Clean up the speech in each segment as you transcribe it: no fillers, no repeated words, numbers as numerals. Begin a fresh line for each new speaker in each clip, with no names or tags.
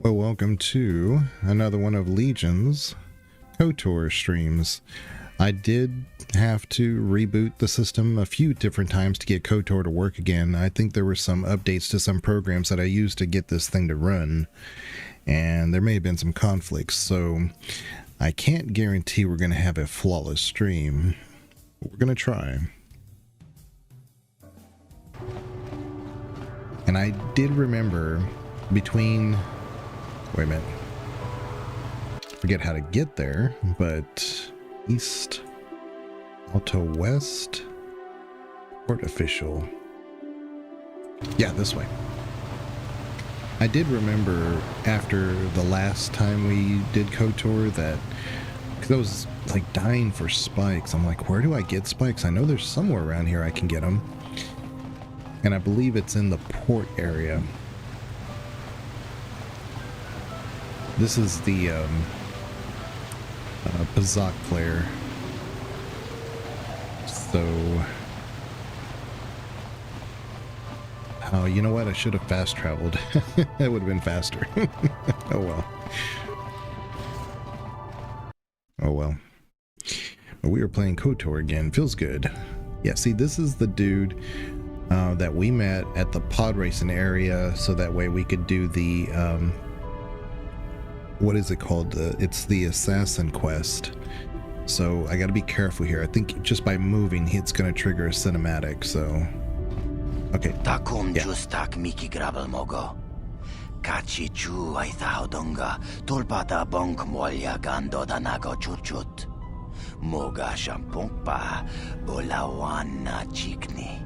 Well, welcome to another one of Legion's KoTOR streams. I did have to reboot the system a few different times to get KoTOR to work again. I think there were some updates to some programs that I used to get this thing to run, and there may have been some conflicts, so I can't guarantee we're going to have a flawless stream, but we're going to try. And I did remember between... Wait a minute. Forget how to get there, but east, auto west, port official. Yeah, this way. I did remember after the last time we did KoTOR that, because I was like dying for spikes. I'm like, where do I get spikes? I know there's somewhere around here I can get them. And I believe it's in the port area. This is the Bazak player. So, oh, you know what? I should have fast traveled. That would have been faster. Oh well. Oh well. But we are playing KoTOR again. Feels good. Yeah, see, this is the dude that we met at the pod racing area, so that way we could do the what is it called? It's the assassin quest. So I got to be careful here. I think just by moving, it's going to trigger a cinematic. So, okay.
Takum
Yeah.
justak miki grabel mogo. Kachi chu ay tahodonga. Tulpata bonk molya gando danago chuchut. Moga shampong pa bolawan na chikni.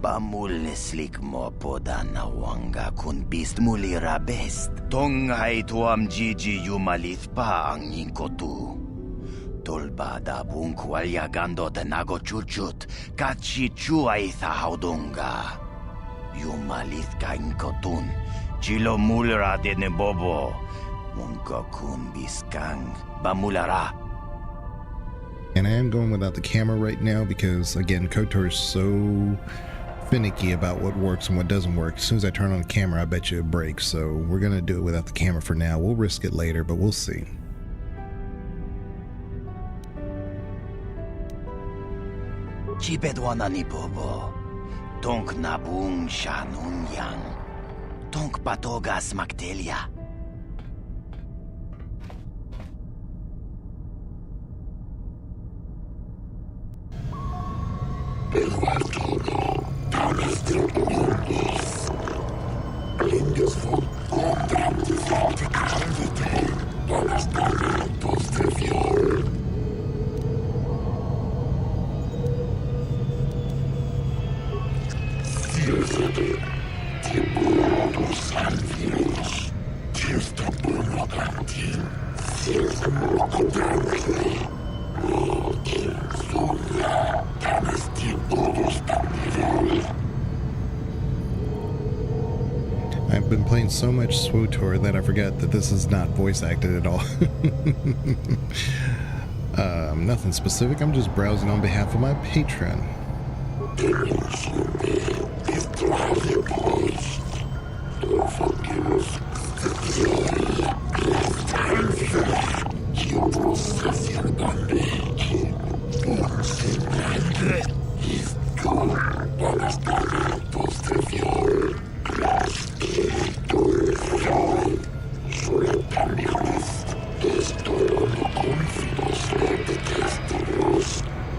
Bamul slik mo poda na wanga kun bist mulira best. Tonghay tuam jiji yumalit pa ang yingkotu. Tolba da bunkwalya gando tenago chuchut. Kachi chuay thahaudonga. Yumalit ka inkotun. Chilo mulira de bobo. Munko kun biskang bamulara.
And I am going without the camera right now because, again, KoTOR is so finicky about what works and what doesn't work. As soon as I turn on the camera, I bet you it breaks. So we're going to do it without the camera for now. We'll risk it later, but we'll see.
Chibedwana ni bobo. Tonk nabung shanun yang. Tonk patogas magdelia.
I've been playing so much KoTOR that I forgot that this is not voice acted at all. Nothing specific. I'm just browsing on behalf of my patron.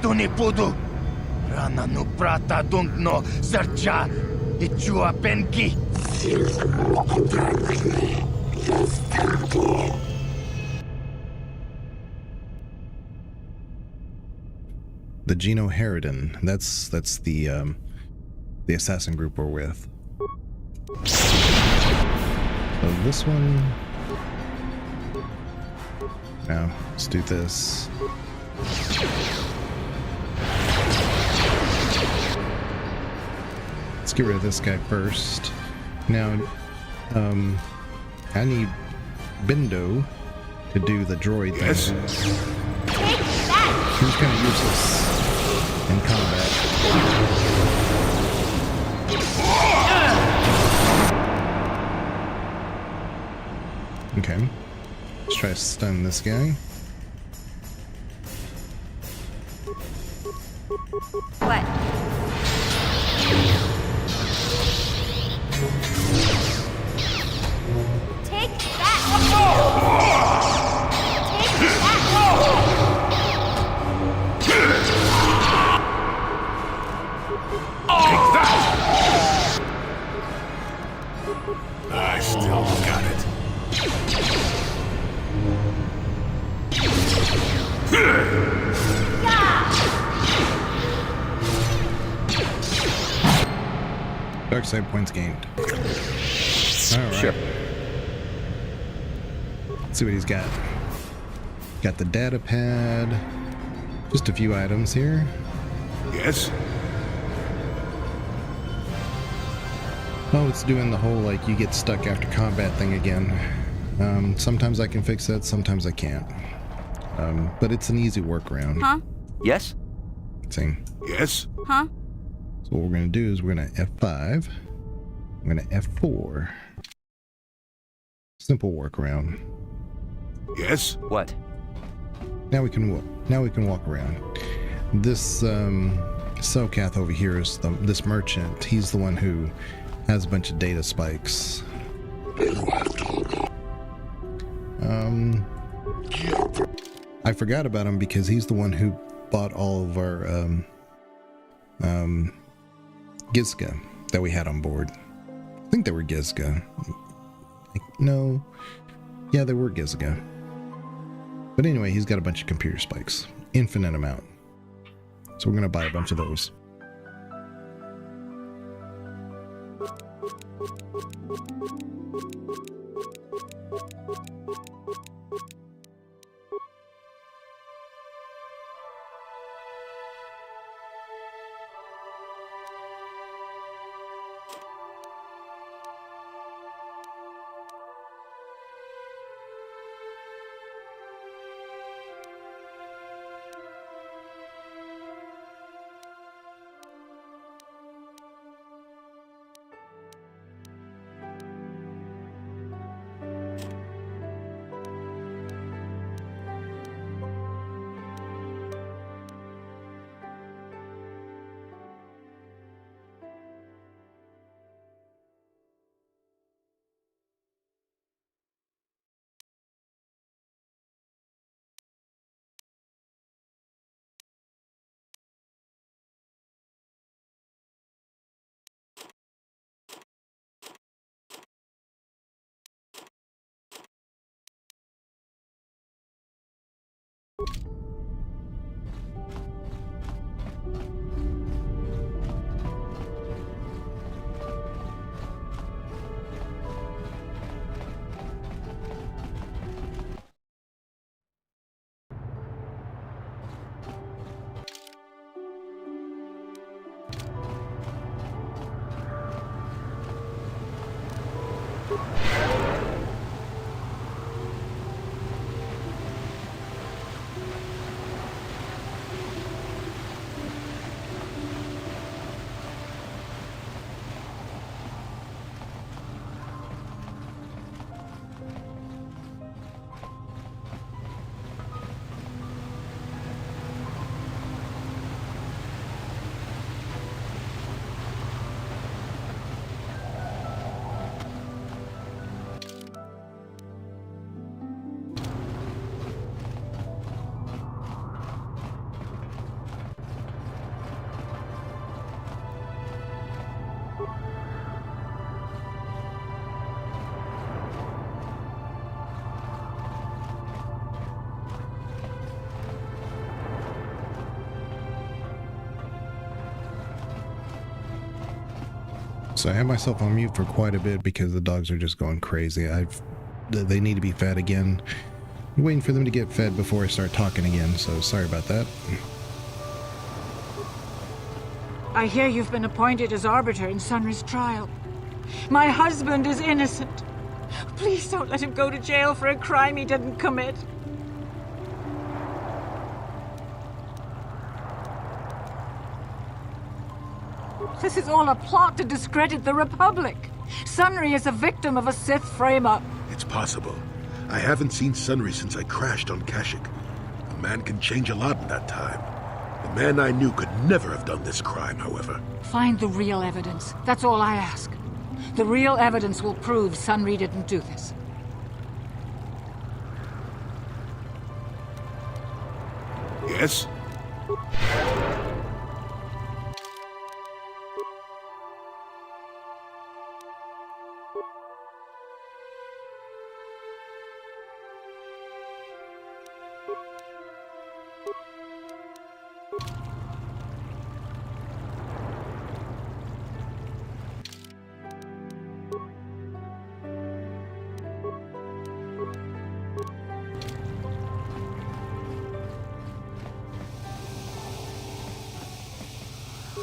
Tuni pudu. Rana no prata don't no sercha. Ichua penki.
The Geno Harridan. That's the assassin group we're with. So this one. Now let's do this. Let's get rid of this guy first. Now, I need Bindo to do the droid thing.
Yes.
He's kind of useless in combat. Okay. Let's try to stun this guy.
What? Take that! Take that!
I still got it.
Dark side points gained. Alright.
Sure.
Let's see what he's got. Got the data pad. Just a few items here.
Yes?
Oh, it's doing the whole, like, you get stuck after combat thing again. Sometimes I can fix that, sometimes I can't. But it's an easy workaround.
Huh?
Yes?
See.
Yes?
Huh?
So what we're going to do is we're going to F5. I'm going to F4. Simple workaround.
Yes?
What?
Now we can walk around. This Selkath over here is this merchant. He's the one who has a bunch of data spikes. I forgot about him because he's the one who bought all of our Gizka that we had on board. I think they were Gizka. No. Yeah, they were Gizka. But anyway, he's got a bunch of computer spikes. Infinite amount. So we're going to buy a bunch of those. So I have myself on mute for quite a bit because the dogs are just going crazy. They need to be fed again. I'm waiting for them to get fed before I start talking again, so sorry about that.
I hear you've been appointed as arbiter in Sunry's trial. My husband is innocent. Please don't let him go to jail for a crime he didn't commit. This is all a plot to discredit the Republic. Sunry is a victim of a Sith frame-up.
It's possible. I haven't seen Sunry since I crashed on Kashyyyk. A man can change a lot in that time. The man I knew could never have done this crime, however.
Find the real evidence. That's all I ask. The real evidence will prove Sunry didn't do this.
Yes?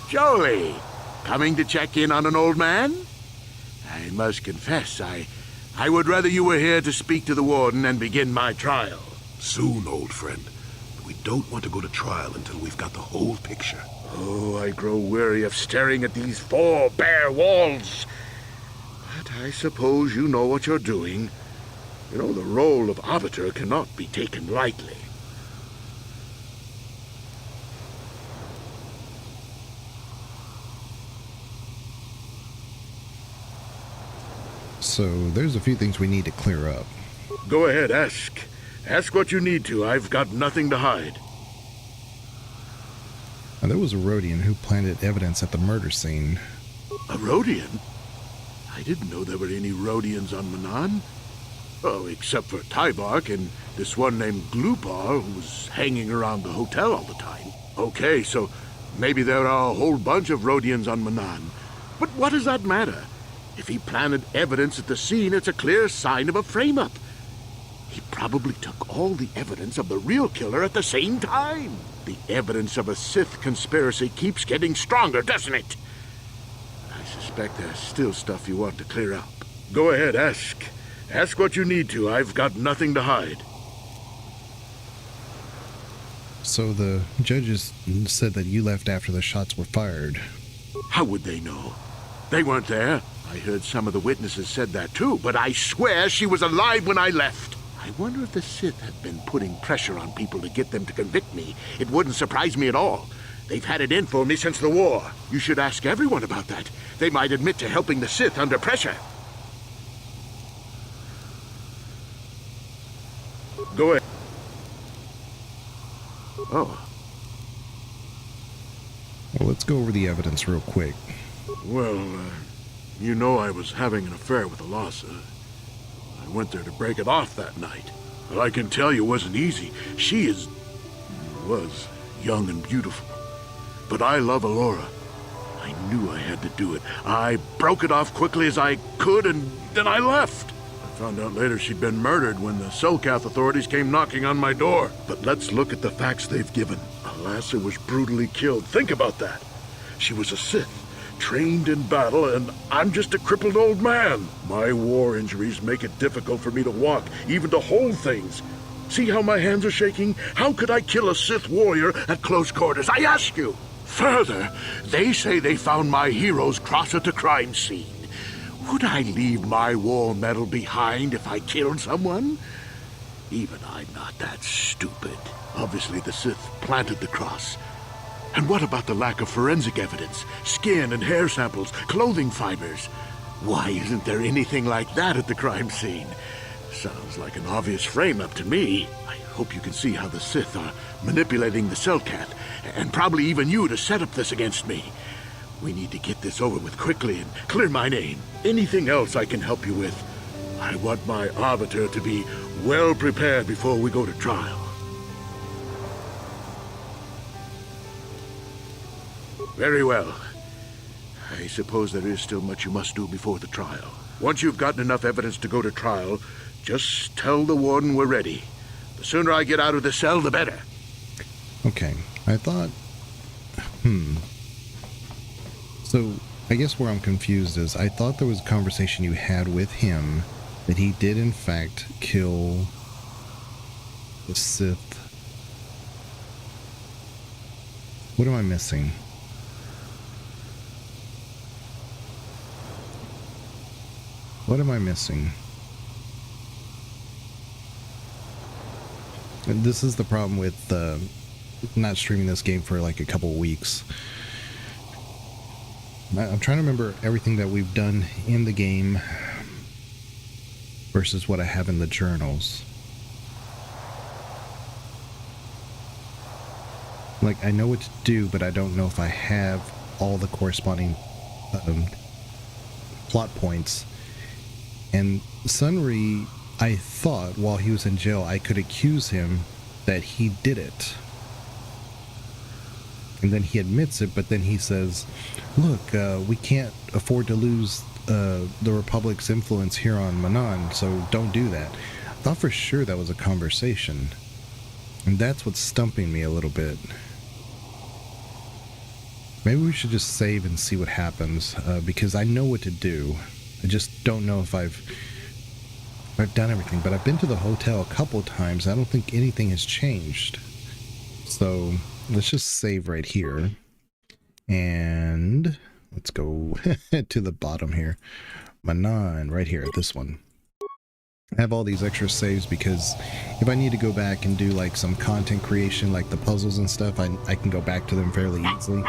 Jolie, coming to check in on an old man? I must confess, I would rather you were here to speak to the warden and begin my trial.
Soon, old friend. We don't want to go to trial until we've got the whole picture.
Oh, I grow weary of staring at these four bare walls. But I suppose you know what you're doing. You know, the role of arbiter cannot be taken lightly.
So there's a few things we need to clear up.
Go ahead, ask. Ask what you need to. I've got nothing to hide.
Now, there was a Rodian who planted evidence at the murder scene.
A Rodian? I didn't know there were any Rodians on Manan. Oh, except for Tybark and this one named Glupar who was hanging around the hotel all the time. Okay, so maybe there are a whole bunch of Rodians on Manan. But what does that matter? If he planted evidence at the scene, it's a clear sign of a frame-up. He probably took all the evidence of the real killer at the same time. The evidence of a Sith conspiracy keeps getting stronger, doesn't it? I suspect there's still stuff you want to clear up. Go ahead, ask. Ask what you need to. I've got nothing to hide.
So the judges said that you left after the shots were fired.
How would they know? They weren't there. I heard some of the witnesses said that too, but I swear she was alive when I left. I wonder if the Sith have been putting pressure on people to get them to convict me. It wouldn't surprise me at all. They've had it in for me since the war. You should ask everyone about that. They might admit to helping the Sith under pressure. Go ahead. Oh.
Well, let's go over the evidence real quick.
Well, you know I was having an affair with Alasa. I went there to break it off that night. Well, I can tell you it wasn't easy. She was young and beautiful. But I love Alora. I knew I had to do it. I broke it off quickly as I could, and then I left. I found out later she'd been murdered when the Selkath authorities came knocking on my door. But let's look at the facts they've given. Alasa was brutally killed. Think about that. She was a Sith, trained in battle, and I'm just a crippled old man. My war injuries make it difficult for me to walk, even to hold things. See how my hands are shaking? How could I kill a Sith warrior at close quarters? I ask you. Further, they say they found my hero's cross at the crime scene. Would I leave my war medal behind if I killed someone? Even I'm not that stupid. Obviously, the Sith planted the cross. And what about the lack of forensic evidence? Skin and hair samples, clothing fibers. Why isn't there anything like that at the crime scene? Sounds like an obvious frame-up to me. I hope you can see how the Sith are manipulating the Selkath, and probably even you to set up this against me. We need to get this over with quickly and clear my name. Anything else I can help you with? I want my arbiter to be well prepared before we go to trial. Very well. I suppose there is still much you must do before the trial. Once you've gotten enough evidence to go to trial, just tell the warden we're ready. The sooner I get out of the cell, the better.
Okay, I thought... So, I guess where I'm confused is, I thought there was a conversation you had with him that he did in fact kill the Sith. What am I missing? What am I missing? And this is the problem with not streaming this game for like a couple weeks. I'm trying to remember everything that we've done in the game versus what I have in the journals. Like, I know what to do, but I don't know if I have all the corresponding plot points. And Sunry, I thought while he was in jail, I could accuse him that he did it. And then he admits it, but then he says, look, we can't afford to lose the Republic's influence here on Manon, so don't do that. I thought for sure that was a conversation. And that's what's stumping me a little bit. Maybe we should just save and see what happens, because I know what to do. I just don't know if I've done everything. But I've been to the hotel a couple times. I don't think anything has changed. So let's just save right here. And let's go to the bottom here. Manon, right here, this one. I have all these extra saves because if I need to go back and do like some content creation, like the puzzles and stuff, I can go back to them fairly easily.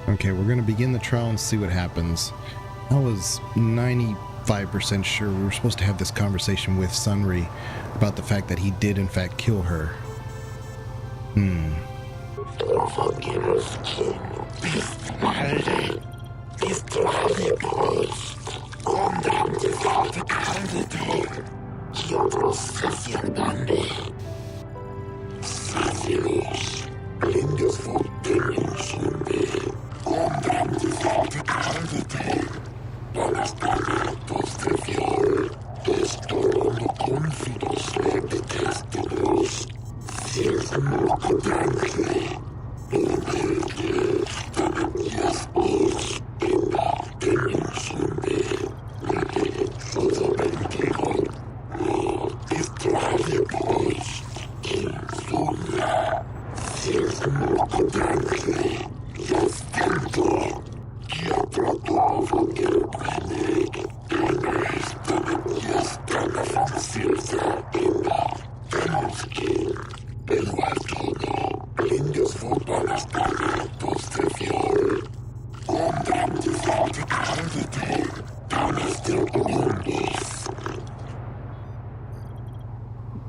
Okay, we're going to begin the trial and see what happens. I was 95% sure we were supposed to have this conversation with Sunry about the fact that he did in fact kill her.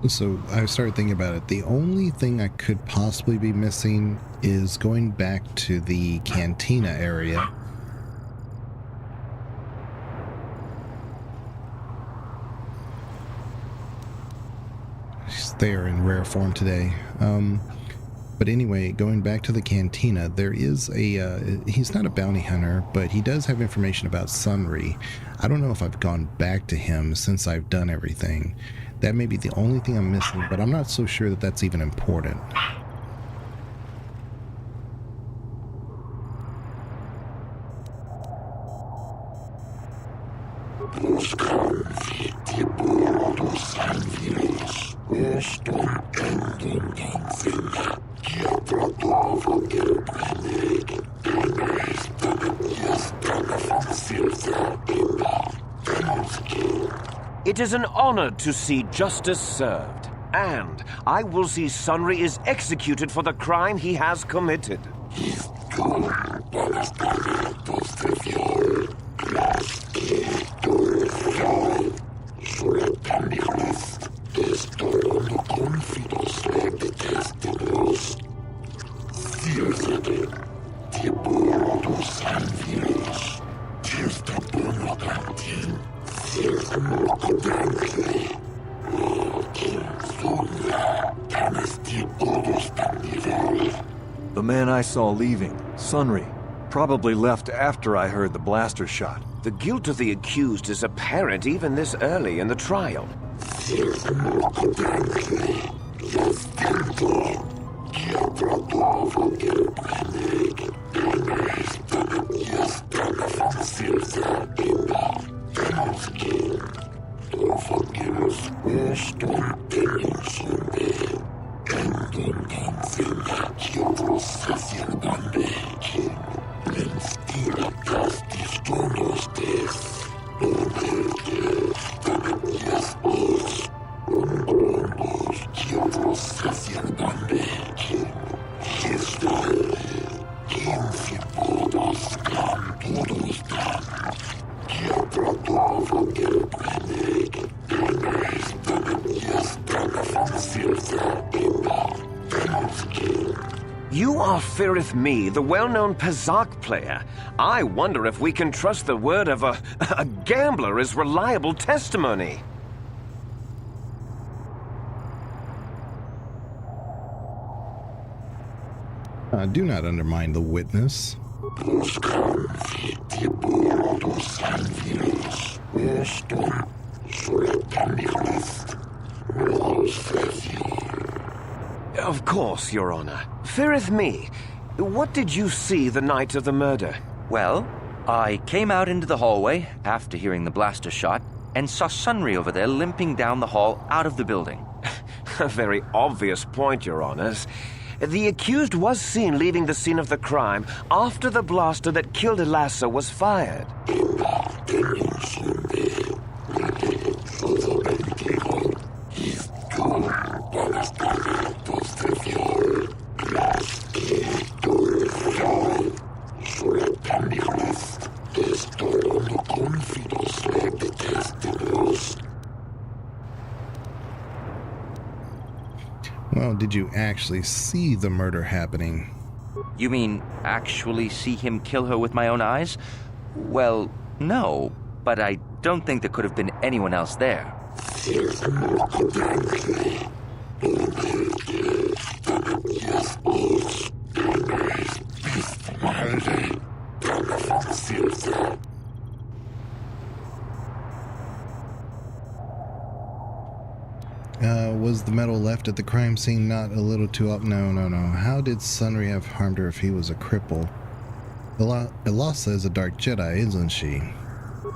So I started thinking about it. The only thing I could possibly be missing is going back to the cantina area. They are in rare form today. But anyway, going back to the cantina, there is a, he's not a bounty hunter, but he does have information about Sunry. I don't know if I've gone back to him since I've done everything. That may be the only thing I'm missing, but I'm not so sure that that's even important.
It is an honor to see justice served, and I will see Sunry is executed for the crime he has committed.
man I saw leaving, Sunry. Probably left after I heard the blaster shot.
The guilt of the accused is apparent even this early in the trial. You are Firith Me, the well-known Pazak player. I wonder if we can trust the word of a gambler as reliable testimony.
Do not undermine the witness.
Of course, Your Honor. Firith Me, what did you see the night of the murder?
Well, I came out into the hallway after hearing the blaster shot and saw Sunry over there limping down the hall out of the building.
A very obvious point, Your Honors. The accused was seen leaving the scene of the crime after the blaster that killed Elassa was fired.
Well, did you actually see the murder happening?
You mean actually see him kill her with my own eyes? Well, no, but I don't think there could have been anyone else there.
Was the medal left at the crime scene not a little too up? No. How did Sunry have harmed her if he was a cripple? Elassa is a dark Jedi, isn't she?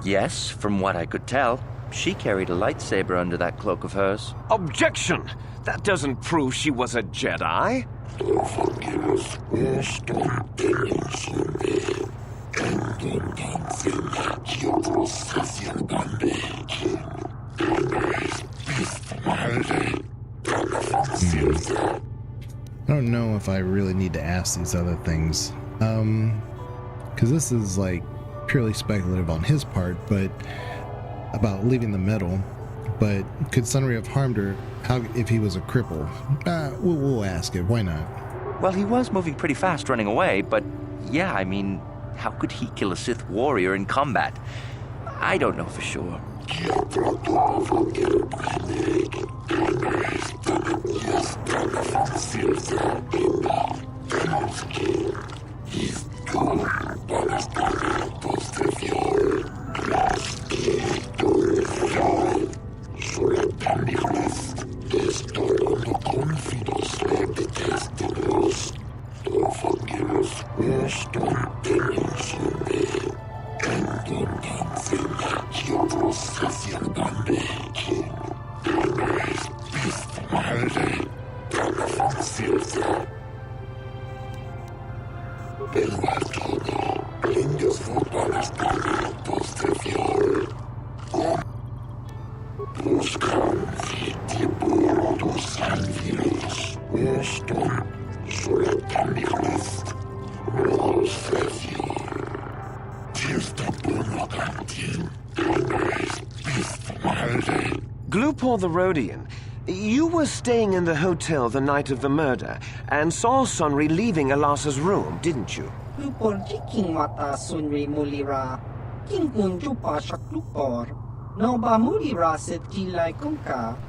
Yes, from what I could tell. She carried a lightsaber under that cloak of hers.
Objection! That doesn't prove she was a Jedi.
I don't know if I really need to ask these other things. Because this is like purely speculative on his part, but about leaving the medal. But could Sunry have harmed her if he was a cripple? We'll ask it. Why not?
Well, he was moving pretty fast running away, but yeah, I mean, how could he kill a Sith warrior in combat? I don't know for sure.
Glupor the Rhodian, you were staying in the hotel the night of the murder and saw Sunry leaving Elassa's room, didn't you?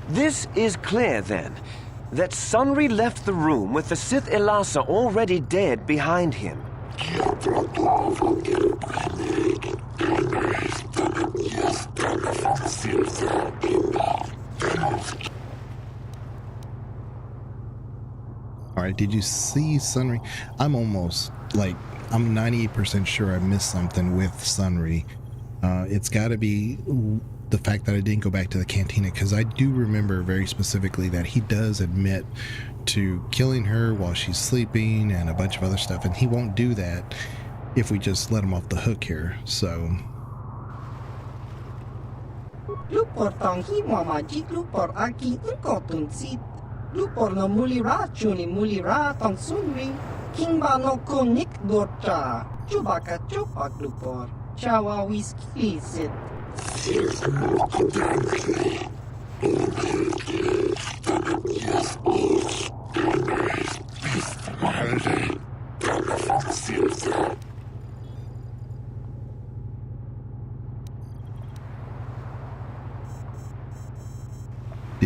This is clear then. that Sunry left the room with the Sith Elasa already dead behind him.
Alright, did you see Sunry? I'm 98% sure I missed something with Sunry. It's got to be the fact that I didn't go back to the cantina, because I do remember very specifically that he does admit to killing her while she's sleeping and a bunch of other stuff, and he won't do that if we just let him off the hook here. So
Lupor tong hi mamajik lupor aki unkotun sit. Lupor no mulira chuni mulira tong sunri. Kingba no konik dorcha. Chubaka chupak lupor. Chawa whisky sit.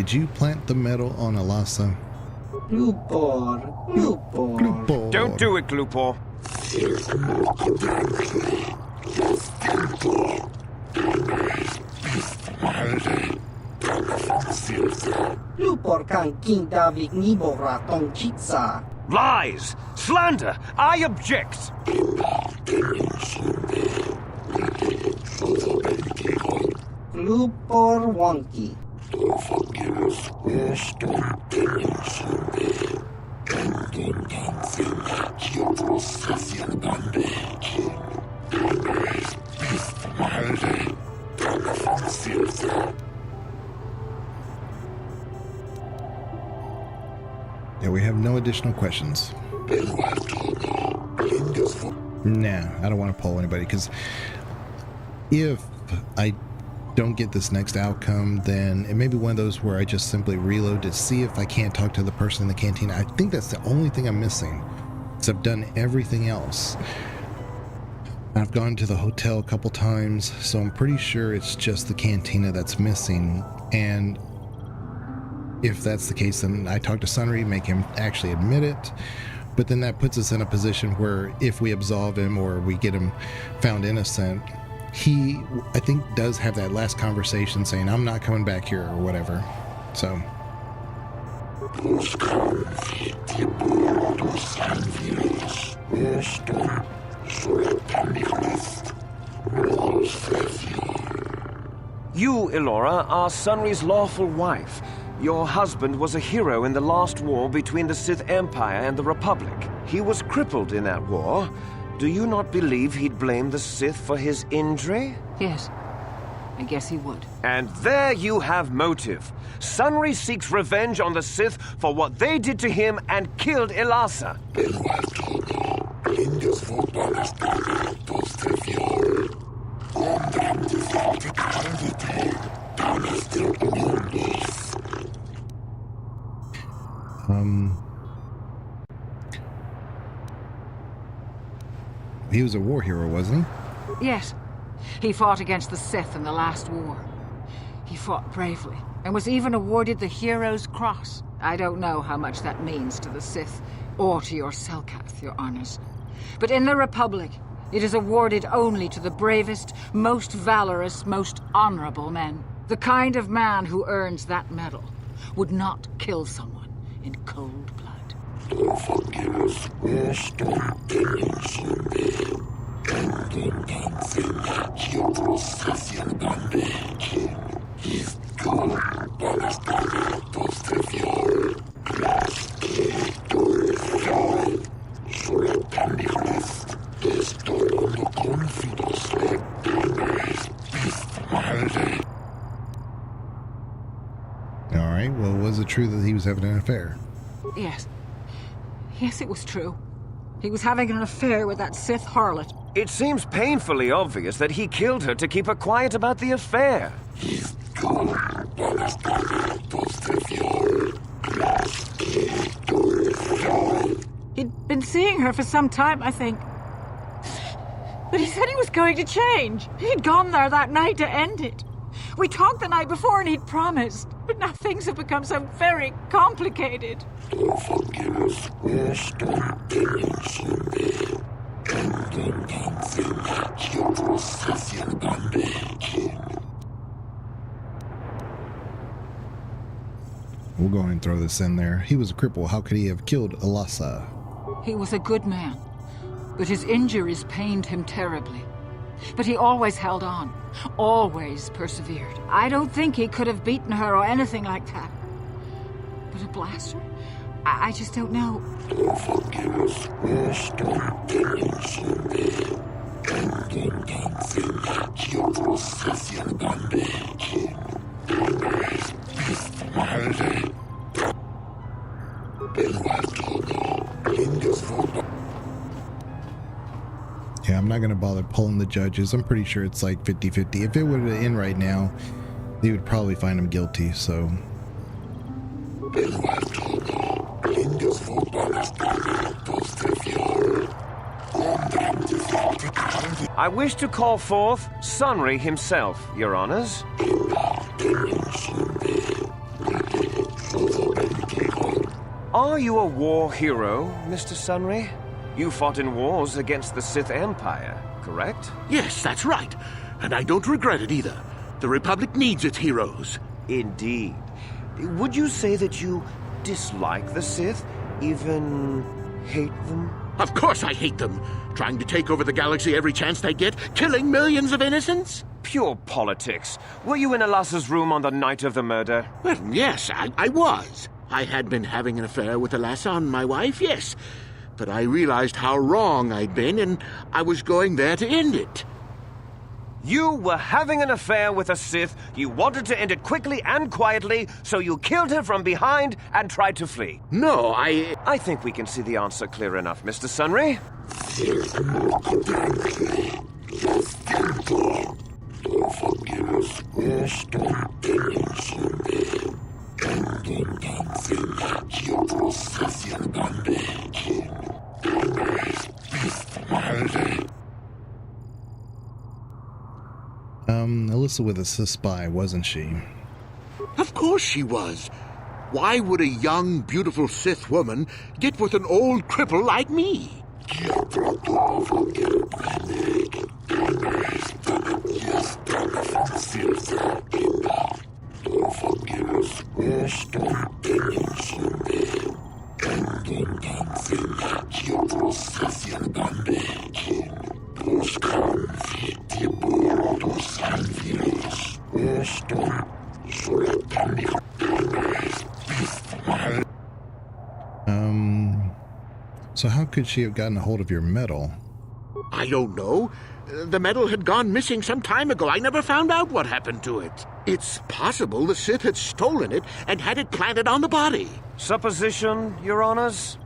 did you plant the metal on Elasa?
Lupor.
Don't do it, Lupor.
Lupor kan king Davik nibora tong chitsa.
Lies! Slander! I object!
Lupor wonky.
Yeah, we have no additional questions. Nah, I don't want to poll anybody, because if I don't get this next outcome, then it may be one of those where I just simply reload to see if I can't talk to the person in the canteen. I think that's the only thing I'm missing, because I've done everything else. I've gone to the hotel a couple times, so I'm pretty sure it's just the cantina that's missing. And if that's the case, then I talk to Sunry, make him actually admit it. But then that puts us in a position where if we absolve him or we get him found innocent, he, I think, does have that last conversation saying, I'm not coming back here or whatever. So
You, Elora, are Sunry's lawful wife. Your husband was a hero in the last war between the Sith Empire and the Republic. He was crippled in that war. Do you not believe he'd blame the Sith for his injury?
Yes, I guess he would.
And there you have motive. Sunry seeks revenge on the Sith for what they did to him and killed Elasa.
He was a war hero, wasn't he?
Yes. He fought against the Sith in the last war. He fought bravely and was even awarded the Hero's Cross. I don't know how much that means to the Sith or to your Selkath, your honors. But in the Republic, it is awarded only to the bravest, most valorous, most honorable men. The kind of man who earns that medal would not kill someone in cold blood.
Alright, well, was it true that he was having an affair?
Yes. Yes, it was true. He was having an affair with that Sith harlot.
It seems painfully obvious that he killed her to keep her quiet about the affair.
He'd been seeing her for some time, I think. But he said he was going to change. He'd gone there that night to end it. We talked the night before and he'd promised. But now things have become so very complicated.
We'll go ahead and throw this in there. He was a cripple. How could he have killed Alasa?
He was a good man, but his injuries pained him terribly. But he always held on, always persevered. I don't think he could have beaten her or anything like that. But a blaster? I just don't know.
Yeah, I'm not going to bother pulling the judges. I'm pretty sure it's like 50-50. If it were to end right now, they would probably find him guilty, so...
I wish to call forth Sunry himself, Your Honors. Are you a war hero, Mr. Sunry? You fought in wars against the Sith Empire, correct?
Yes, that's right. And I don't regret it either. The Republic needs its heroes.
Indeed. Would you say that you dislike the Sith? Even hate them?
Of course I hate them. Trying to take over the galaxy every chance they get, killing millions of innocents.
Pure politics. Were you in Alasa's room on the night of the murder?
Well, yes, I was. I had been having an affair with Alasa and my wife, yes. But I realized how wrong I'd been, and I was going there to end it.
You were having an affair with a Sith. You wanted to end it quickly and quietly, so you killed her from behind and tried to flee.
No,
I think we can see the answer clear enough, Mr. Sunry.
Alyssa was a spy, wasn't she?
Of course she was. Why would a young, beautiful Sith woman get with an old cripple like me?
So how could she have gotten a hold of your medal?
I don't know. The medal had gone missing some time ago. I never found out what happened to it. It's possible the Sith had stolen it and had it planted on the body.
Supposition, Your Honors?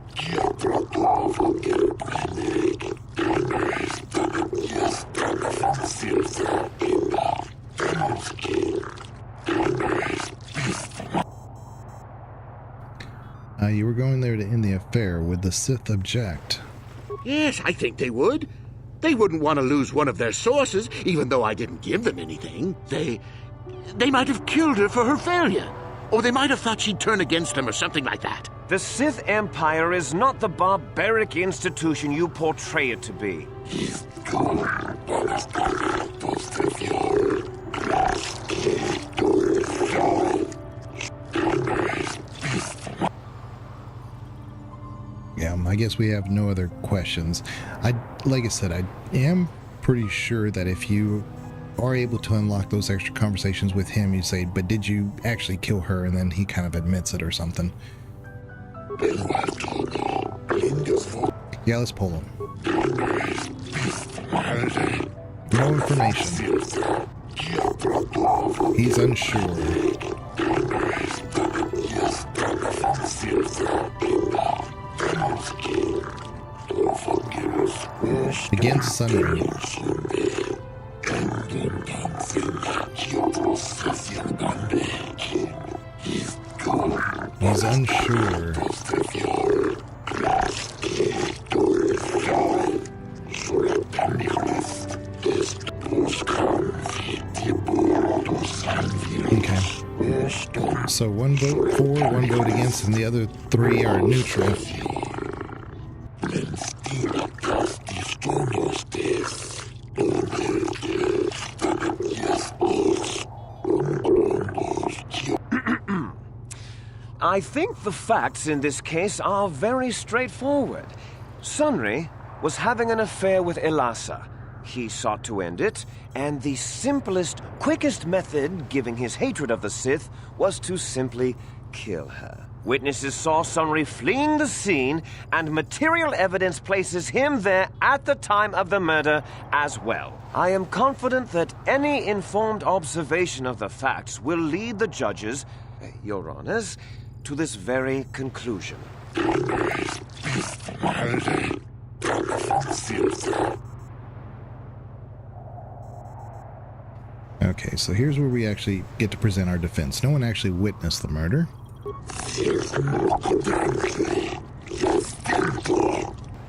You were going there to end the affair. Would the Sith object?
Yes, I think they would. They wouldn't want to lose one of their sources, even though I didn't give them anything. They might have killed her for her failure. Or they might have thought she'd turn against them or something like that.
The Sith Empire is not the barbaric institution you portray it to be.
Yeah, I guess we have no other questions. Like I said, I am pretty sure that if you are able to unlock those extra conversations with him, you say, but did you actually kill her? And then he kind of admits it or something. Yeah, let's pull him. No information. He's unsure. Against Sunray. He's unsure. Okay. So one vote for, one vote against, and the other three are neutral.
I think the facts in this case are very straightforward. Sunry was having an affair with Elasa. He sought to end it, and the simplest, quickest method, given his hatred of the Sith, was to simply kill her. Witnesses saw Sunry fleeing the scene, and material evidence places him there at the time of the murder as well. I am confident that any informed observation of the facts will lead the judges, Your Honors, to this very conclusion.
Okay, so here's where we actually get to present our defense. No one actually witnessed the murder.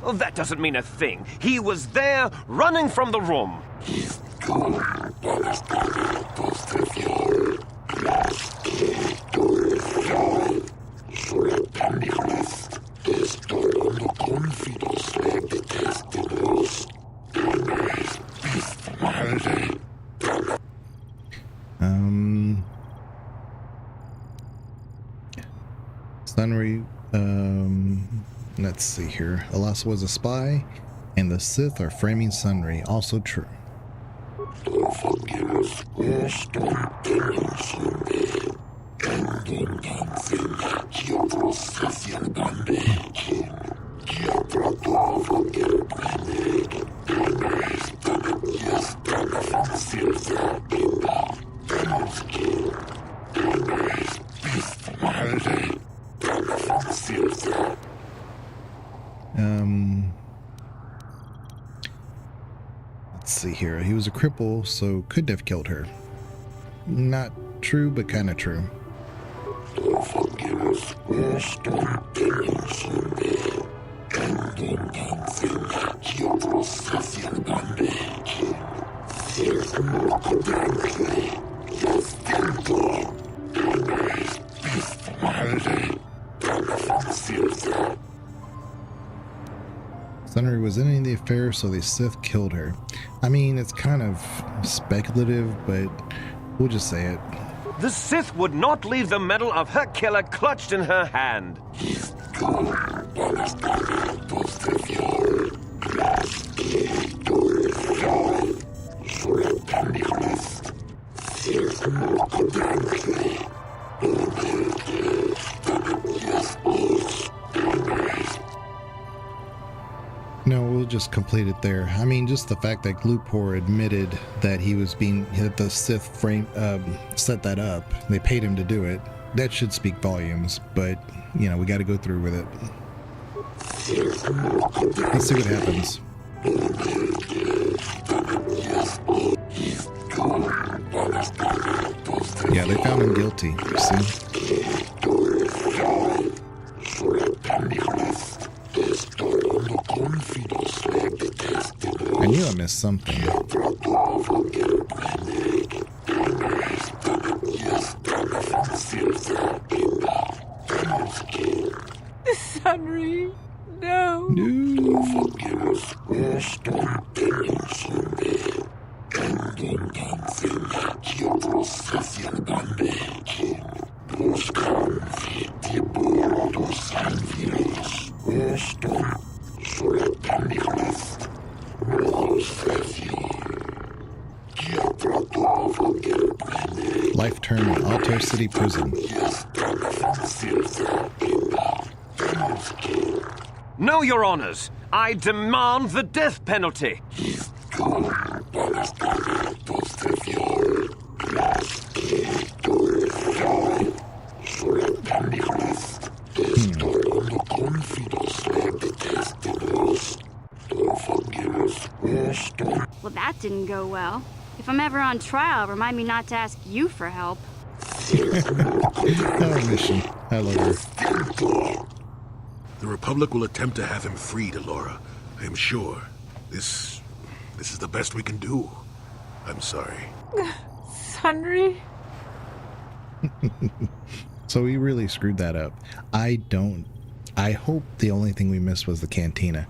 Well, that doesn't mean a thing. He was there, running from the room.
Sunry, let's see here. Elasa was a spy, and the Sith are framing Sunry. Also true. Let's see here. He was a cripple, so could have killed her. Not true, but kind of true. Sunry was in the affair, so the Sith killed her. I mean, it's kind of speculative, but we'll just say it.
The Sith would not leave the medal of her killer clutched in her hand.
No, we'll just complete it there. I mean, just the fact that Glupor admitted that he was that the Sith set that up. They paid him to do it. That should speak volumes, but, you know, we got to go through with it. Let's see what happens. Yeah, they found him guilty, see? I knew I missed something.
Sunry, no.
Life term in Alto City Prison.
No, Your Honors. I demand the death penalty.
Well, that didn't go well. If I'm ever on trial, remind me not to ask you for help.
Oh, mission. I love her.
The Republic will attempt to have him freed, Alora. I am sure. This is the best we can do. I'm sorry.
Sunry?
So we really screwed that up. I hope the only thing we missed was the cantina.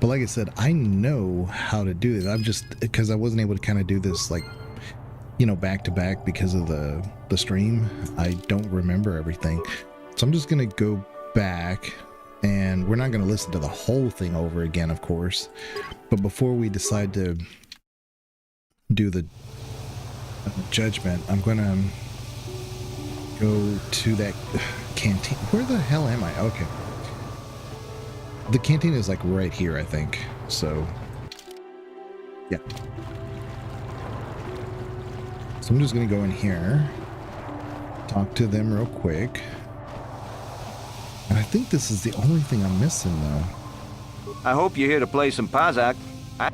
But like I said, I know how to do this. I'm just, because I wasn't able to kind of do this like, you know, back to back because of the stream. I don't remember everything. So I'm just going to go back, and we're not going to listen to the whole thing over again, of course. But before we decide to do the judgment, I'm going to go to that canteen. Where the hell am I? Okay. The canteen is like right here, I think. So, yeah. So I'm just going to go in here, talk to them real quick. And I think this is the only thing I'm missing, though.
I hope you're here to play some Pazak.
I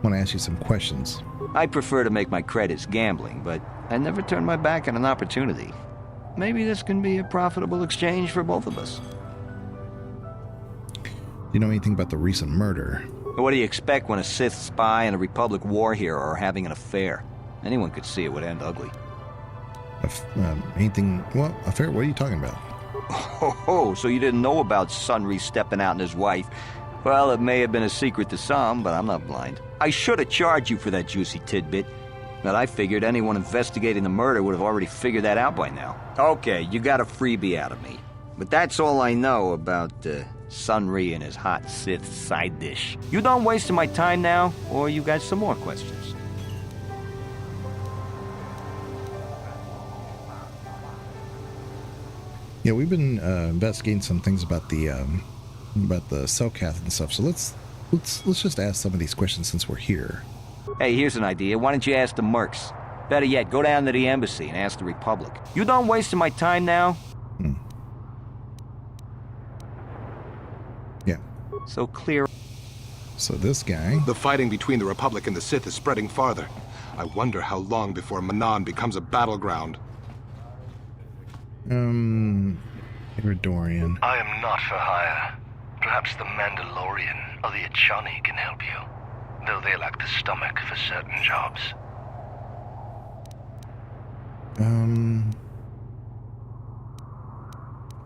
want to ask you some questions.
I prefer to make my credits gambling, but I never turn my back on an opportunity. Maybe this can be a profitable exchange for both of us.
Do you know anything about the recent murder?
What do you expect when a Sith spy and a Republic war hero are having an affair? Anyone could see it would end ugly.
Anything... Well, affair? What are you talking about?
Oh, so you didn't know about Sunry stepping out on his wife? Well, it may have been a secret to some, but I'm not blind. I should have charged you for that juicy tidbit, but I figured anyone investigating the murder would have already figured that out by now. Okay, you got a freebie out of me. But that's all I know about Sunry and his hot Sith side dish. You done wasting my time now, or you got some more questions?
Yeah, we've been investigating some things about the Cellcath and stuff. So let's just ask some of these questions since we're here.
Hey, here's an idea. Why don't you ask the Mercs? Better yet, go down to the embassy and ask the Republic. You done wasting my time now?
Yeah.
So clear.
So this guy...
The fighting between the Republic and the Sith is spreading farther. I wonder how long before Manan becomes a battleground.
Iridorian.
I am not for hire. Perhaps the Mandalorian or the Achani can help you, though they lack the stomach for certain jobs.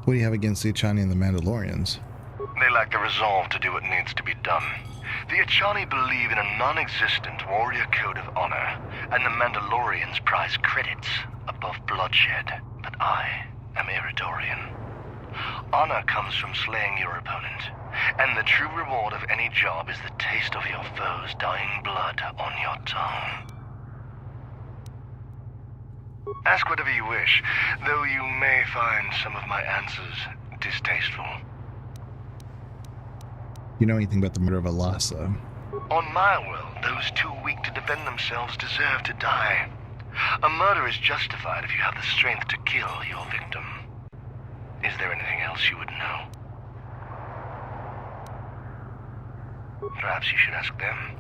What do you have against the Achani and the Mandalorians?
They lack the resolve to do what needs to be done. The Achani believe in a non-existent warrior code of honor, and the Mandalorians prize credits above bloodshed. But I am Iridorian. Honor comes from slaying your opponent, and the true reward of any job is the taste of your foe's dying blood on your tongue. Ask whatever you wish, though you may find some of my answers distasteful.
You know anything about the murder of Alasa?
On my world, those too weak to defend themselves deserve to die. A murder is justified if you have the strength to kill your victim. Is there anything else you would know? Perhaps you should ask them.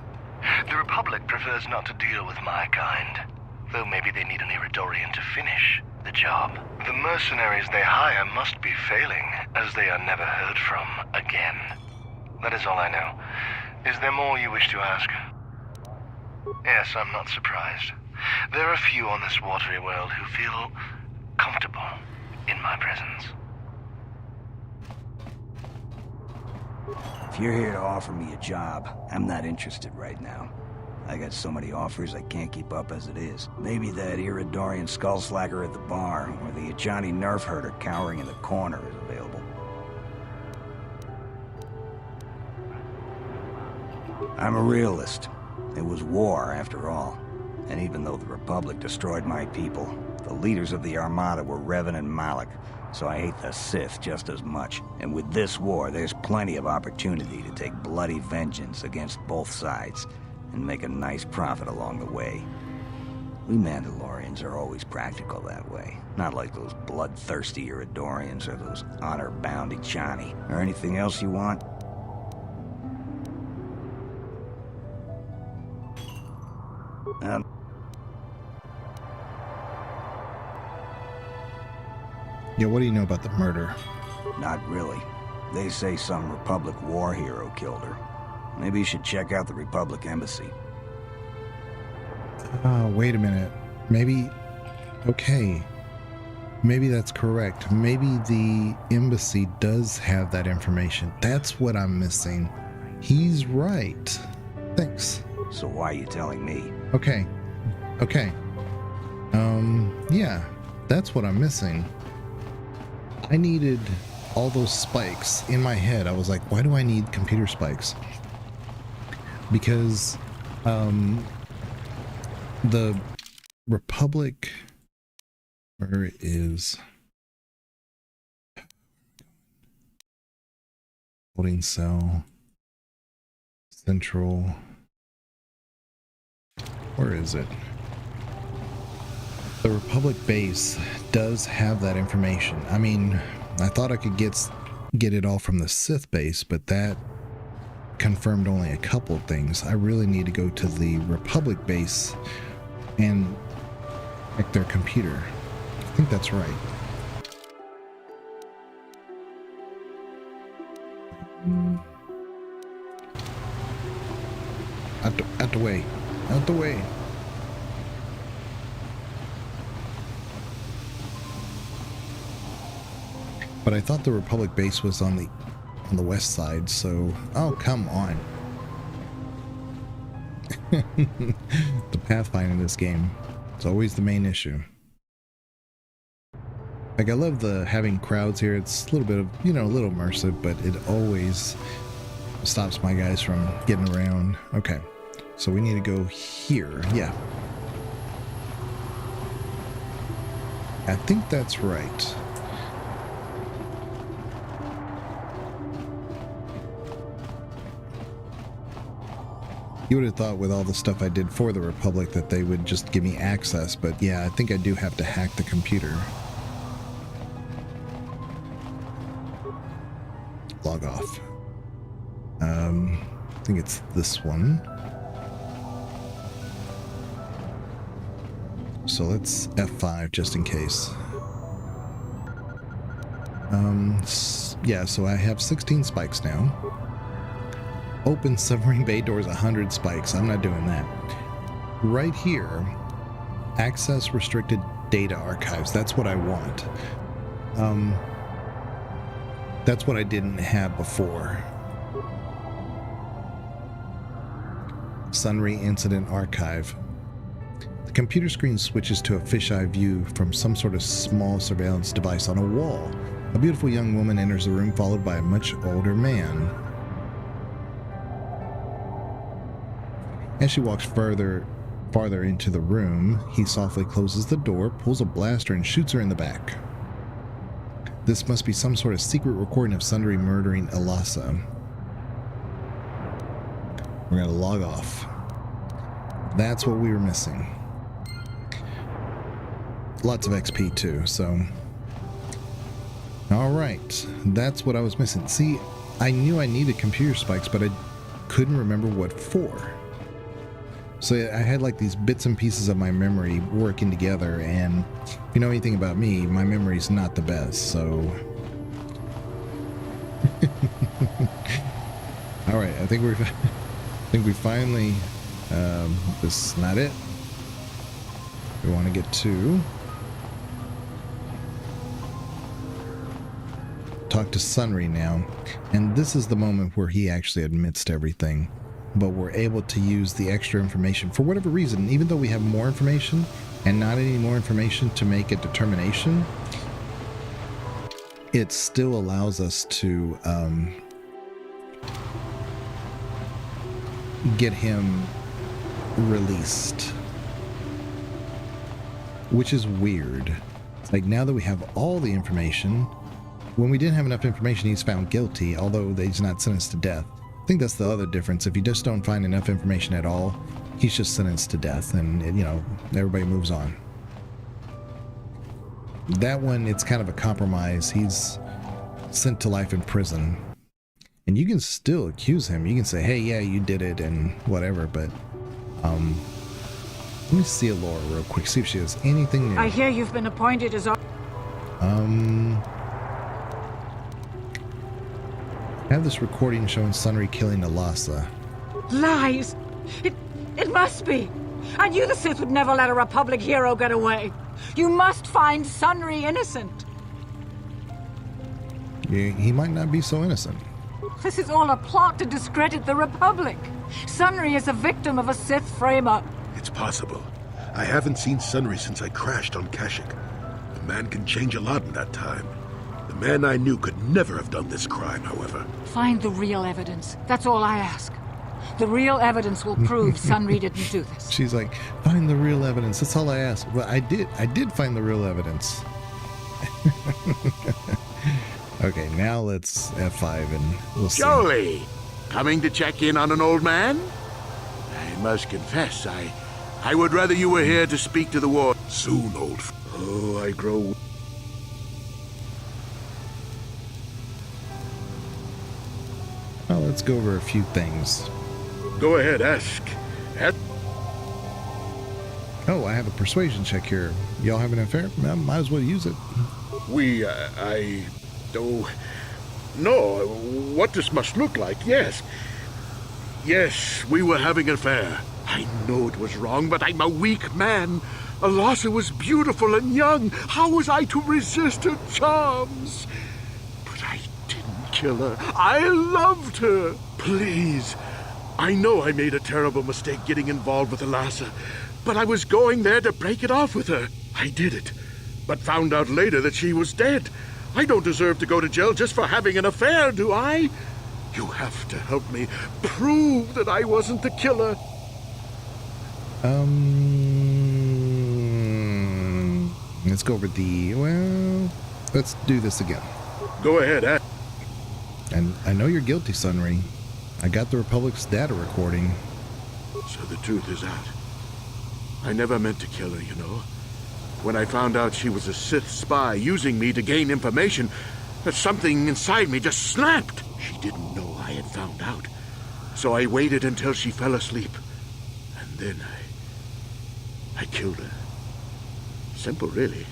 The Republic prefers not to deal with my kind, though maybe they need an Iridorian to finish the job. The mercenaries they hire must be failing, as they are never heard from again. That is all I know. Is there more you wish to ask? Yes, I'm not surprised. There are few on this watery world who feel comfortable in my presence.
If you're here to offer me a job, I'm not interested right now. I got so many offers I can't keep up as it is. Maybe that Iridorian skullslacker at the bar, or the Achani nerf herder cowering in the corner is available. I'm a realist. It was war, after all. And even though the Republic destroyed my people, the leaders of the Armada were Revan and Malak, so I hate the Sith just as much. And with this war, there's plenty of opportunity to take bloody vengeance against both sides, and make a nice profit along the way. We Mandalorians are always practical that way, not like those bloodthirsty Iridorians or those honor-bound Achani. Or anything else you want?
Yeah, what do you know about the murder?
Not really. They say some Republic war hero killed her. Maybe you should check out the Republic embassy.
Oh, wait a minute. Maybe Okay. Maybe that's correct. Maybe the embassy does have that information. That's what I'm missing. He's right. Thanks.
So why are you telling me?
Okay. Okay. Yeah. That's what I'm missing. I needed all those spikes in my head. I was like, why do I need computer spikes? Because, the Republic... Where is holding cell central? Where is it? The Republic base does have that information. I mean, I thought I could get it all from the Sith base, but that confirmed only a couple of things. I really need to go to the Republic base and check their computer. I think that's right. Out the way. Out the way. But I thought the Republic base was on the west side, so... Oh, come on. The pathfinder in this game. It's always the main issue. Like, I love having crowds here. It's a little bit of, you know, a little immersive, but it always stops my guys from getting around. Okay, so we need to go here. Yeah. I think that's right. You would have thought with all the stuff I did for the Republic that they would just give me access, but yeah, I think I do have to hack the computer. Log off. I think it's this one. So let's F5 just in case. Yeah, so I have 16 spikes now. Open submarine bay doors 100 spikes. I'm not doing that. Right here, access restricted data archives. That's what I want. That's what I didn't have before. Sunry Incident Archive. The computer screen switches to a fisheye view from some sort of small surveillance device on a wall. A beautiful young woman enters the room, followed by a much older man. As she walks farther into the room, he softly closes the door, pulls a blaster, and shoots her in the back. This must be some sort of secret recording of Sundry murdering Elasa. We're going to log off. That's what we were missing. Lots of XP too, so... Alright, that's what I was missing. See, I knew I needed computer spikes, but I couldn't remember what for. So I had like these bits and pieces of my memory working together, and if you know anything about me, my memory's not the best, so... Alright, I think we finally... this is not it. We want to get to... Talk to Sunry now, and this is the moment where he actually admits to everything. But we're able to use the extra information for whatever reason, even though we have more information and not any more information to make a determination, it still allows us to get him released, which is weird. It's like now that we have all the information, when we didn't have enough information, he's found guilty, although he's not sentenced to death. I think that's the other difference. If you just don't find enough information at all, he's just sentenced to death, and you know, everybody moves on. That one, it's kind of a compromise. He's sent to life in prison, and you can still accuse him. You can say, hey, yeah, you did it and whatever, but let me see Alora real quick, see if she has anything new.
I hear you've been appointed as
I have this recording showing Sunry killing Elasa.
Lies! It must be! I knew the Sith would never let a Republic hero get away. You must find Sunry innocent.
He might not be so innocent.
This is all a plot to discredit the Republic. Sunry is a victim of a Sith frame-up.
It's possible. I haven't seen Sunry since I crashed on Kashyyyk. A man can change a lot in that time. The man I knew could never have done this crime, however.
Find the real evidence. That's all I ask. The real evidence will prove Sunry didn't do this.
She's like, find the real evidence. That's all I ask. Well, I did find the real evidence. Okay, now let's F5 and we'll see.
Jolie, coming to check in on an old man? I must confess, I would rather you were here to speak to the war.
Soon,
Oh, I grow...
Well, let's go over a few things.
Go ahead, ask.
Oh, I have a persuasion check here. Y'all have an affair? I might as well use it.
Oh, no, what this must look like, yes. Yes, we were having an affair. I know it was wrong, but I'm a weak man. Alasa was beautiful and young. How was I to resist her charms? But I didn't kill her. I loved her. Please, I know I made a terrible mistake getting involved with Alasa, but I was going there to break it off with her. I did it, but found out later that she was dead. I don't deserve to go to jail just for having an affair, do I? You have to help me prove that I wasn't the killer.
Let's go over let's do this again.
Go ahead, Ed.
And I know you're guilty, Sunry. I got the Republic's data recording.
So the truth is out. I never meant to kill her, you know. When I found out she was a Sith spy using me to gain information, something inside me just snapped. She didn't know I had found out. So I waited until she fell asleep. And then I killed her. Simple, really.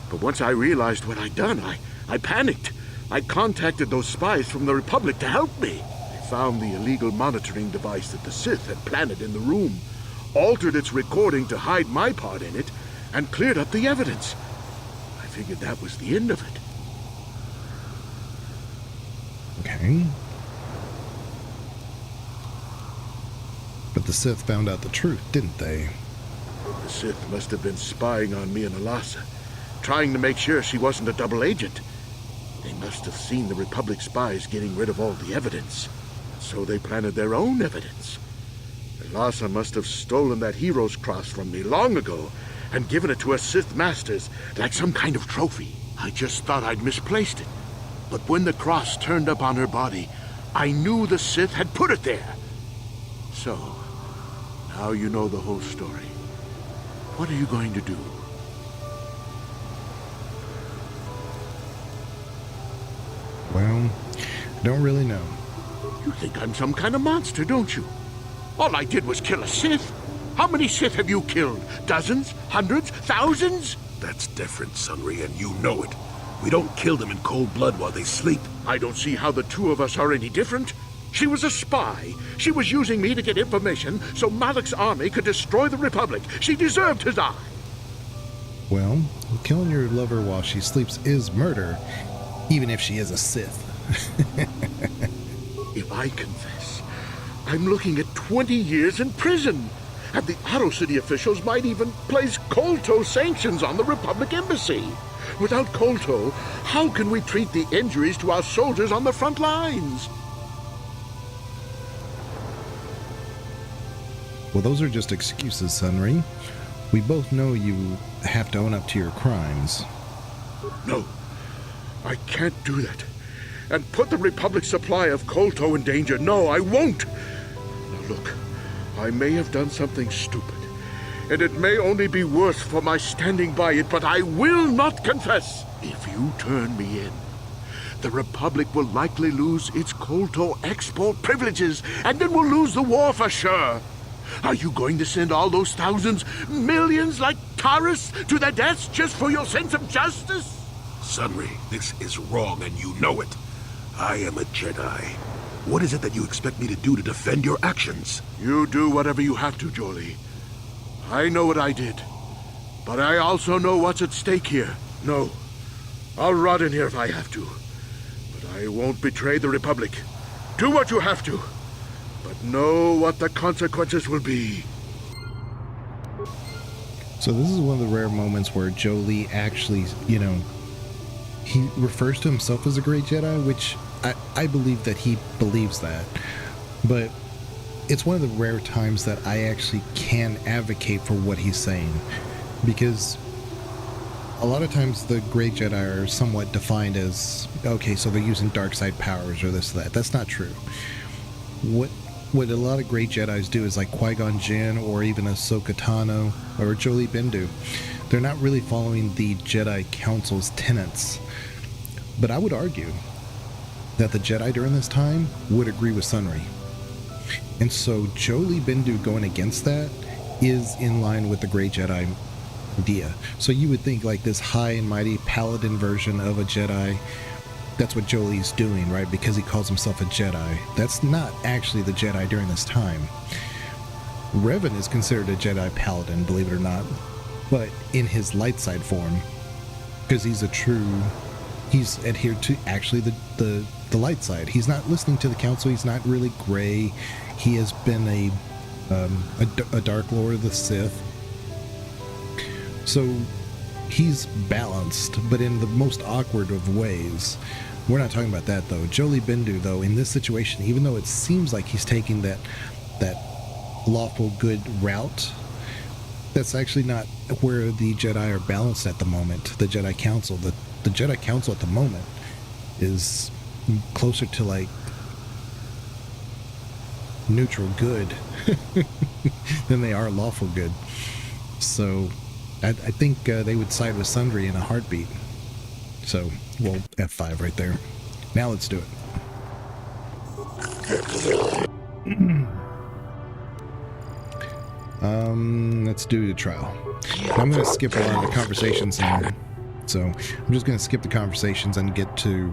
But once I realized what I'd done, I panicked. I contacted those spies from the Republic to help me. They found the illegal monitoring device that the Sith had planted in the room, altered its recording to hide my part in it, and cleared up the evidence. I figured that was the end of it.
Okay. But the Sith found out the truth, didn't they?
The Sith must have been spying on me and Alasa, trying to make sure she wasn't a double agent. They must have seen the Republic spies getting rid of all the evidence, so they planted their own evidence. Alasa must have stolen that hero's cross from me long ago and given it to her Sith masters like some kind of trophy. I just thought I'd misplaced it. But when the cross turned up on her body, I knew the Sith had put it there. So, now you know the whole story. What are you going to do?
Well, I don't really know.
You think I'm some kind of monster, don't you? All I did was kill a Sith. How many Sith have you killed? Dozens? Hundreds? Thousands?
That's different, Sunry, and you know it. We don't kill them in cold blood while they sleep.
I don't see how the two of us are any different. She was a spy. She was using me to get information so Malak's army could destroy the Republic. She deserved to die.
Well, killing your lover while she sleeps is murder, even if she is a Sith.
If I confess, I'm looking at 20 years in prison. And the Otto City officials might even place KoTOR sanctions on the Republic Embassy. Without KoTOR, how can we treat the injuries to our soldiers on the front lines?
Well, those are just excuses, Sunry. We both know you have to own up to your crimes.
No, I can't do that. And put the Republic's supply of KoTOR in danger. No, I won't. Now look, I may have done something stupid, and it may only be worse for my standing by it, but I will not confess. If you turn me in, the Republic will likely lose its KoTOR export privileges, and then we'll lose the war for sure. Are you going to send all those thousands, millions like Taurus to their deaths just for your sense of justice?
Sunry, this is wrong, and you know it. I am a Jedi. What is it that you expect me to do to defend your actions?
You do whatever you have to, Jolie. I know what I did. But I also know what's at stake here. No, I'll rot in here if I have to. But I won't betray the Republic. Do what you have to. But know what the consequences will be.
So this is one of the rare moments where Jolee actually, you know, he refers to himself as a great Jedi, which I believe that he believes that. But it's one of the rare times that I actually can advocate for what he's saying. Because a lot of times the great Jedi are somewhat defined as, okay, so they're using dark side powers or this or that. That's not true. What a lot of great Jedis do is like Qui-Gon Jinn or even Ahsoka Tano or Jolee Bindu. They're not really following the Jedi Council's tenets. But I would argue that the Jedi during this time would agree with Sunry. And so Jolee Bindu going against that is in line with the great Jedi idea. So you would think like this high and mighty paladin version of a Jedi, that's what Jolee's doing, right? Because he calls himself a Jedi. That's not actually the Jedi during this time. Revan is considered a Jedi paladin, believe it or not, but in his light side form, because he's adhered to actually the light side. He's not listening to the council. He's not really gray. He has been a Dark Lord of the Sith. So he's balanced, but in the most awkward of ways. We're not talking about that though. Jolee Bindu though, in this situation, even though it seems like he's taking that lawful good route, that's actually not where the Jedi are balanced at the moment. The Jedi Council, the Jedi Council at the moment is closer to like neutral good than they are lawful good. So I think they would side with Sundry in a heartbeat. So, well, F5 right there. Now let's do it. Let's do the trial. Now, I'm going to skip a lot of the conversations here. So I'm just going to skip the conversations and get to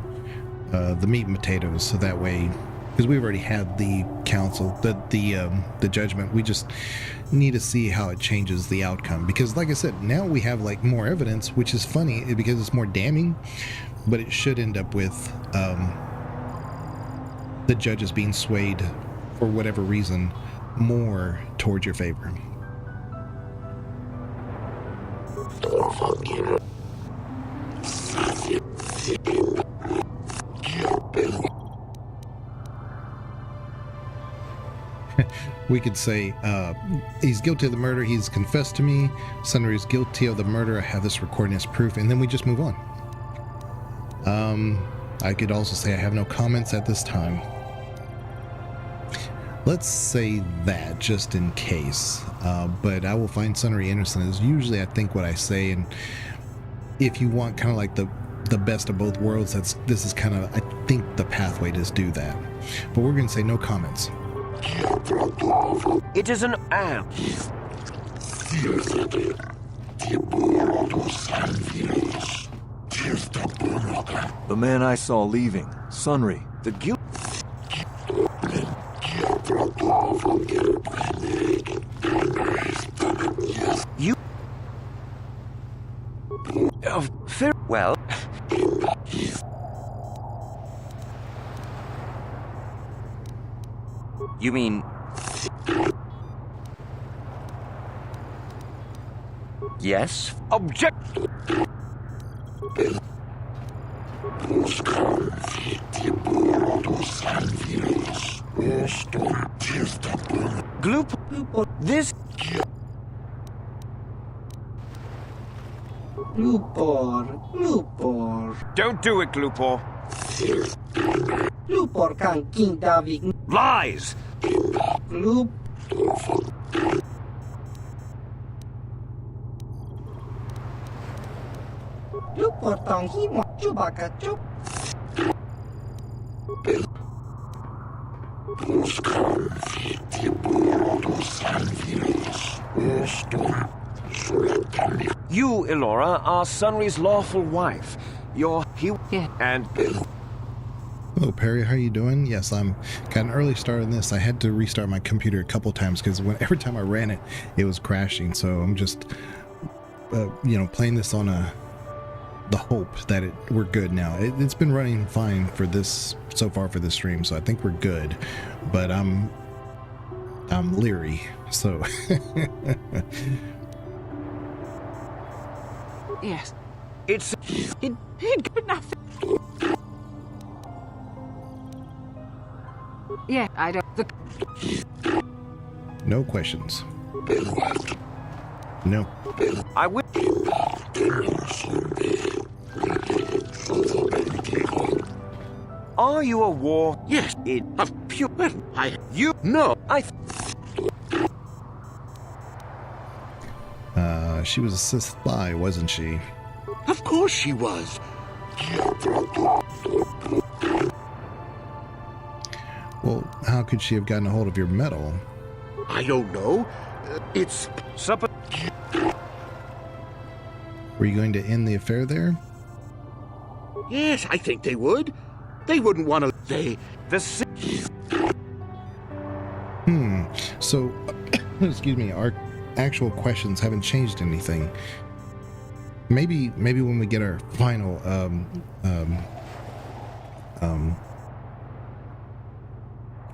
the meat and potatoes. So that way, because we've already had the council, the judgment. We just need to see how it changes the outcome. Because like I said, now we have like more evidence, which is funny because it's more damning, but it should end up with the judges being swayed for whatever reason more towards your favor. We could say he's guilty of the murder. He's confessed to me. Sunry is guilty of the murder. I have this recording as proof, and then we just move on. I could also say I have no comments at this time. Let's say that just in case. But I will find Sunry innocent is usually I think what I say, and if you want kind of like the best of both worlds, this is kind of I think the pathway to do that. But we're going to say no comments.
It is an ant.
The man I saw leaving, Sunry.
The guilt. You.
Well. You mean... Yes?
Object... Gloop... This...
Glupor.
Don't do it, Gloopor.
Glupor kan King David.
Lies!
Gloop. Glupor tong himo Chewbacca chup.
You, Elora, are Sunry's lawful wife. You're... And...
Hello Perry, how are you doing? Yes, I'm got an early start on this. I had to restart my computer a couple times because every time I ran it, it was crashing. So I'm just you know, playing this on the hope that we're good now. It's been running fine for this so far for this stream, so I think we're good. But I'm leery, so.
Yes, it could nothing. Yeah, I don't.
No questions. No.
I will. Are you a war?
Yes,
of pure. You
no.
She was a Sith spy, wasn't she?
Of course she was.
Well, how could she have gotten a hold of your medal?
I don't know. It's
supper.
Were you going to end the affair there?
Yes, I think they would. They wouldn't want to.
So, excuse me, our actual questions haven't changed anything. Maybe when we get our final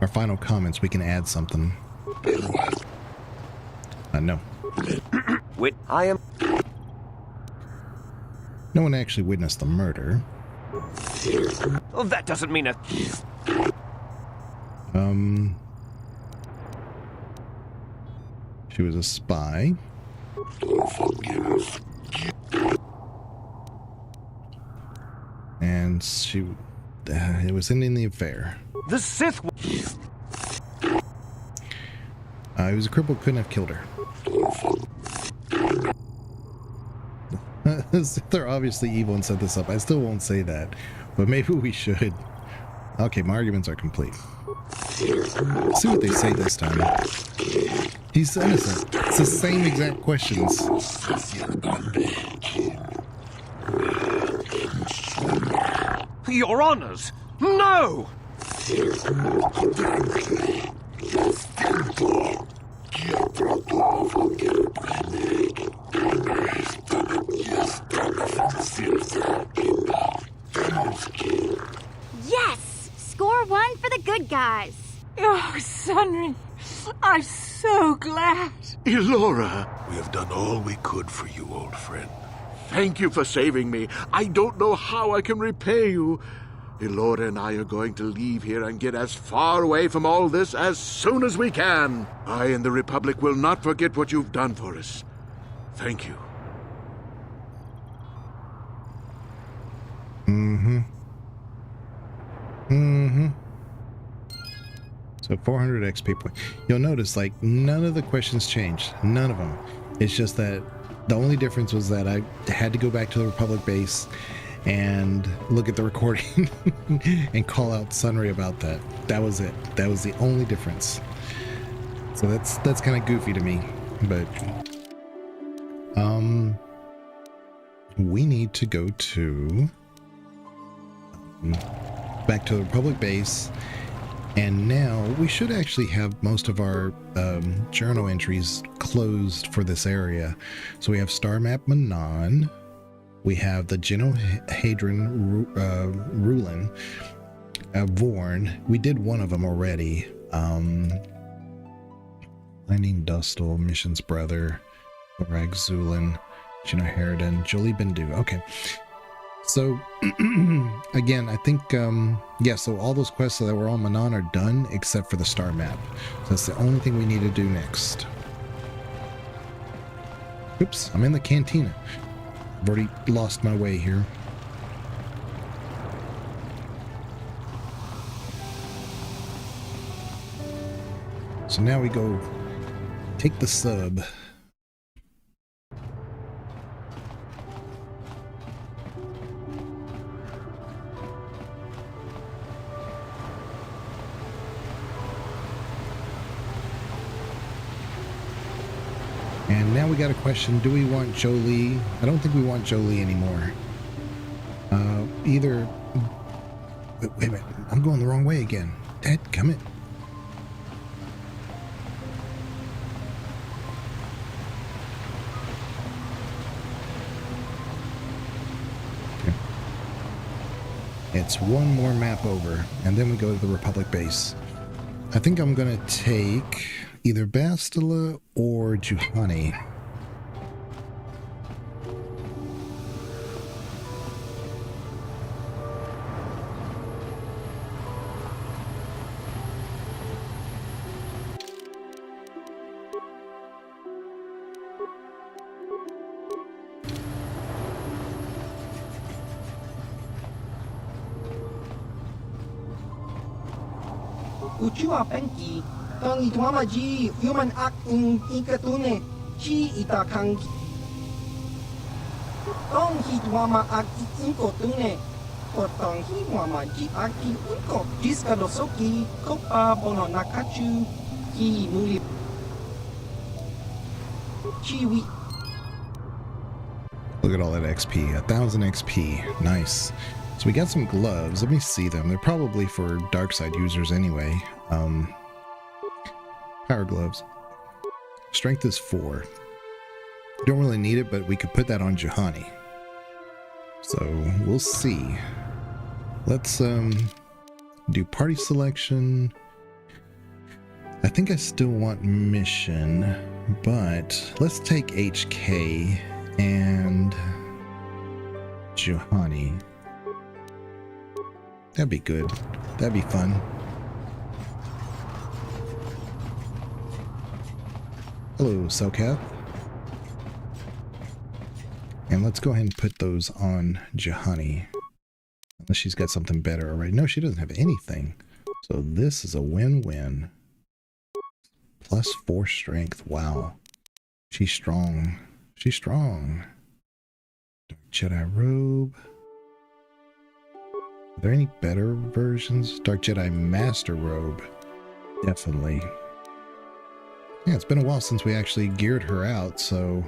our final comments, we can add something. No.
Wait, I am.
No one actually witnessed the murder.
Oh, that doesn't mean a.
She was a spy. And she, it was ending the affair.
The Sith.
He was a cripple, couldn't have killed her. They're obviously evil and set this up. I still won't say that, but maybe we should. Okay, my arguments are complete. See what they say this time. He's innocent. It's the same exact questions.
Your honors, no!
Yes! Score one for the good guys.
Oh, Sunry, I'm so glad.
Elora,
we have done all we could for you, old friend.
Thank you for saving me. I don't know how I can repay you. Elora and I are going to leave here and get as far away from all this as soon as we can. I and the Republic will not forget what you've done for us. Thank you.
So 400 XP point. You'll notice, like, none of the questions changed. None of them. It's just that the only difference was that I had to go back to the Republic base and look at the recording and call out Sunry about that. That was it. That was the only difference. So that's kind of goofy to me, but we need to go to back to the Republic base, and now we should actually have most of our journal entries closed for this area. So we have Star Map Manon, we have the Genohadron Rulin, Vorn. We did one of them already. Lightning Dustle, Mission's Brother, Rag Zulin, Genohadron, Jolie Bendu. Okay. So, again, I think, yeah, so all those quests that were on Manon are done except for the star map. So that's the only thing we need to do next. Oops, I'm in the cantina. I've already lost my way here. So now we go take the sub. And now we got a question, do we want Jolie? I don't think we want Jolie anymore. Either... Wait a minute, I'm going the wrong way again. Dad, come in. It's one more map over, and then we go to the Republic base. I think I'm gonna take either Bastila or Juhani.
Uchua penki, tang itwama ji, human ak ikatune, chi itakang. Tong hitwama ak inkotune, potang hitwama ji ak inko, jiskadosoki, kopa bono nakachu, ki muli. Chiwi.
Look at all that XP, 1,000 XP, nice. So we got some gloves. Let me see them. They're probably for dark side users anyway. Power gloves. Strength is 4. Don't really need it, but we could put that on Juhani. So we'll see. Let's do party selection. I think I still want mission, but let's take HK and Juhani. That'd be good. That'd be fun. Hello, Selkath. And let's go ahead and put those on Juhani. Unless she's got something better already. No, she doesn't have anything. So this is a win-win. +4 strength. Wow. She's strong. She's strong. Dark Jedi robe. Are there any better versions? Dark Jedi Master Robe. Definitely. Yeah, it's been a while since we actually geared her out, so...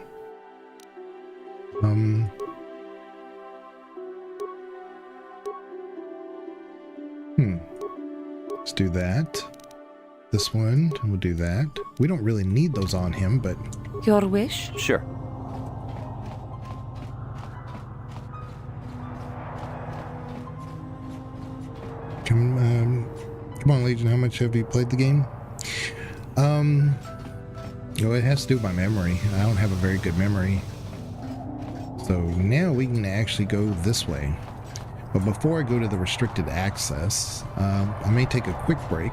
Let's do that. This one, we'll do that. We don't really need those on him, but...
Your wish?
Sure.
Come on, Legion, how much have you played the game? Well, it has to do with my memory. I don't have a very good memory. So now we can actually go this way. But before I go to the restricted access, I may take a quick break.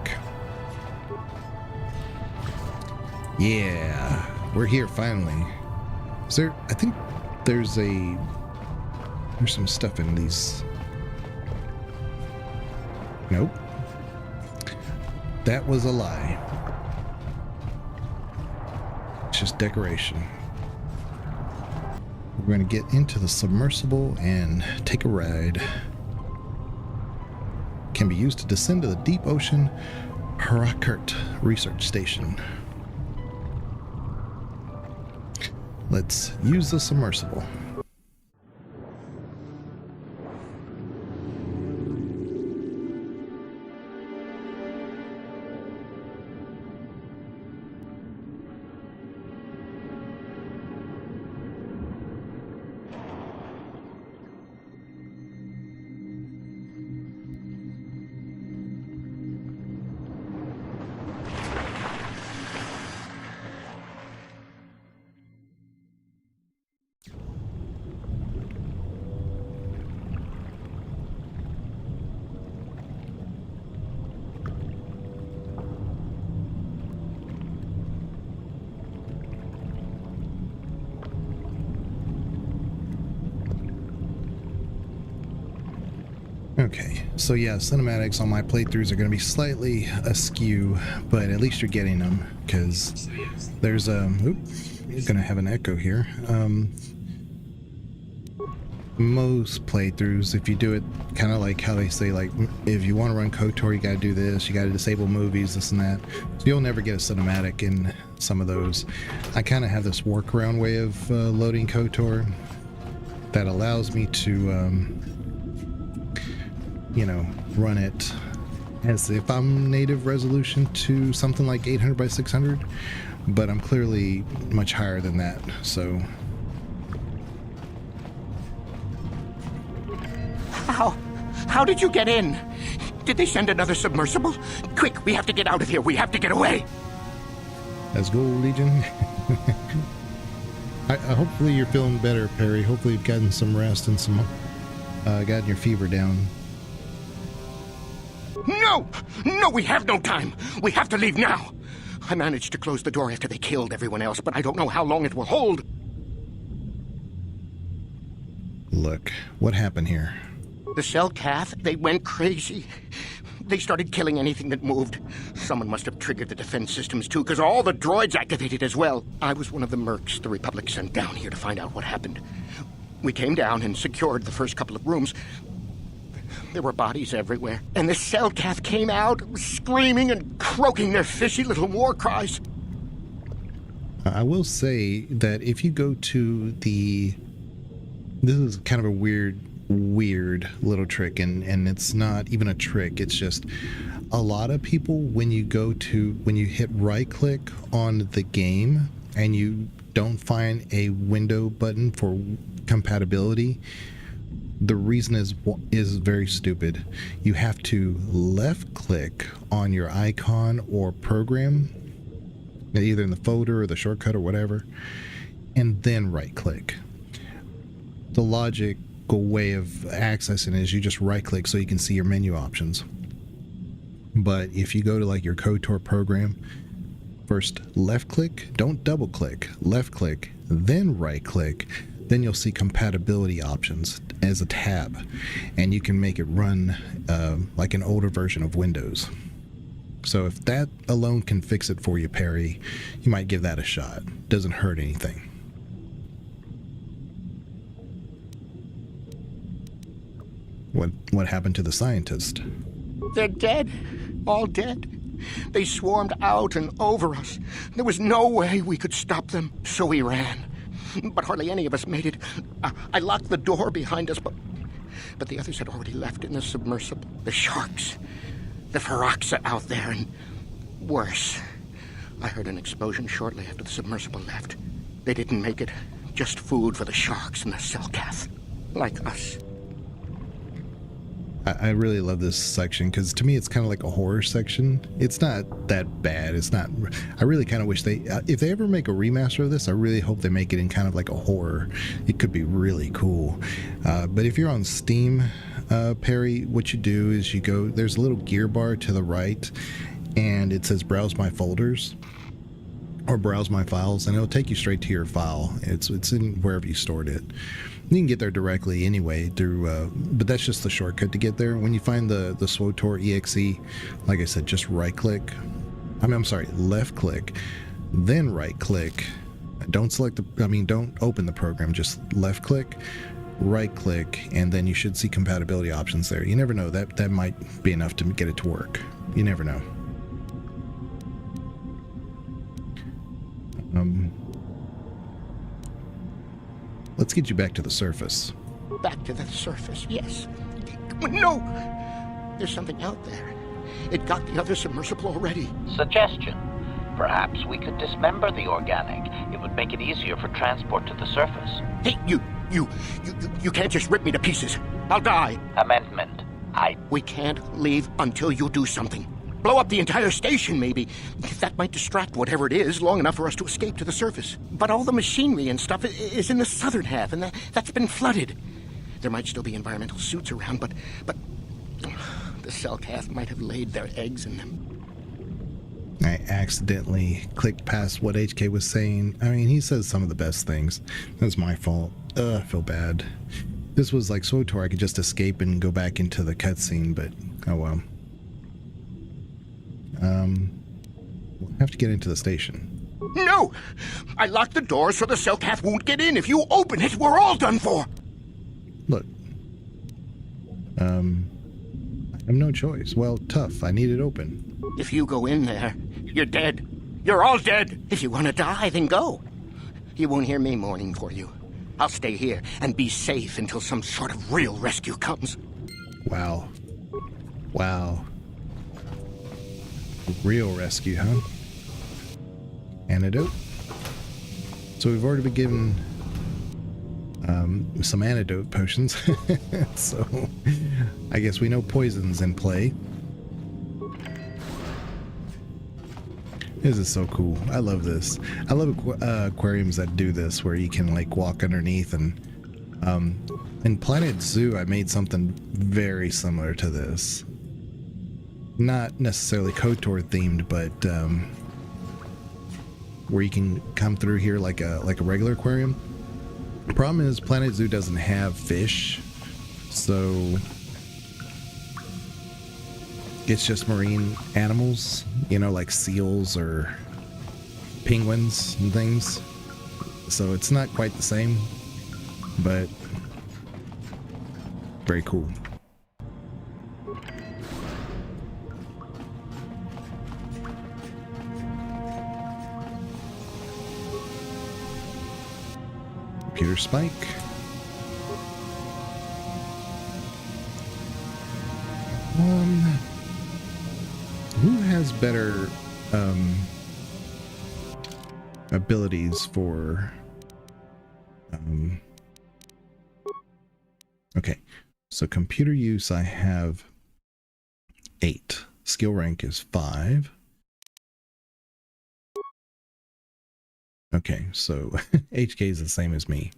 Yeah, we're here finally. Is there, I think there's some stuff in these. Nope. That was a lie. It's just decoration. We're going to get into the submersible and take a ride. Can be used to descend to the deep ocean Harakert research station. Let's use the submersible. Okay, so yeah, cinematics on my playthroughs are going to be slightly askew, but at least you're getting them, because there's a... Oops, you're going to have an echo here. Most playthroughs, if you do it kind of like how they say, like, if you want to run KoTOR, you got to do this, you got to disable movies, this and that. So you'll never get a cinematic in some of those. I kind of have this workaround way of loading KoTOR that allows me to... you know, run it as if I'm native resolution to something like 800 by 600, but I'm clearly much higher than that, so...
How
How did you get in? Did they send another submersible? Quick, we have to get out of here. We have to get away.
Let's go, Legion. Hopefully you're feeling better, Perry. Hopefully you've gotten some rest and some gotten your fever down.
No! No, we have no time. We have to leave now. I managed to close the door after they killed everyone else, but I don't know how long it will hold.
Look, what happened here?
The Selkath, they went crazy. They started killing anything that moved. Someone must have triggered the defense systems too, because all the droids activated as well. I was one of the mercs the Republic sent down here to find out what happened. We came down and secured the first couple of rooms. There were bodies everywhere, and the Selkath came out, screaming and croaking their fishy little war cries.
I will say that if you go to the... This is kind of a weird little trick, and it's not even a trick. It's just a lot of people, when you hit right click on the game and you don't find a window button for compatibility, the reason is very stupid. You have to left click on your icon or program, either in the folder or the shortcut or whatever, and then right click. The logical way of accessing it is you just right click so you can see your menu options. But if you go to like your KoTOR program, first left click, don't double click, left click, then right click, then you'll see compatibility options as a tab, and you can make it run like an older version of Windows. So if that alone can fix it for you, Perry, you might give that a shot. Doesn't hurt anything. What happened to the scientist?
They're dead. All dead. They swarmed out and over us. There was no way we could stop them, so we ran. But hardly any of us made it. I locked the door behind us, but the others had already left in the submersible. The sharks. The Feroxa out there, and worse. I heard an explosion shortly after the submersible left. They didn't make it. Just food for the sharks and the Selkath. Like us.
I really love this section because to me it's kind of like a horror section. It's not that bad. It's not. I really kind of wish if they ever make a remaster of this, I really hope they make it in kind of like a horror. It could be really cool. But if you're on Steam, Perry, what you do is you go. There's a little gear bar to the right, and it says "Browse my folders" or "Browse my files," and it'll take you straight to your file. It's in wherever you stored it. You can get there directly anyway through, but that's just the shortcut to get there. When you find the KoTOR exe, like I said, just right click. I'm sorry, left click, then right click. Don't open the program. Just left click, right click, and then you should see compatibility options there. You never know, that might be enough to get it to work. You never know. Let's get you back to the surface.
Back to the surface, yes. No! There's something out there. It got the other submersible already.
Suggestion. Perhaps we could dismember the organic. It would make it easier for transport to the surface.
Hey, you can't just rip me to pieces. I'll die.
Amendment.
We can't leave until you do something. Blow up the entire station, maybe. That might distract whatever it is long enough for us to escape to the surface. But all the machinery and stuff is in the southern half, and that's been flooded. There might still be environmental suits around, but the Selkath might have laid their eggs in them.
I accidentally clicked past what HK was saying. I mean, he says some of the best things. That's my fault. I feel bad. This was like KoTOR. I could just escape and go back into the cutscene, but oh well. We'll have to get into the station.
No! I locked the door so the Selkath won't get in. If you open it, we're all done for!
Look. I have no choice. Well, tough. I need it open.
If you go in there, you're dead. You're all dead. If you want to die, then go. You won't hear me mourning for you. I'll stay here and be safe until some sort of real rescue comes.
Wow. Wow. Real rescue, huh? Antidote. So we've already been given some antidote potions. So I guess we know poison's in play. This is so cool. I love this. I love aquariums that do this, where you can like walk underneath. And in Planet Zoo, I made something very similar to this. Not necessarily KoTOR themed, but where you can come through here like a regular aquarium. The problem is Planet Zoo doesn't have fish, so it's just marine animals, you know, like seals or penguins and things. So it's not quite the same, but very cool. Computer spike. Who has better abilities for okay, so computer use I have 8. Skill rank is 5. Okay, so HK is the same as me.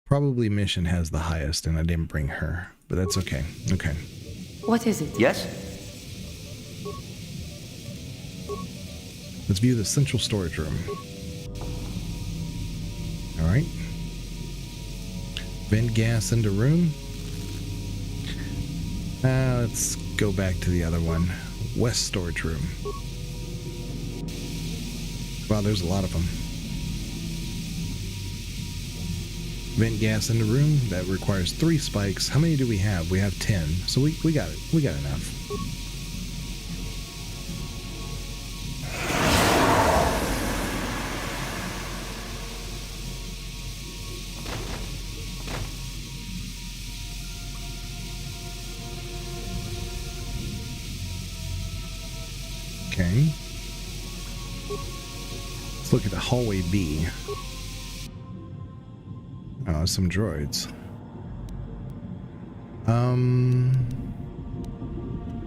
Probably Mission has the highest, and I didn't bring her, but that's okay. Okay.
What is it?
Yes?
Let's view the central storage room. All right. Vent gas into room. Let's go back to the other one. West storage room. Wow, there's a lot of them. Vent gas in the room. That requires 3 spikes. How many do we have? We have 10. So we got it. We got enough. Okay. Let's look at the hallway B. Oh, some droids.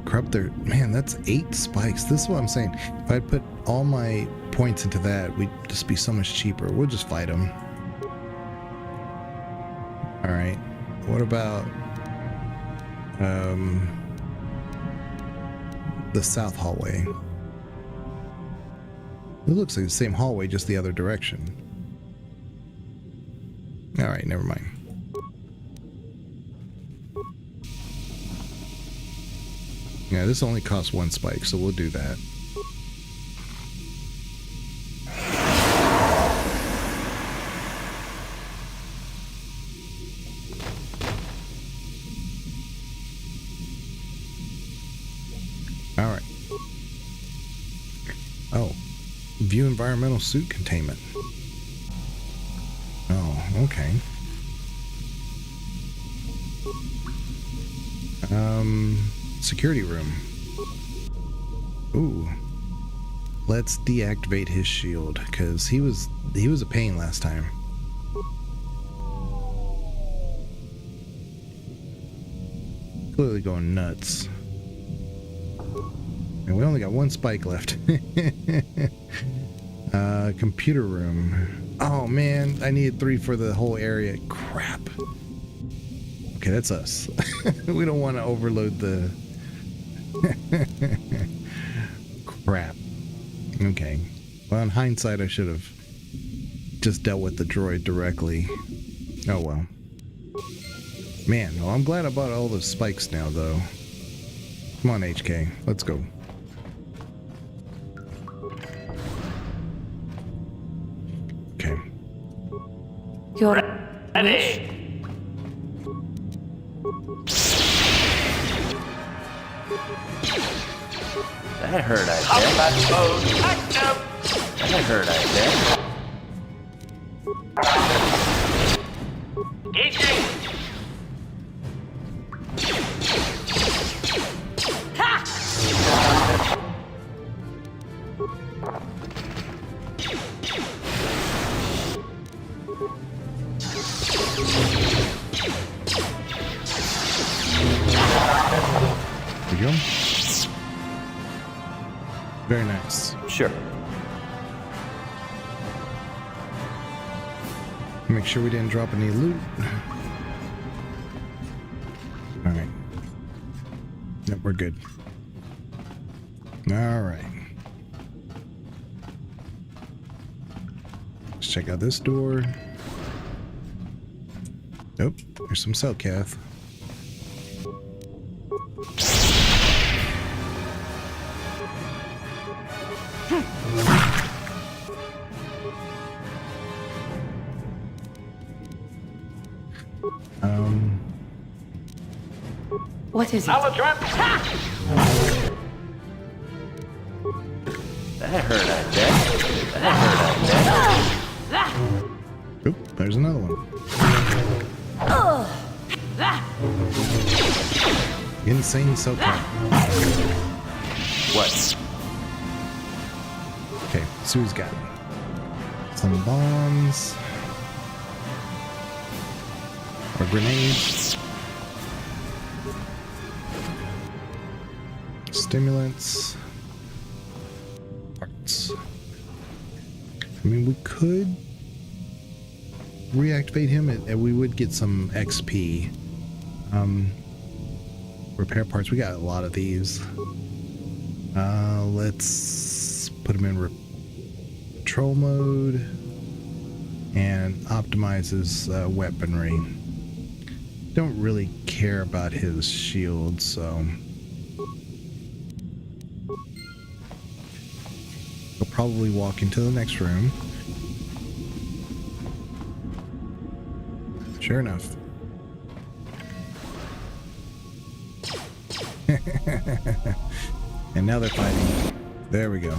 Corrupt their... Man, that's 8 spikes. This is what I'm saying. If I'd put all my points into that, we'd just be so much cheaper. We'll just fight them. Alright. What about... the south hallway? It looks like the same hallway, just the other direction. Alright, never mind. Yeah, this only costs 1 spike, so we'll do that. Alright. Oh. View environmental suit containment. Oh, okay. Security room. Ooh. Let's deactivate his shield, because he was a pain last time. Clearly going nuts. And we only got 1 spike left. Computer room. Oh man, I needed 3 for the whole area. Crap. Okay, that's us. We don't want to overload the... Crap. Okay. Well, in hindsight, I should have just dealt with the droid directly. Oh well. Man, well, I'm glad I bought all those spikes now, though. Come on, HK. Let's go. Okay.
You're
ready.
That hurt, I bet. That hurt, I bet.
Engaging!
you go. Very nice.
Sure.
Make sure we didn't drop any loot. Alright. Yep, we're good. Alright. Let's check out this door. Nope, there's some cell cath.
What is it?
That hurt, I bet. That hurt, I bet.
Oop, there's another one. Insane cell cath.
What?
Okay, Sue's got some bombs. Or grenades. Stimulants. Parts. I mean, we could reactivate him and we would get some XP. Repair parts. We got a lot of these. Let's put him in patrol mode and optimize his weaponry. Don't really care about his shield, so we'll probably walk into the next room. Sure enough. And now they're fighting. There we go.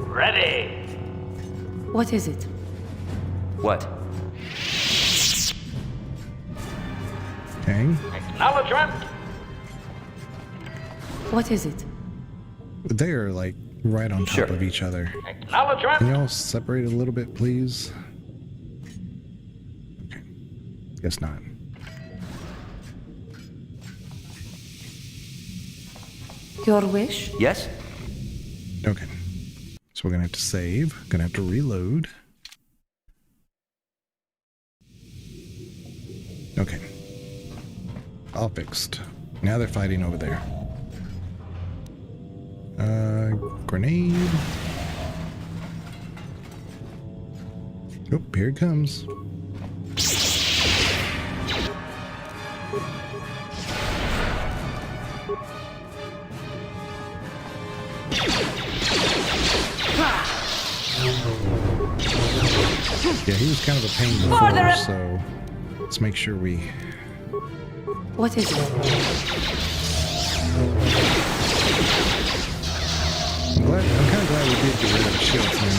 Ready.
What is it?
What?
Okay.
Acknowledgement.
What is it?
They are like right on top of each other.
Acknowledgement.
Can y'all separate a little bit, please? Okay. Guess not.
Your wish?
Yes?
Okay. So we're gonna have to save. Gonna have to reload. Okay. All fixed. Now they're fighting over there. Grenade. Oh, here it comes. Yeah, he was kind of a pain before, so let's make sure we...
What is it?
I'm kind of glad we did get rid of the shields now.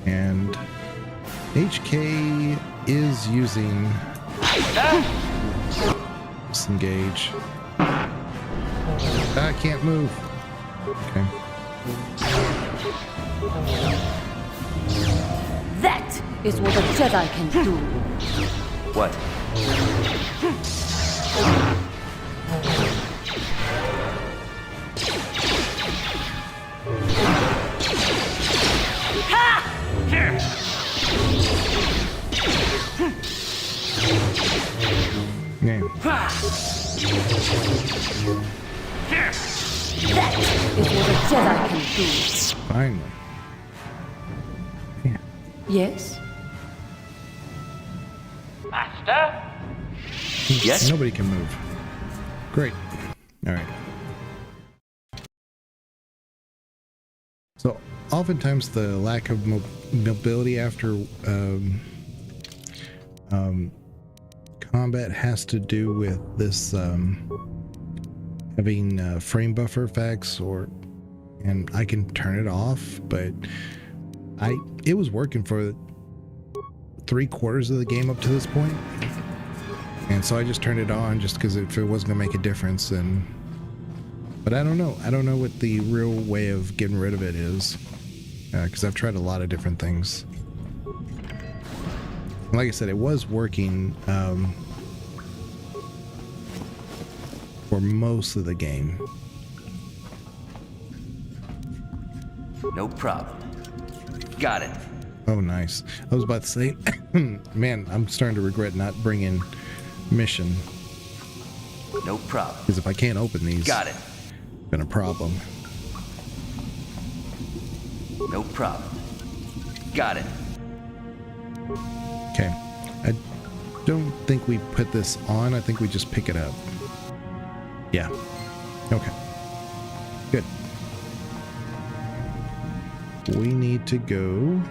And HK is using disengage. I can't move. Okay.
That is what a Jedi can do.
What?
Yeah.
That is what a Jedi can do.
Finally. Yeah.
Yes?
Master?
Yes?
Nobody can move. Great. All right. So, oftentimes the lack of mobility after combat has to do with this having frame buffer effects, and I can turn it off, but it was working for 3/4 of the game up to this point. And so I just turned it on just because if it wasn't gonna make a difference, then. But I don't know. I don't know what the real way of getting rid of it is, because I've tried a lot of different things. Like I said, it was working for most of the game.
No problem. Got it.
Oh, nice. I was about to say, man, I'm starting to regret not bringing mission.
No problem.
Because if I can't open these,
got it.
Been a problem.
No problem. Got it.
Okay. I don't think we put this on. I think we just pick it up. Yeah. Okay. Good. We need to go.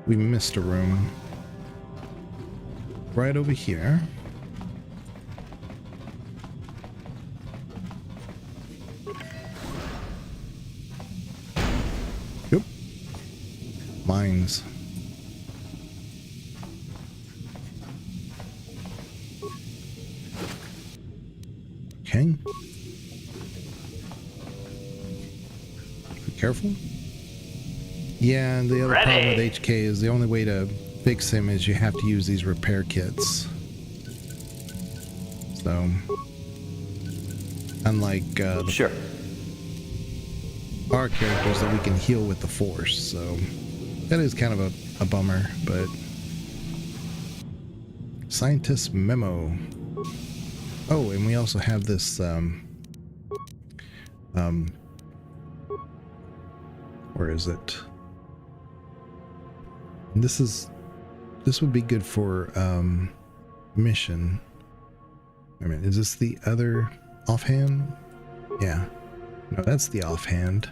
We missed a room. Right over here. Yep. Mines. Okay. Be careful. Yeah, and the other problem with HK is the only way to fix him is you have to use these repair kits. So, unlike
sure.
our characters that we can heal with the Force, so that is kind of a bummer, but Scientist Memo. Oh, and we also have this where is it? This would be good for mission. I mean, is this the other offhand? Yeah. No, that's the offhand.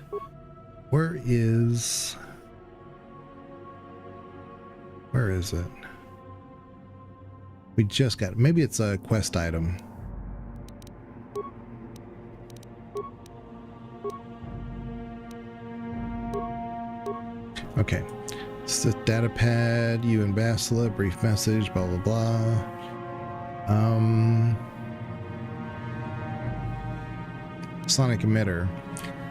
Where is it? We just got it. Maybe it's a quest item. Okay. Sith data pad, you and Basila, brief message, blah, blah, blah. Sonic emitter.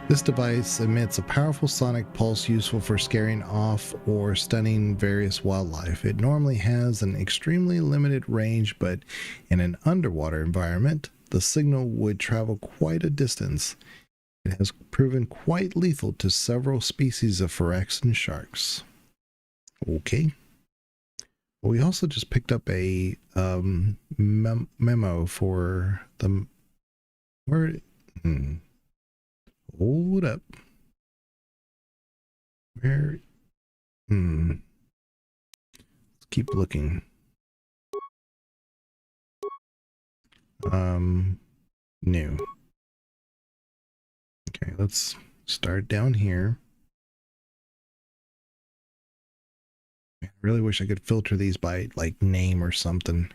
This device emits a powerful sonic pulse useful for scaring off or stunning various wildlife. It normally has an extremely limited range, but in an underwater environment, the signal would travel quite a distance. It has proven quite lethal to several species of phyrexian sharks. Okay. We also just picked up a memo for the... Where... Hold up. Where... Let's keep looking. New. Okay, let's start down here. I really wish I could filter these by like name or something.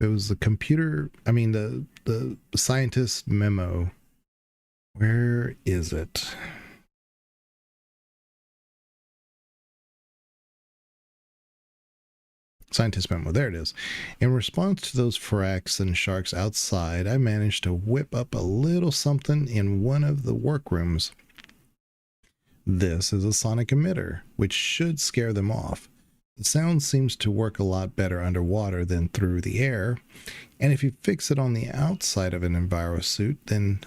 It was the computer, I mean the scientist memo. Where is it? Scientist memo, there it is. In response to those phyrexian sharks outside, I managed to whip up a little something in one of the workrooms. This is a sonic emitter, which should scare them off. The sound seems to work a lot better underwater than through the air, and if you fix it on the outside of an envirosuit, then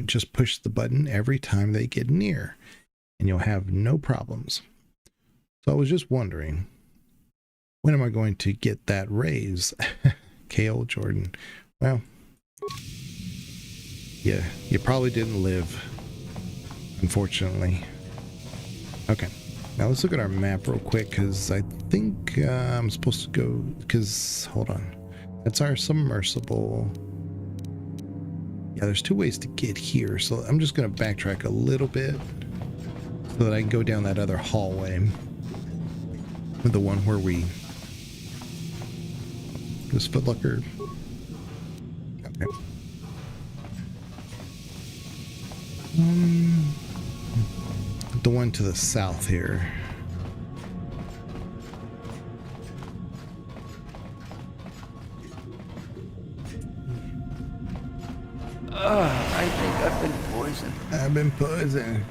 just push the button every time they get near, and you'll have no problems. So I was just wondering, when am I going to get that raise? KO Jordan. Well, yeah, you probably didn't live, unfortunately. Okay, now let's look at our map real quick, because I think I'm supposed to go, because, hold on. That's our submersible. Yeah, there's two ways to get here, so I'm just going to backtrack a little bit so that I can go down that other hallway. The one where we... This footlocker. Okay. The one to the south here.
I think I've been poisoned.
I've been poisoned.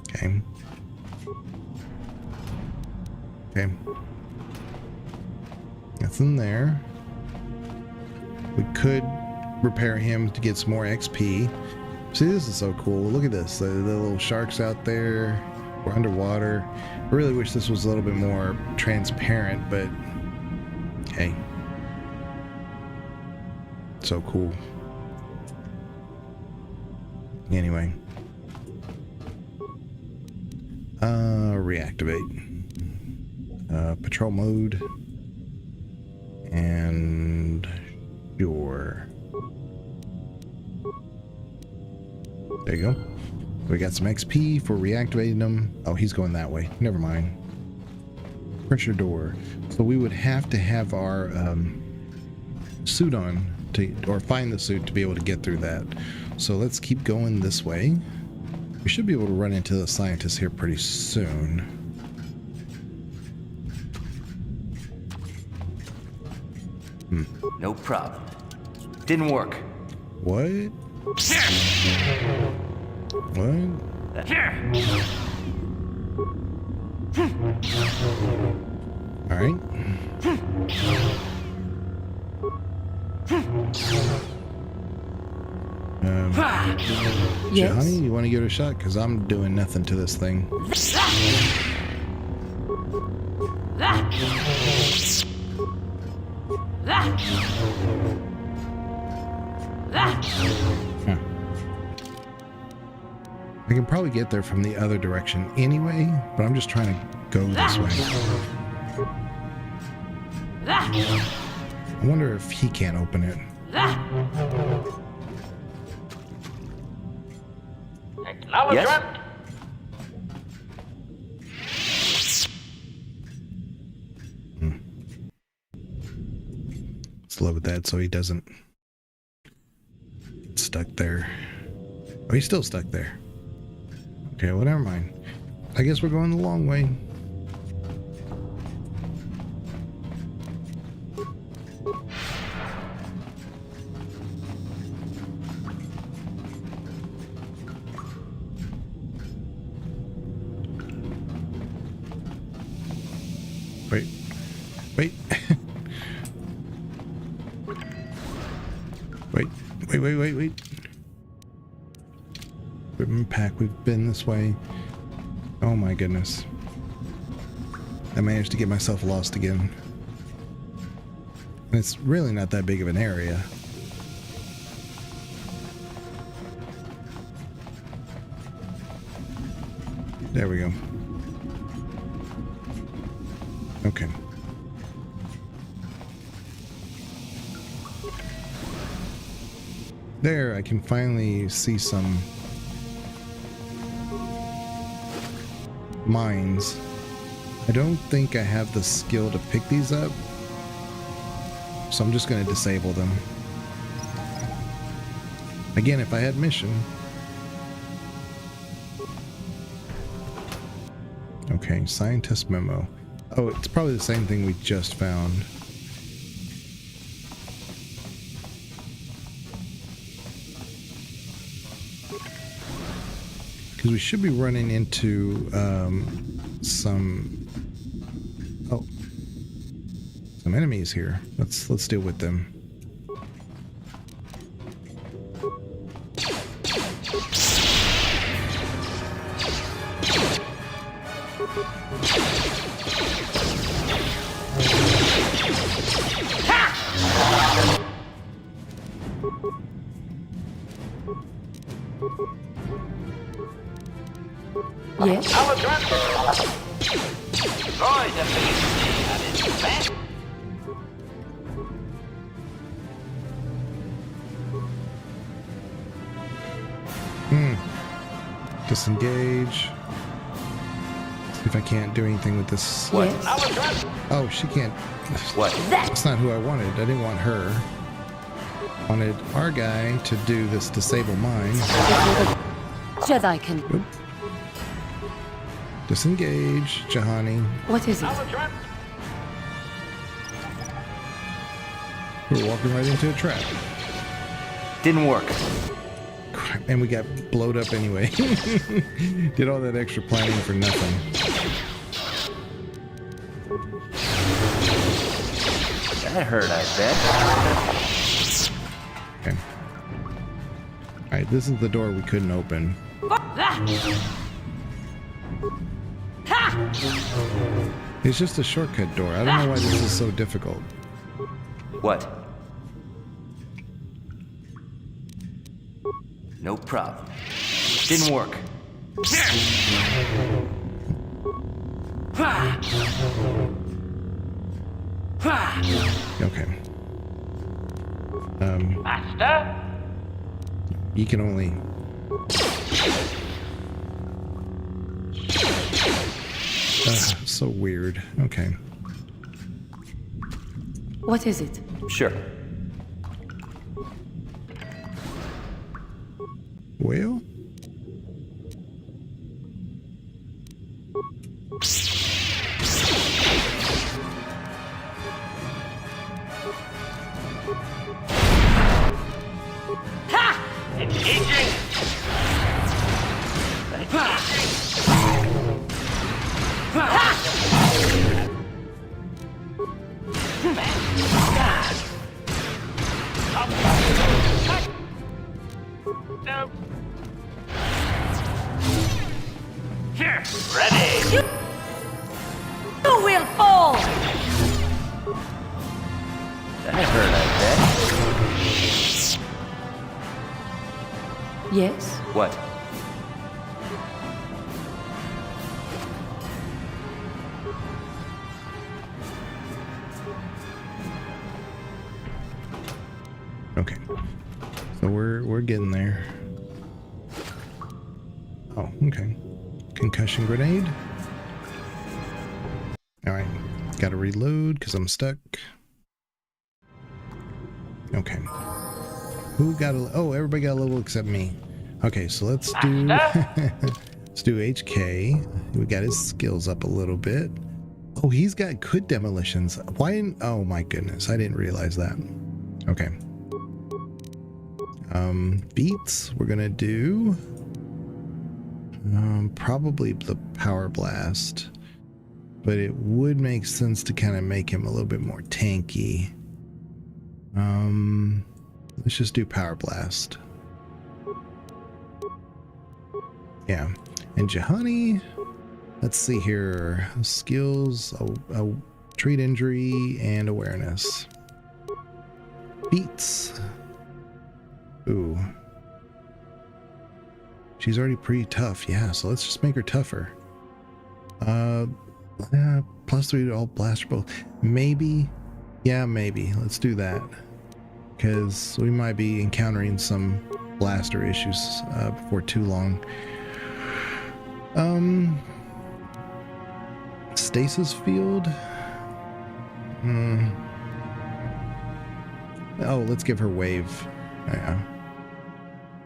Okay. Okay. Nothing there. We could repair him to get some more XP. See, this is so cool. Look at this. The little sharks out there. We're underwater. I really wish this was a little bit more transparent, but hey. So cool. Anyway. Reactivate. Patrol mode. And sure. There you go. We got some XP for reactivating them. Oh, he's going that way. Never mind. Pressure door. So we would have to have our suit on to, or find the suit to be able to get through that. So let's keep going this way. We should be able to run into the scientists here pretty soon.
No problem. Didn't work.
What? What? All right.
Yes.
Honey, you want to give it a shot? Because I'm doing nothing to this thing. Huh. I can probably get there from the other direction anyway, but I'm just trying to go this way. I wonder if he can't open it.
Yes?
Slow with that so he doesn't get stuck there. Oh, he's still stuck there. Okay, well, never mind. I guess we're going the long way. Wait. Wait. Wait. Equipment pack, we've been this way. Oh my goodness. I managed to get myself lost again. And it's really not that big of an area. There we go. Okay. There, I can finally see some mines. I don't think I have the skill to pick these up, so I'm just going to disable them. Again, if I had mission. Okay, scientist memo. Oh, it's probably the same thing we just found. Because we should be running into some enemies here. Let's deal with them.
Yes.
Disengage. See if I can't do anything with this.
What?
Yes.
Oh, she can't.
What?
That's not who I wanted. I didn't want her. I wanted our guy to do this disable mine.
Jedi can do.
Oop. Disengage, Jahani.
What is it?
We're walking right into a trap.
Didn't work.
Crap, and we got blowed up anyway. Did all that extra planning for nothing.
That hurt, I bet.
Okay. Alright, this is the door we couldn't open. It's just a shortcut door. I don't know why this is so difficult.
What? No problem. Didn't work.
Okay.
Master?
You can only... so weird. Okay.
What is it?
Sure.
Well?
Ha! Engaging! No. Here, ready.
You will fall.
That hurt, I bet.
Yes.
What?
Okay. So we're getting there. Oh, okay. Concussion grenade. Alright. Gotta reload because I'm stuck. Okay. Who got a... Oh, everybody got a level except me. Okay, so let's do... let's do HK. We got his skills up a little bit. Oh, he's got good demolitions. Why didn't... Oh my goodness, I didn't realize that. Okay. Beats, we're gonna do... probably the power blast. But it would make sense to kind of make him a little bit more tanky. Let's just do power blast. Yeah. And Jahani, let's see here. Skills, treat injury, and awareness. Beats. Ooh. She's already pretty tough. Yeah, so let's just make her tougher. +3 to all blaster bolts. Maybe. Yeah, maybe. Let's do that. Because we might be encountering some blaster issues before too long. Stasis field. Oh, let's give her wave. Yeah.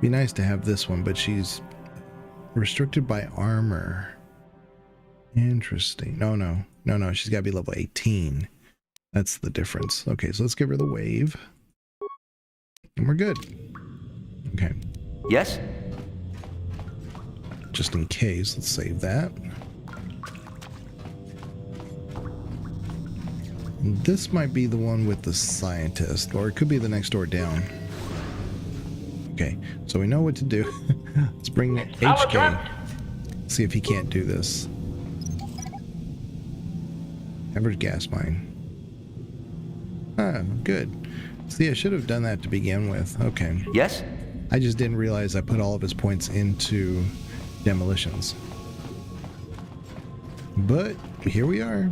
Be nice to have this one, but she's restricted by armor. Interesting. No. She's got to be level 18. That's the difference. Okay, so let's give her the wave. And we're good. Okay.
Yes?
Just in case, let's save that. This might be the one with the scientist, or it could be the next door down. Okay, so we know what to do. Let's bring HK. See if he can't do this. Average gas mine. Ah, good. See, I should have done that to begin with. Okay.
Yes?
I just didn't realize I put all of his points into demolitions. But here we are.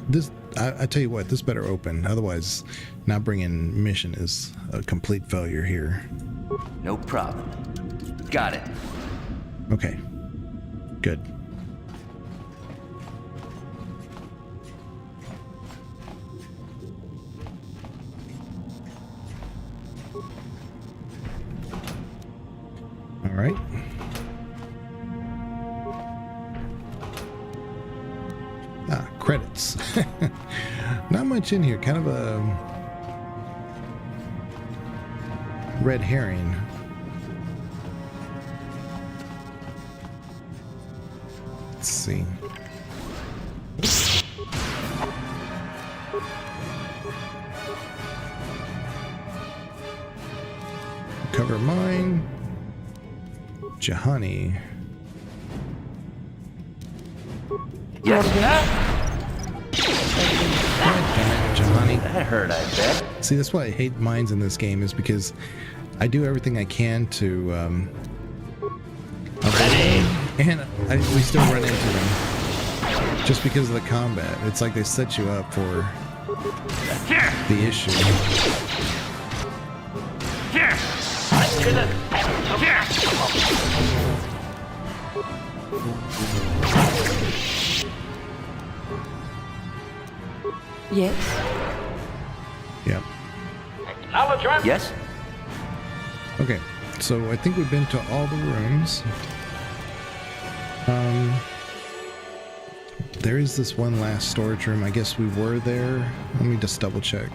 This, I tell you what, this better open. Otherwise, not bringing mission is a complete failure here.
No problem. Got it.
Okay. Good. All right. Credits. Not much in here. Kind of a red herring. Let's see. Cover mine. Jahani.
Yes.
Jahani.
That hurt, I bet.
See, that's why I hate mines in this game, is because I do everything I can to avoid them, and we still run into them just because of the combat. It's like they set you up for the issue.
Yes.
Yep.
Yes?
Okay, so I think we've been to all the rooms. There is this one last storage room. I guess we were there. Let me just double check.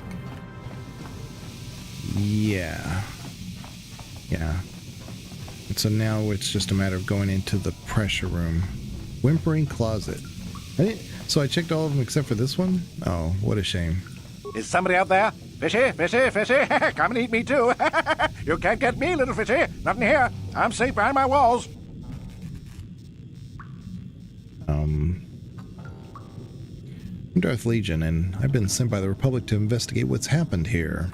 Yeah. And so now it's just a matter of going into the pressure room. Whimpering closet. So I checked all of them except for this one? Oh, what a shame.
Is somebody out there? Fishy, fishy, fishy. Come and eat me too. You can't get me, little fishy. Nothing here. I'm safe behind my walls.
I'm Darth Legion, and I've been sent by the Republic to investigate what's happened here.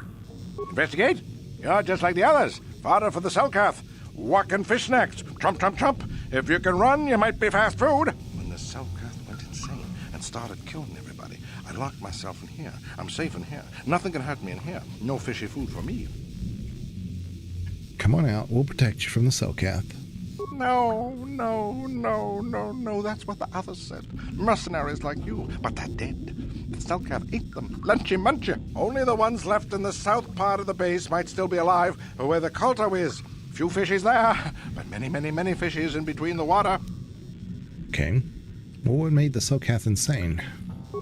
Investigate? You're just like the others. Fodder for the Selkath. Walk and fish next. Trump, trump, trump. If you can run, you might be fast food.
When the Selkath went insane and started killing everybody, I locked myself in here. I'm safe in here. Nothing can hurt me in here. No fishy food for me.
Come on out. We'll protect you from the Selkath.
No. That's what the others said. Mercenaries like you, but they're dead. The Selkath ate them. Lunchy munchy.
Only the ones left in the south part of the base might still be alive, or where the KoTOR is. Few fishies there, but many, many, many fishies in between the water.
Okay. Well, what made the Selkath insane?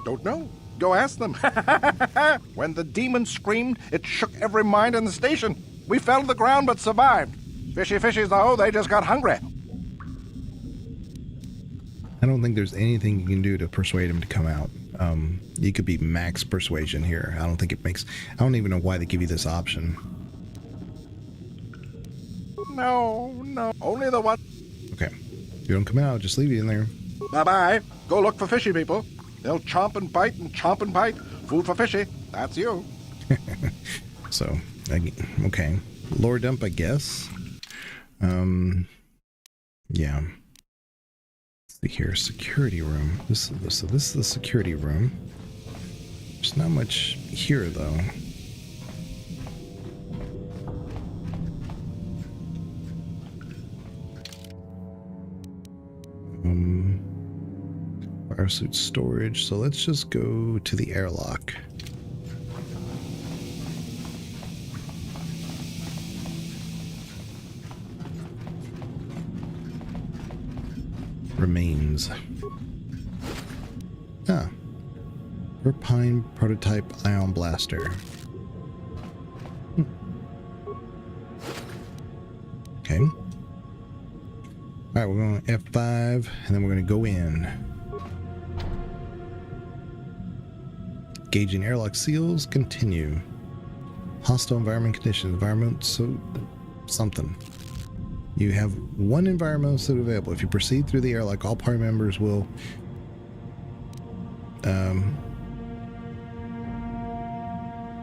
Don't know. Go ask them. When the demon screamed, it shook every mind in the station. We fell to the ground but survived. Fishy fishies, though, they just got hungry.
I don't think there's anything you can do to persuade him to come out. You could be max persuasion here. I don't even know why they give you this option.
No. Only the one.
Okay. If you don't come out, I'll just leave you in there.
Bye-bye. Go look for fishy people. They'll chomp and bite and chomp and bite. Food for fishy. That's you.
So, okay. Lore dump, I guess. Yeah. Let's see here. Security room. So this is the security room. There's not much here, though. Firesuit storage. So let's just go to the airlock. Remains. Verpine prototype ion blaster. Okay. Alright, we're going to F5, and then we're going to go in. Gauging airlock seals, continue. Hostile environment conditions, environment something. You have one environmental suit available. If you proceed through the airlock, all party members will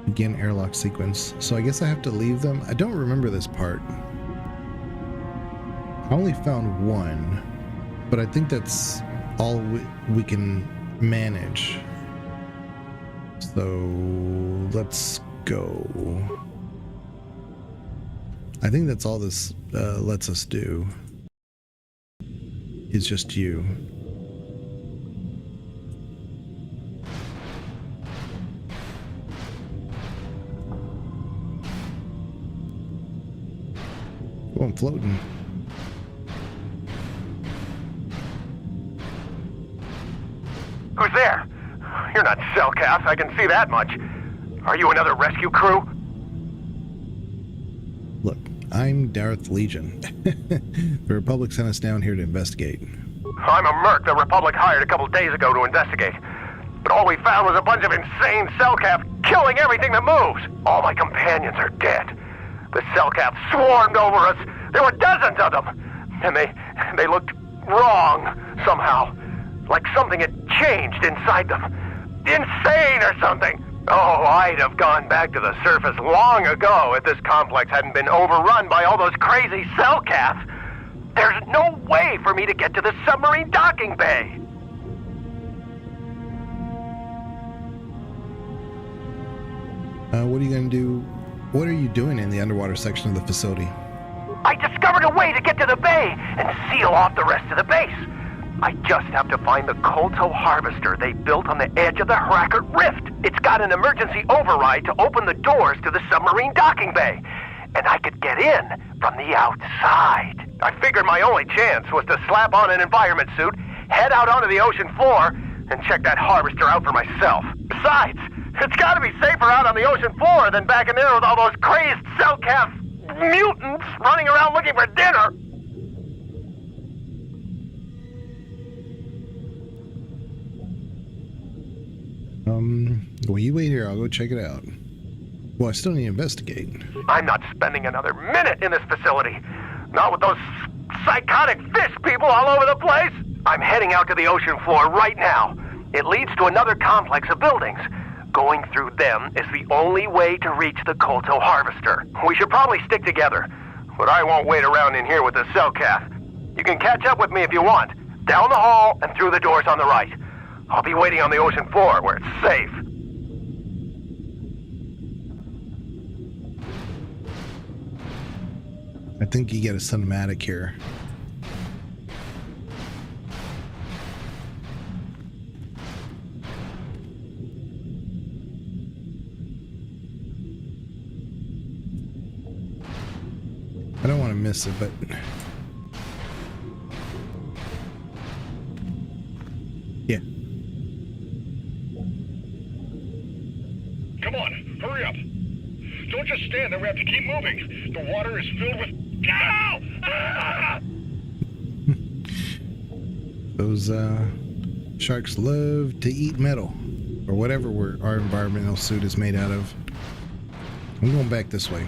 begin airlock sequence. So I guess I have to leave them. I don't remember this part. I only found one, but I think that's all we can manage. So let's go. I think that's all this lets us do. Is just you. Oh, I'm floating.
Who's there? You're not Selkath, I can see that much. Are you another rescue crew?
Look, I'm Darth Legion. The Republic sent us down here to investigate.
I'm a merc the Republic hired a couple days ago to investigate. But all we found was a bunch of insane Selkath killing everything that moves. All my companions are dead. The Selkath swarmed over us. There were dozens of them. And they looked wrong somehow. Like something had changed inside them. Insane or something. Oh, I'd have gone back to the surface long ago if this complex hadn't been overrun by all those crazy Selkaths. There's no way for me to get to the submarine docking bay.
What are you going to do? What are you doing in the underwater section of the facility?
I discovered a way to get to the bay and seal off the rest of the base. I just have to find the KoTOR harvester they built on the edge of the Hrackert Rift. It's got an emergency override to open the doors to the submarine docking bay. And I could get in from the outside. I figured my only chance was to slap on an environment suit, head out onto the ocean floor, and check that harvester out for myself. Besides, it's gotta be safer out on the ocean floor than back in there with all those crazed Selkath mutants running around looking for dinner.
Well, you wait here. I'll go check it out. Well, I still need to investigate.
I'm not spending another minute in this facility. Not with those psychotic fish people all over the place. I'm heading out to the ocean floor right now. It leads to another complex of buildings. Going through them is the only way to reach the KoTOR harvester. We should probably stick together, but I won't wait around in here with the Selkath. You can catch up with me if you want. Down the hall and through the doors on the right. I'll be waiting on the ocean floor where it's safe.
I think you get a cinematic here. I don't want to miss it, but yeah.
Come on, hurry up. Don't just stand there, we have to keep moving. The water is filled with... Ow! Ah!
Those sharks love to eat metal, or whatever our environmental suit is made out of. I'm going back this way.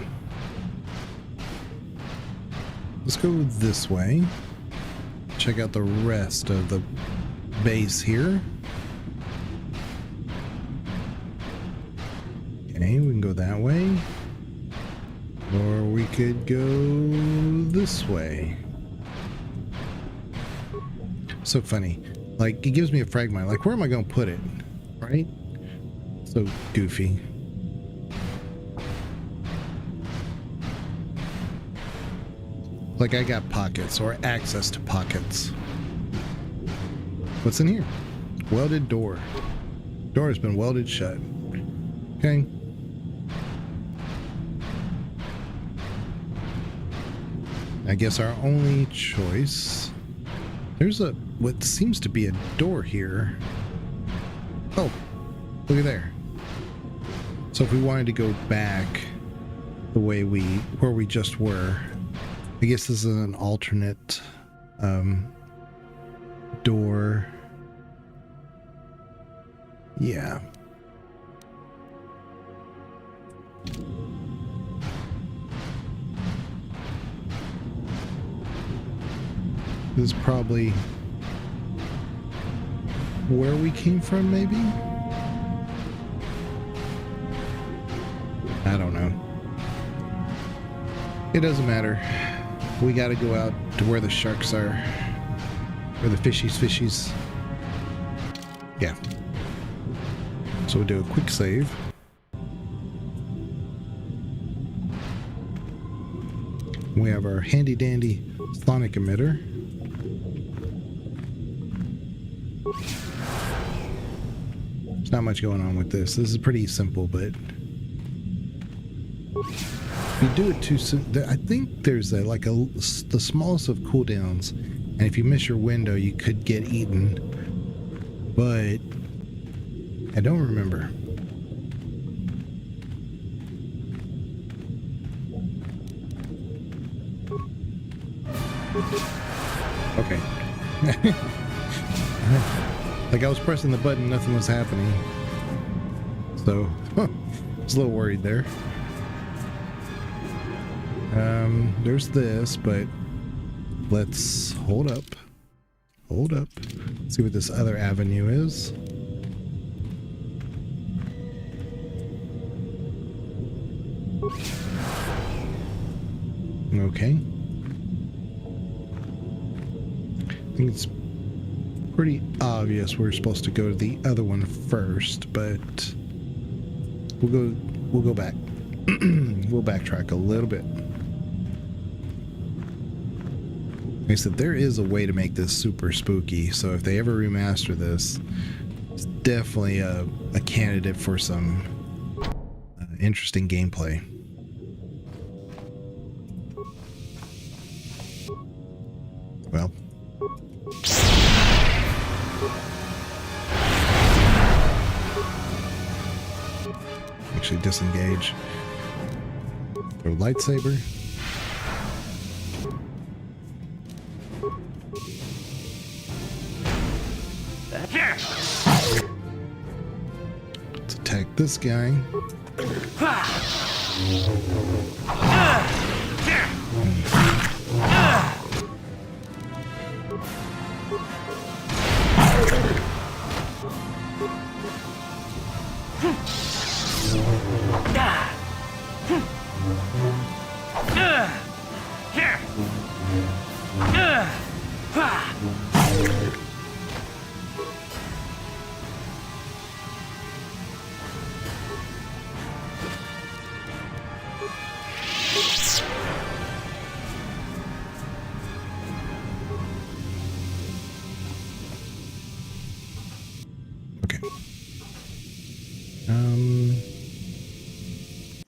Let's go this way. Check out the rest of the base here. Okay, we can go that way. Or we could go this way. So funny. Like, it gives me a fragment. Like, where am I going to put it? Right? So goofy. Like I got pockets or access to pockets. What's in here? Welded door. Door has been welded shut. Okay. I guess our only choice. There's what seems to be a door here. Oh, look at there. So if we wanted to go back the way where we just were, I guess this is an alternate door. Yeah. This is probably where we came from, maybe? I don't know. It doesn't matter. We gotta go out to where the sharks are. Where the fishies. Yeah. So we'll do a quick save. We have our handy dandy sonic emitter. There's not much going on with this. This is pretty simple, but if you do it too soon, I think there's the smallest of cooldowns, and if you miss your window, you could get eaten. But I don't remember. Okay. Like I was pressing the button, nothing was happening. So, I was a little worried there. There's this, but let's hold up. Hold up. See what this other avenue is. Okay. I think it's pretty obvious we're supposed to go to the other one first, but we'll go back. We'll backtrack a little bit. Like I said, there is a way to make this super spooky, so if they ever remaster this, it's definitely a candidate for some interesting gameplay. Well, actually disengage. Or lightsaber. Let's attack this guy.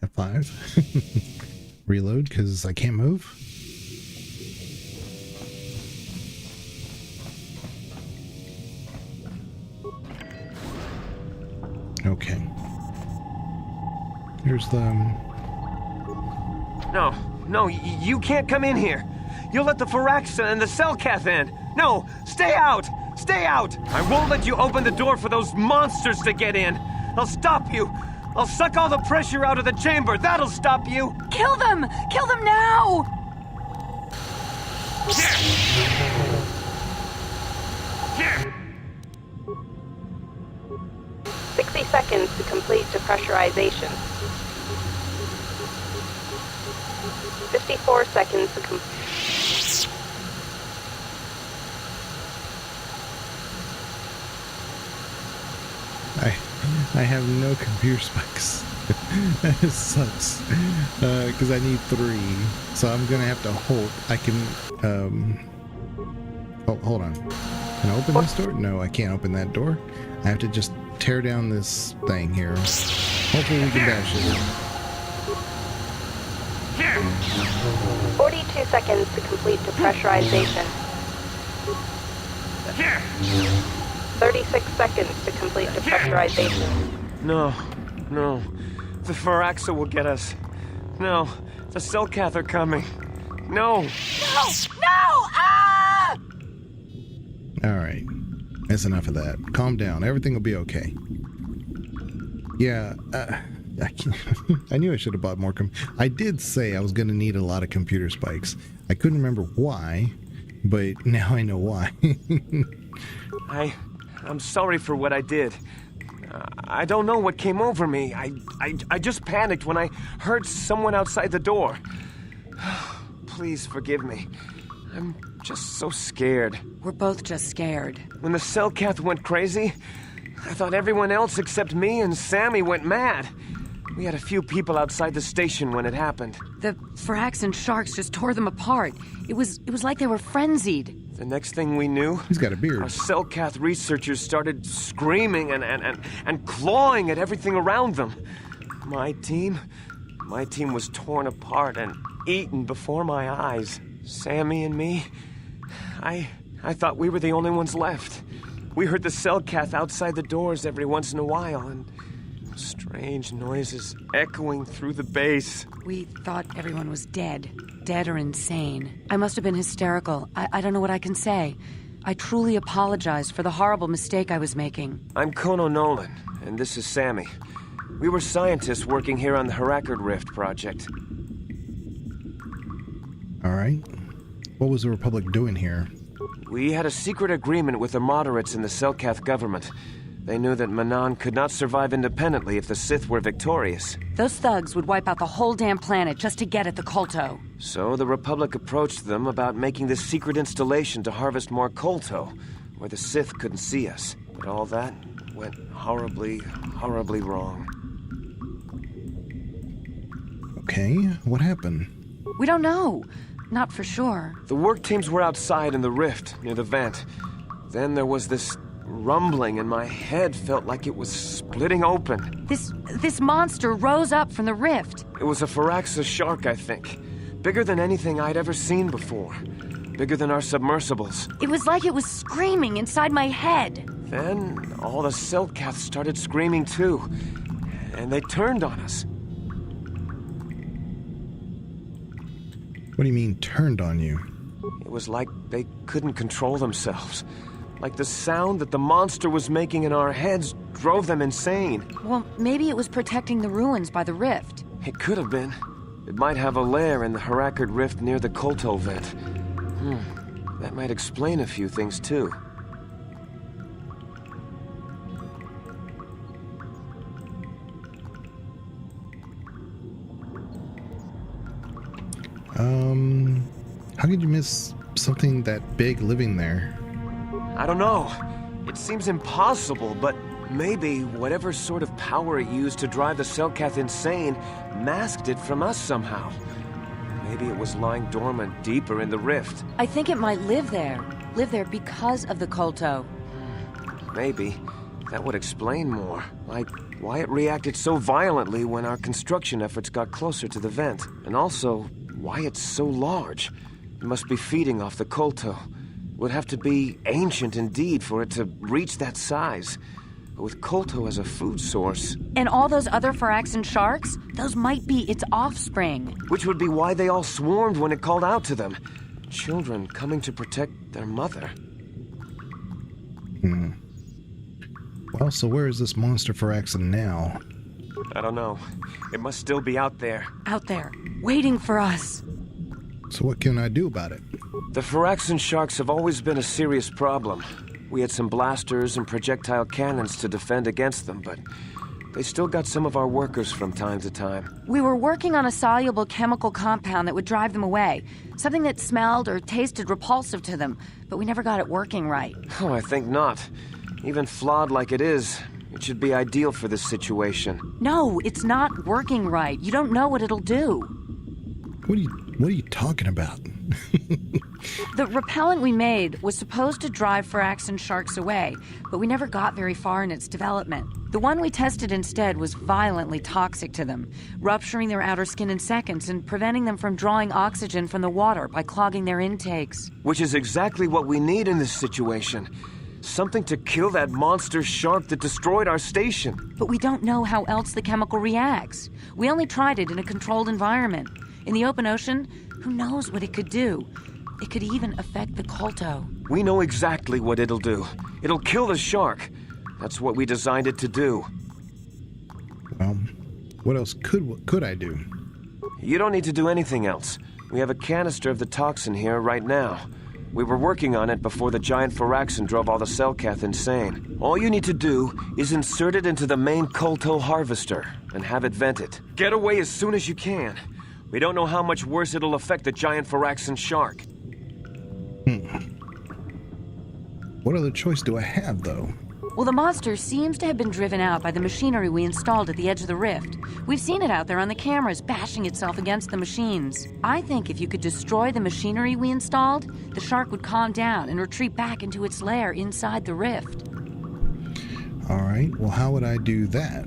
F5. Reload because I can't move. Okay. Here's the...
No, you can't come in here. You'll let the Firaxa and the Selkath in. No, stay out! Stay out! I won't let you open the door for those monsters to get in. I'll stop you. I'll suck all the pressure out of the chamber. That'll stop you.
Kill them! Kill them now!
60 seconds to complete depressurization. 54 seconds to complete.
I have no computer spikes. That sucks. Because I need 3. So I'm gonna have to hope I can oh, hold on. Can I open this door? No, I can't open that door. I have to just tear down this thing here. Hopefully we can dash it.
42 seconds to complete depressurization. 36 seconds to complete depressurization.
No. The Firaxa will get us. No, the Selkath are coming. No!
No! Ah!
Alright. That's enough of that. Calm down. Everything will be okay. Yeah, I knew I should have bought more. I did say I was going to need a lot of computer spikes. I couldn't remember why, but now I know why.
I'm sorry for what I did. I don't know what came over me. I just panicked when I heard someone outside the door. Please forgive me. I'm just so scared.
We're both just scared.
When the Selkath went crazy, I thought everyone else except me and Sammy went mad. We had a few people outside the station when it happened.
The Firax and Sharks just tore them apart. It was like they were frenzied.
The next thing we knew,
he's got a beard.
Our Selkath researchers started screaming and clawing at everything around them. My team was torn apart and eaten before my eyes. Sammy and me, I thought we were the only ones left. We heard the Selkath outside the doors every once in a while, and Strange noises echoing through the base.
We thought everyone was dead. Dead or insane. I must have been hysterical. I don't know what I can say. I truly apologize for the horrible mistake I was making.
I'm Kono Nolan, and this is Sammy. We were scientists working here on the Harakard Rift project.
All right. What was the Republic doing here?
We had a secret agreement with the moderates in the Selkath government. They knew that Manan could not survive independently if the Sith were victorious.
Those thugs would wipe out the whole damn planet just to get at the KoTOR.
So the Republic approached them about making this secret installation to harvest more KoTOR, where the Sith couldn't see us. But all that went horribly, horribly wrong.
Okay, what happened?
We don't know. Not for sure.
The work teams were outside in the rift, near the vent. Then there was this rumbling, and my head felt like it was splitting open.
This monster rose up from the rift.
It was a Firaxa shark, I think. Bigger than anything I'd ever seen before. Bigger than our submersibles.
It was like it was screaming inside my head.
Then all the Selkaths started screaming too. And they turned on us.
What do you mean, turned on you?
It was like they couldn't control themselves. Like the sound that the monster was making in our heads drove them insane.
Well, maybe it was protecting the ruins by the rift.
It could have been. It might have a lair in the Harakard Rift near the KoTOR vent. That might explain a few things too.
How could you miss something that big living there?
I don't know. It seems impossible, but maybe whatever sort of power it used to drive the Selkath insane masked it from us somehow. Maybe it was lying dormant deeper in the rift.
I think it might live there. Live there because of the KoTOR.
Maybe. That would explain more. Like why it reacted so violently when our construction efforts got closer to the vent. And also, why it's so large. It must be feeding off the KoTOR. Would have to be ancient indeed for it to reach that size. But with KoTOR as a food source...
And all those other Firaxan sharks? Those might be its offspring.
Which would be why they all swarmed when it called out to them. Children coming to protect their mother.
Well, so where is this monster Firaxan now?
I don't know. It must still be out there.
Out there, waiting for us.
So what can I do about it?
The Firaxan sharks have always been a serious problem. We had some blasters and projectile cannons to defend against them, but they still got some of our workers from time to time.
We were working on a soluble chemical compound that would drive them away. Something that smelled or tasted repulsive to them, but we never got it working right.
Oh, I think not. Even flawed like it is, it should be ideal for this situation.
No, it's not working right. You don't know what it'll do.
What are you talking about?
The repellent we made was supposed to drive Firaxan sharks away, but we never got very far in its development. The one we tested instead was violently toxic to them, rupturing their outer skin in seconds and preventing them from drawing oxygen from the water by clogging their intakes.
Which is exactly what we need in this situation. Something to kill that monster shark that destroyed our station.
But we don't know how else the chemical reacts. We only tried it in a controlled environment. In the open ocean, who knows what it could do? It could even affect the KoTOR.
We know exactly what it'll do. It'll kill the shark. That's what we designed it to do.
Well, what else could I do?
You don't need to do anything else. We have a canister of the toxin here right now. We were working on it before the giant Firaxan drove all the Selkath insane. All you need to do is insert it into the main KoTOR harvester and have it vented. Get away as soon as you can. We don't know how much worse it'll affect the giant Firaxan shark.
What other choice do I have, though?
Well, the monster seems to have been driven out by the machinery we installed at the edge of the rift. We've seen it out there on the cameras, bashing itself against the machines. I think if you could destroy the machinery we installed, the shark would calm down and retreat back into its lair inside the rift.
All right, well, how would I do that?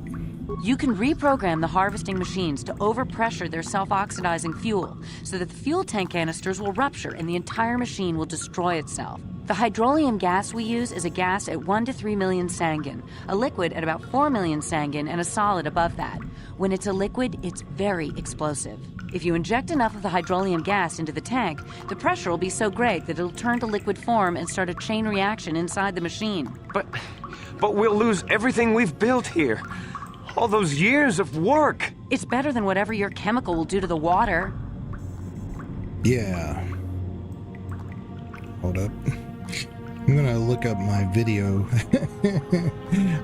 You can reprogram the harvesting machines to overpressure their self-oxidizing fuel so that the fuel tank canisters will rupture and the entire machine will destroy itself. The hydrolium gas we use is a gas at 1 to 3 million Sangin, a liquid at about 4 million Sangin, and a solid above that. When it's a liquid, it's very explosive. If you inject enough of the hydrolium gas into the tank, the pressure will be so great that it'll turn to liquid form and start a chain reaction inside the machine.
But we'll lose everything we've built here. All those years of work.
It's better than whatever your chemical will do to the water.
Yeah. Hold up. I'm gonna look up my video.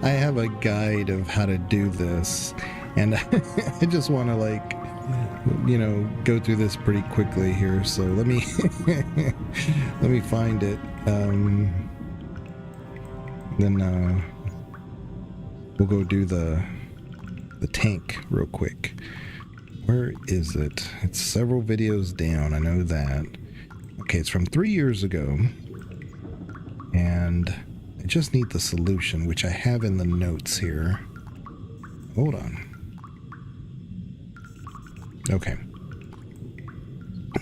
I have a guide of how to do this, and I just want to, like, you know, go through this pretty quickly here. So let me let me find it. Then we'll go do the tank real quick. Where is it? It's several videos down, I know that. Okay, it's from 3 years ago. And I just need the solution, which I have in the notes here. Hold on. Okay.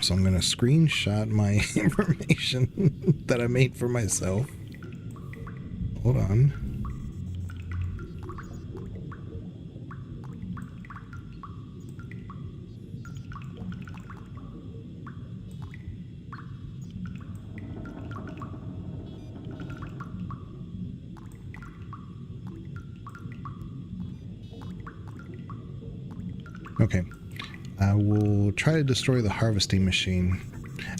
So I'm going to screenshot my information that I made for myself. Hold on. Okay, I will try to destroy the harvesting machine.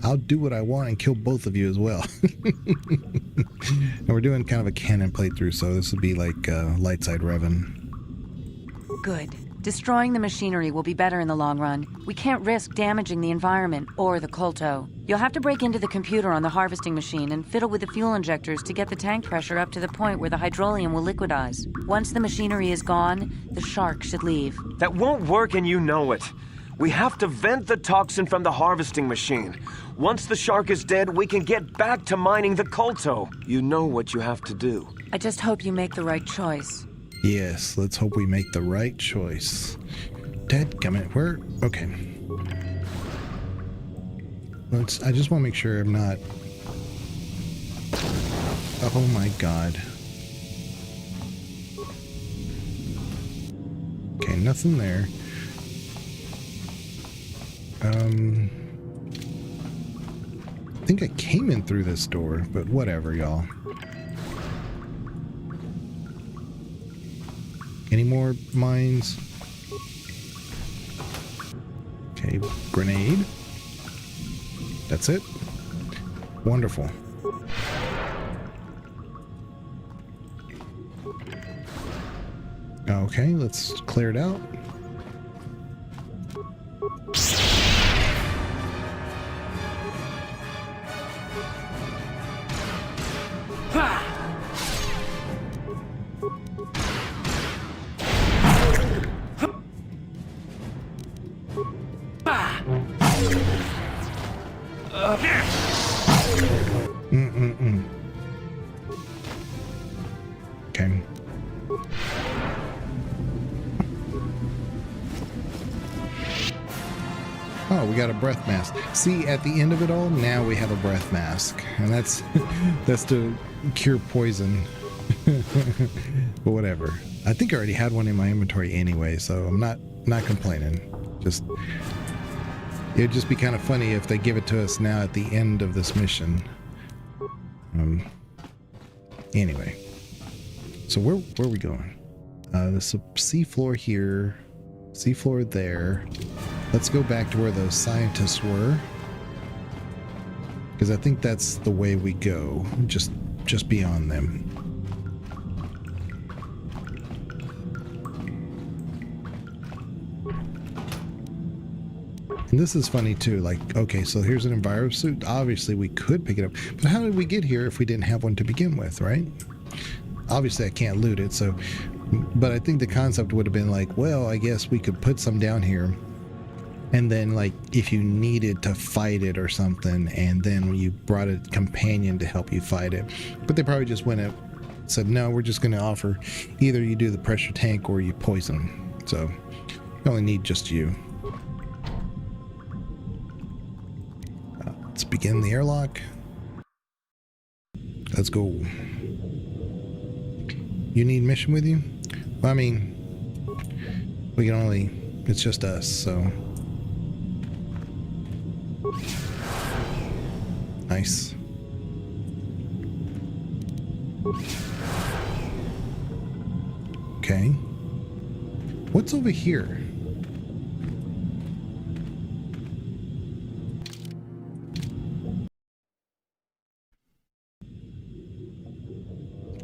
I'll do what I want and kill both of you as well. And we're doing kind of a Canon playthrough, so this will be like light side Revan.
Good. Destroying the machinery will be better in the long run. We can't risk damaging the environment or the KoTOR. You'll have to break into the computer on the harvesting machine and fiddle with the fuel injectors to get the tank pressure up to the point where the hydrolium will liquidize. Once the machinery is gone, the shark should leave.
That won't work, and you know it. We have to vent the toxin from the harvesting machine. Once the shark is dead, we can get back to mining the KoTOR. You know what you have to do.
I just hope you make the right choice.
Yes, let's hope we make the right choice. Dadgummit, where? Okay. I just want to make sure I'm not... Oh my god. Okay, nothing there. I think I came in through this door, but whatever, y'all. Any more mines? Okay, grenade. That's it. Wonderful. Okay, let's clear it out. Okay. Oh, we got a breath mask. See, at the end of it all, now we have a breath mask. And that's to cure poison. But whatever. I think I already had one in my inventory anyway, so I'm not complaining. Just it'd just be kind of funny if they give it to us now at the end of this mission. Anyway. So where are we going? There's a seafloor here, seafloor there. Let's go back to where those scientists were, because I think that's the way we go. Just beyond them. And this is funny too, like, okay, so here's an enviro suit. Obviously we could pick it up, but how did we get here if we didn't have one to begin with, right? Obviously I can't loot it, so, but I think the concept would have been like, well, I guess we could put some down here, and then, like, if you needed to fight it or something, and then you brought a companion to help you fight it. But they probably just went and said, no, we're just going to offer either you do the pressure tank or you poison. So you only need just you. Let's begin the airlock. let's go. You need mission with you? Well, I mean, we can only, it's just us, so. Nice. Okay. What's over here?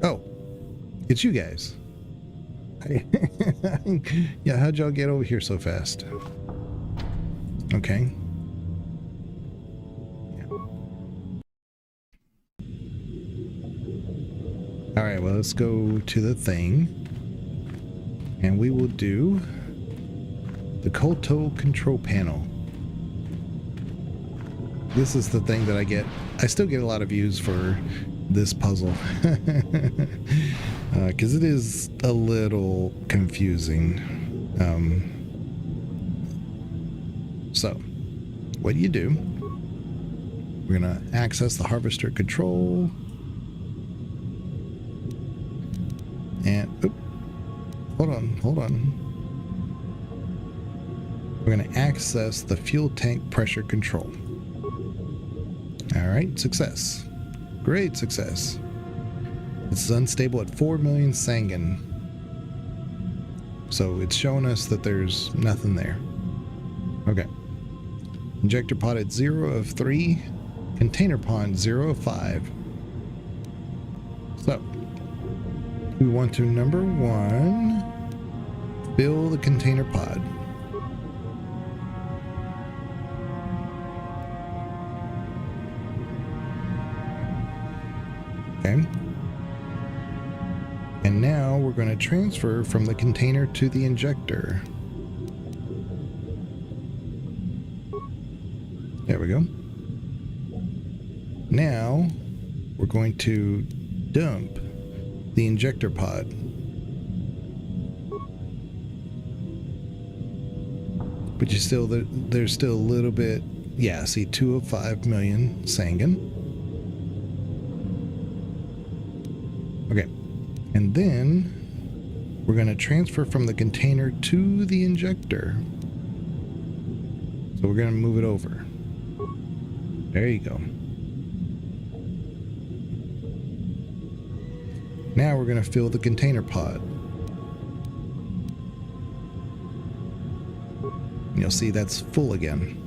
Oh, it's you guys. Yeah, how'd y'all get over here so fast? Okay. Alright, well, let's go to the thing. And we will do the KoTOR control panel. This is the thing that I get. I still get a lot of views for this puzzle. Because it is a little confusing. So, what do you do? We're going to access the harvester control. And, oop, hold on. We're going to access the fuel tank pressure control. All right, success. Great success. This is unstable at 4 million Sangan. So it's showing us that there's nothing there. Okay. Injector pod at 0 of 3. Container pod 0 of 5. So, we want to, number 1, fill the container pod. Okay. And now we're going to transfer from the container to the injector. There we go. Now we're going to dump the injector pod. But you still, there's still a little bit, yeah, see, 2 of 5 million Sangan. Okay, and then we're going to transfer from the container to the injector. So we're going to move it over. There you go. Now we're going to fill the container pod. And you'll see that's full again.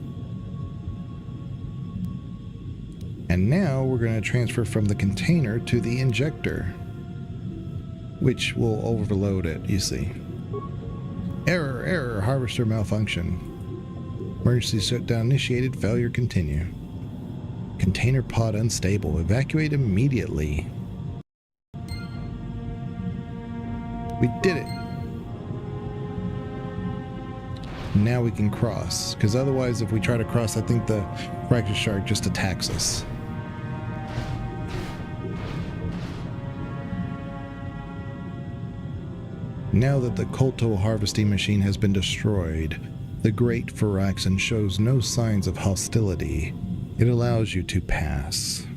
And now we're going to transfer from the container to the injector, which will overload it, you see. Error, harvester malfunction. Emergency shutdown initiated, failure continue. Container pod unstable, evacuate immediately. We did it. Now we can cross, because otherwise if we try to cross, I think the fractured shark just attacks us. Now that the KoTOR harvesting machine has been destroyed, the Great Firaxan shows no signs of hostility. It allows you to pass.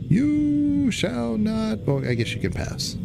You shall not... Well, I guess you can pass.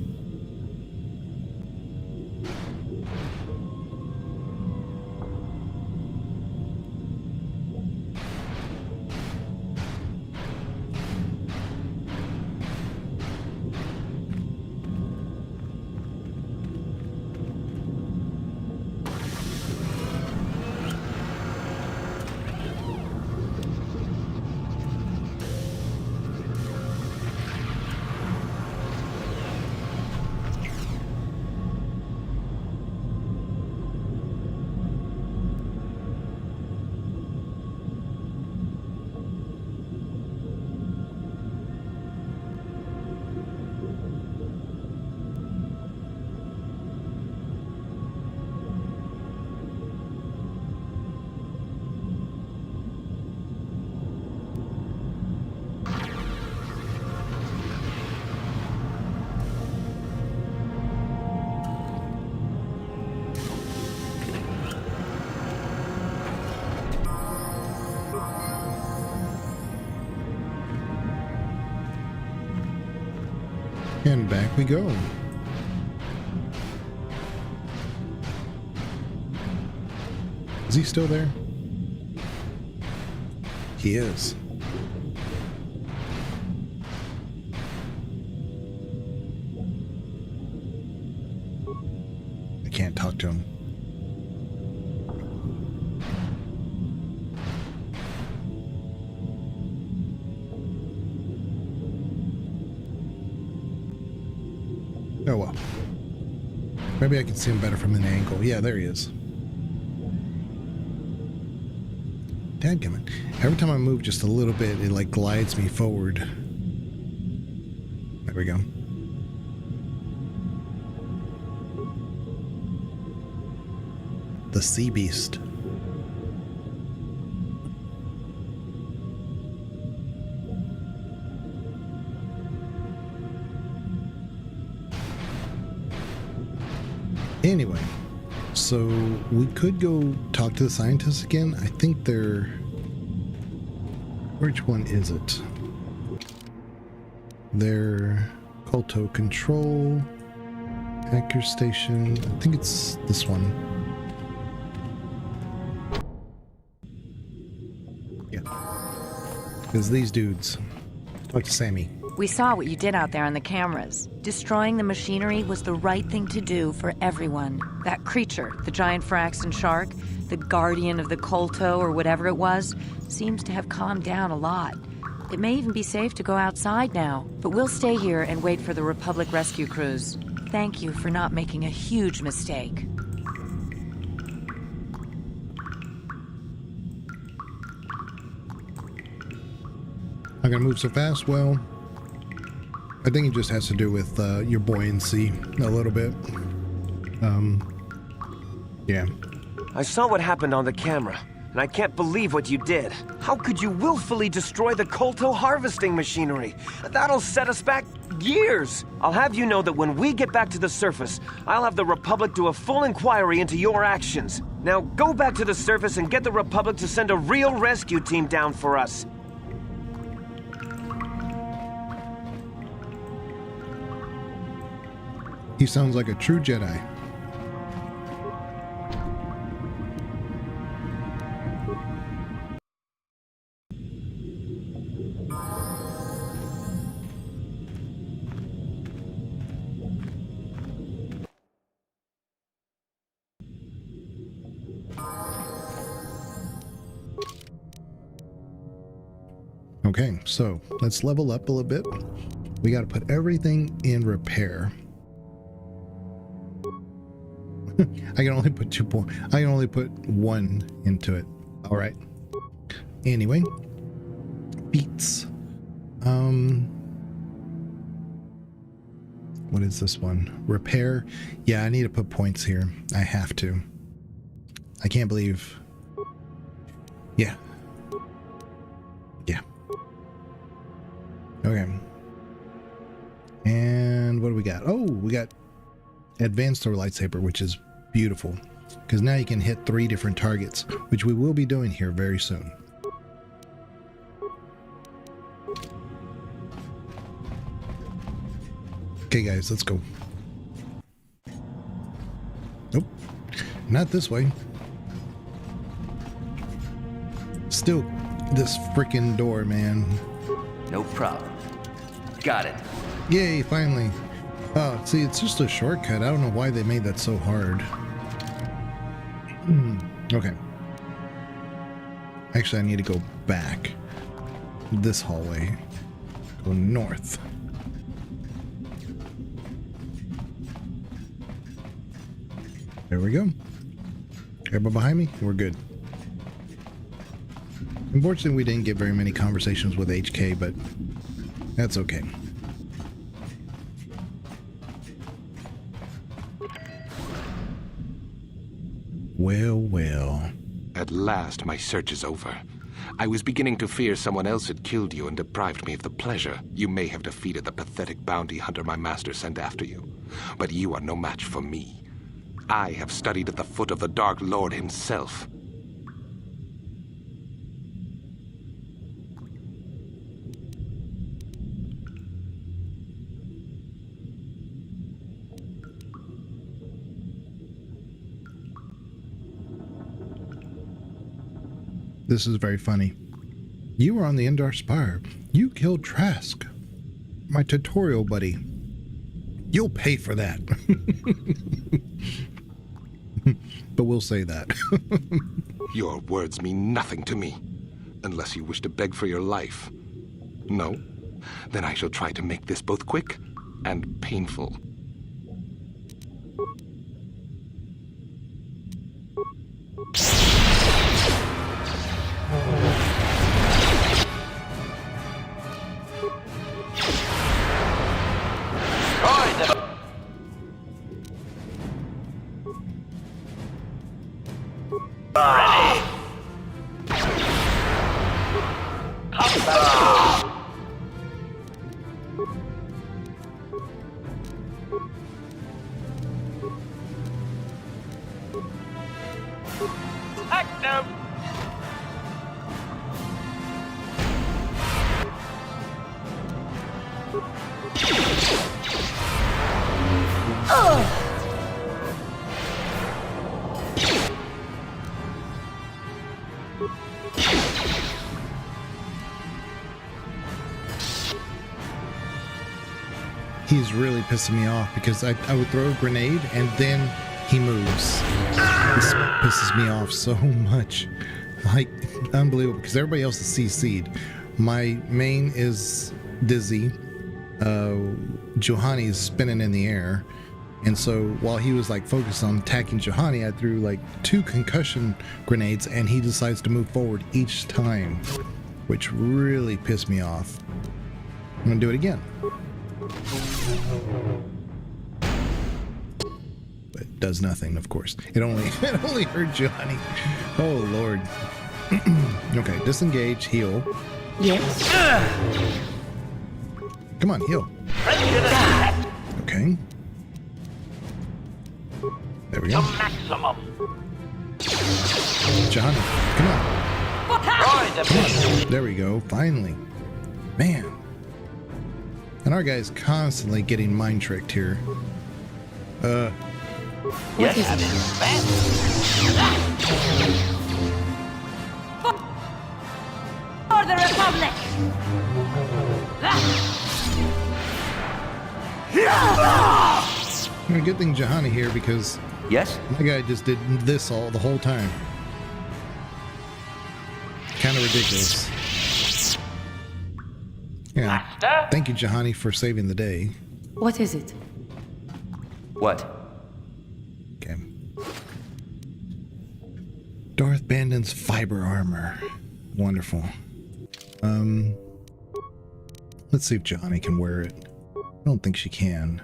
And back we go. Is he still there? He is. I can't talk to him. Oh well. Maybe I can see him better from an angle. Yeah, there he is. Dadgummit. Every time I move just a little bit, it like glides me forward. There we go. The sea beast. Anyway, so we could go talk to the scientists again. I think they're... Which one is it? They're KoTOR Control, Hacker Station. I think it's this one. Yeah. Because these dudes. Talk to Sammy.
We saw what you did out there on the cameras. Destroying the machinery was the right thing to do for everyone. That creature, the giant Firaxan shark, the guardian of the KoTOR or whatever it was, seems to have calmed down a lot. It may even be safe to go outside now, but we'll stay here and wait for the Republic rescue crews. Thank you for not making a huge mistake.
Not gonna move so fast? Well, I think it just has to do with your buoyancy a little bit. Yeah.
I saw what happened on the camera, and I can't believe what you did. How could you willfully destroy the KoTOR harvesting machinery? That'll set us back years. I'll have you know that when we get back to the surface, I'll have the Republic do a full inquiry into your actions. Now go back to the surface and get the Republic to send a real rescue team down for us.
He sounds like a true Jedi. Okay, so let's level up a little bit. We got to put everything in repair. I can only put 2 points. I can only put 1 into it. All right. Anyway, beats. What is this one? Repair. Yeah, I need to put points here. I have to. I can't believe. Yeah. Yeah. Okay. And what do we got? Oh, we got advanced throw lightsaber, which is beautiful because now you can hit 3 different targets, which we will be doing here very soon. Okay guys, let's go. Nope, not this way. Still this freaking door, man.
No problem. Got it.
Yay, finally. Oh, see, it's just a shortcut. I don't know why they made that so hard. Okay. Actually, I need to go back this hallway. Go north. There we go. Everybody behind me? We're good. Unfortunately, we didn't get very many conversations with HK, but that's okay. Well, well.
At last, my search is over. I was beginning to fear someone else had killed you and deprived me of the pleasure you may have defeated the pathetic bounty hunter my master sent after you. But you are no match for me. I have studied at the foot of the Dark Lord himself.
This is very funny. You were on the Endar Spire. You killed Trask, my tutorial buddy. You'll pay for that. But we'll say that.
Your words mean nothing to me, unless you wish to beg for your life. No? Then I shall try to make this both quick and painful.
He's really pissing me off because I would throw a grenade and then he moves. This pisses me off so much. Like, unbelievable, because everybody else is CC'd. My main is dizzy. Juhani is spinning in the air. And so while he was like focused on attacking Juhani, I threw like 2 concussion grenades and he decides to move forward each time, which really pissed me off. I'm gonna do it again. But it does nothing, of course. It only hurt Johnny. Oh Lord. Okay, disengage, heal.
Yes.
Come on, heal. Okay. There we go.
Maximum.
Johnny, come on. Come on. There we go, finally. Man. And our guy's constantly getting mind tricked here.
Yes,
For the Republic!
Good thing Juhani here because
yes,
my guy just did this the whole time. Kind of ridiculous. Yeah. Thank you, Juhani, for saving the day.
What is it?
What?
Okay. Darth Bandon's fiber armor. Wonderful. Let's see if Johnny can wear it. I don't think she can.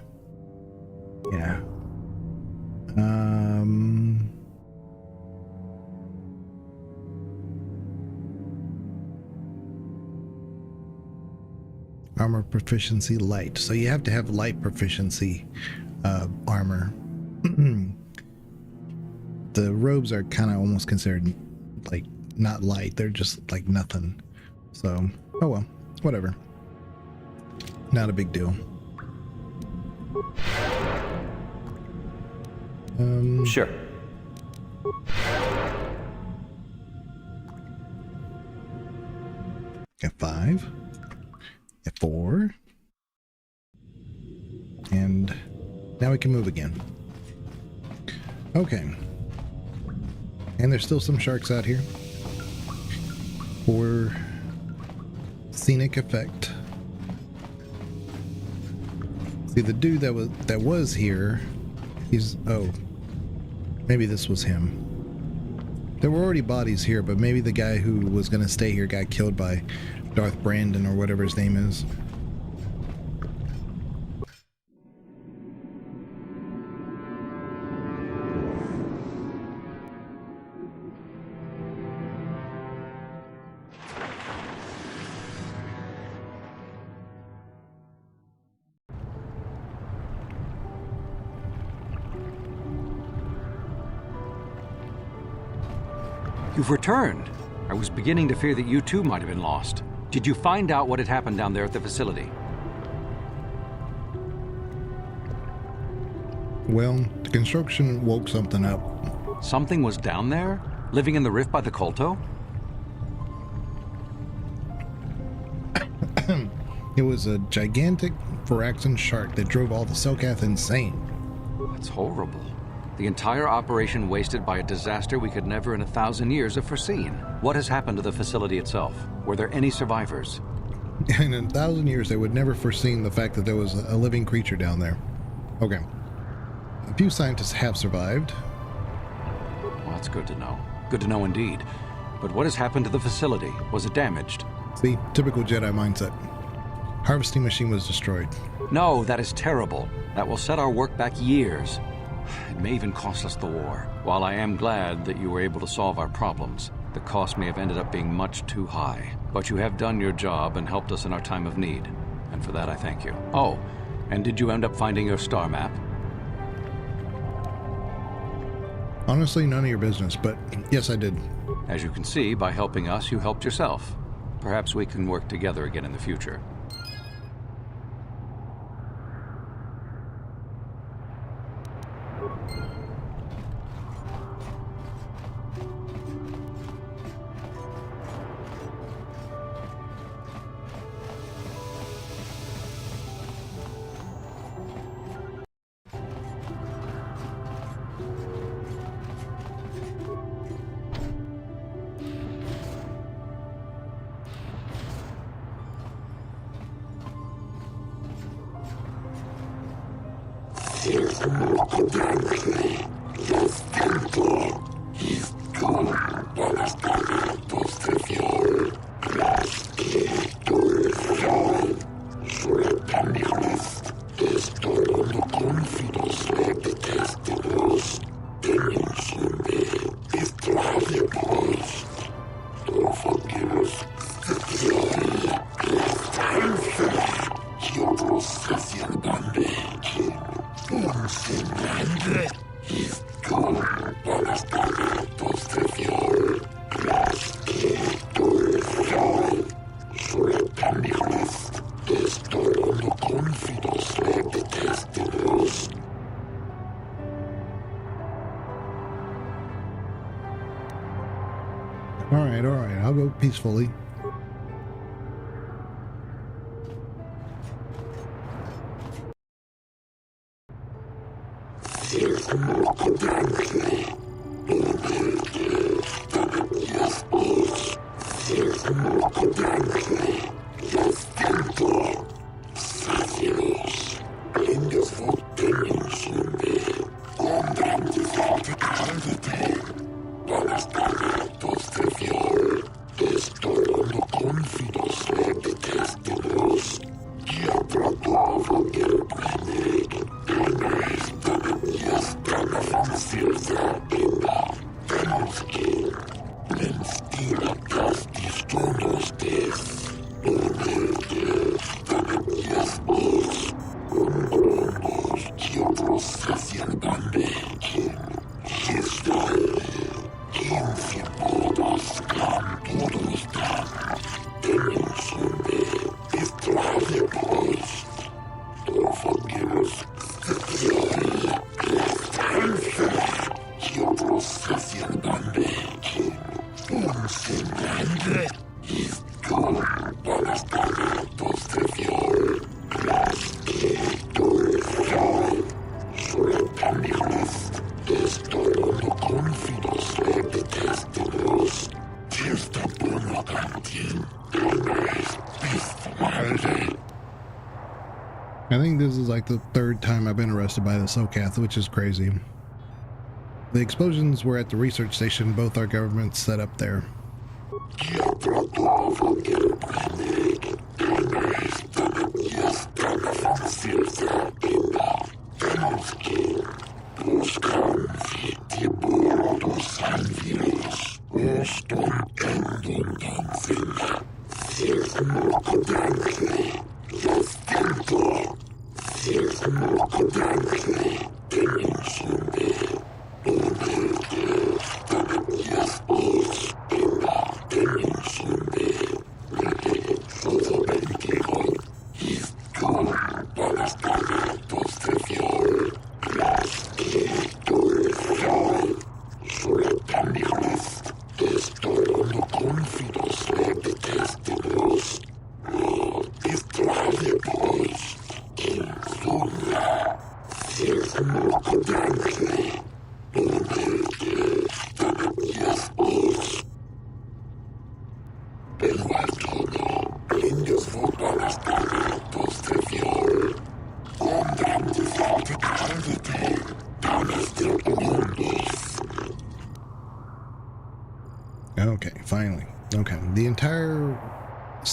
Yeah. Armor proficiency light. So you have to have light proficiency armor. The robes are kind of almost considered like not light. They're just like nothing. So, oh well, whatever. Not a big deal.
Sure.
F5. F4. And now we can move again. Okay. And there's still some sharks out here. For scenic effect. See, the dude that was here, maybe this was him. There were already bodies here, but maybe the guy who was going to stay here got killed by Darth Brandon or whatever his name is.
You've returned. I was beginning to fear that you too might have been lost. Did you find out what had happened down there at the facility?
Well, the construction woke something up.
Something was down there? Living in the rift by the KoTOR?
It was a gigantic Varaxan shark that drove all the Selkath insane.
That's horrible. The entire operation wasted by a disaster we could never in 1,000 years have foreseen. What has happened to the facility itself? Were there any survivors?
In 1,000 years, they would never foreseen the fact that there was a living creature down there. Okay. A few scientists have survived.
Well, that's good to know. Good to know indeed. But what has happened to the facility? Was it damaged?
See, typical Jedi mindset. Harvesting machine was destroyed.
No, that is terrible. That will set our work back years. It may even cost us the war. While I am glad that you were able to solve our problems, the cost may have ended up being much too high. But you have done your job and helped us in our time of need. And for that, I thank you. Oh, and did you end up finding your star map?
Honestly, none of your business, but yes, I did.
As you can see, by helping us, you helped yourself. Perhaps we can work together again in the future.
All right, I'll go peacefully. I think this is like the third time I've been arrested by the Selkath, which is crazy. The explosions were at the research station both our governments set up there.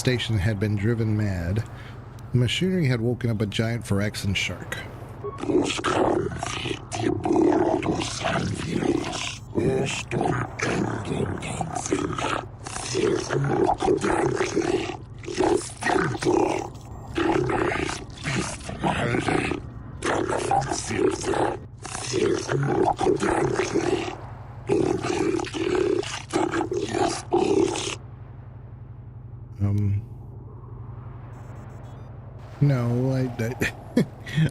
station had been driven mad. The machinery had woken up a giant Phyrexian shark. No,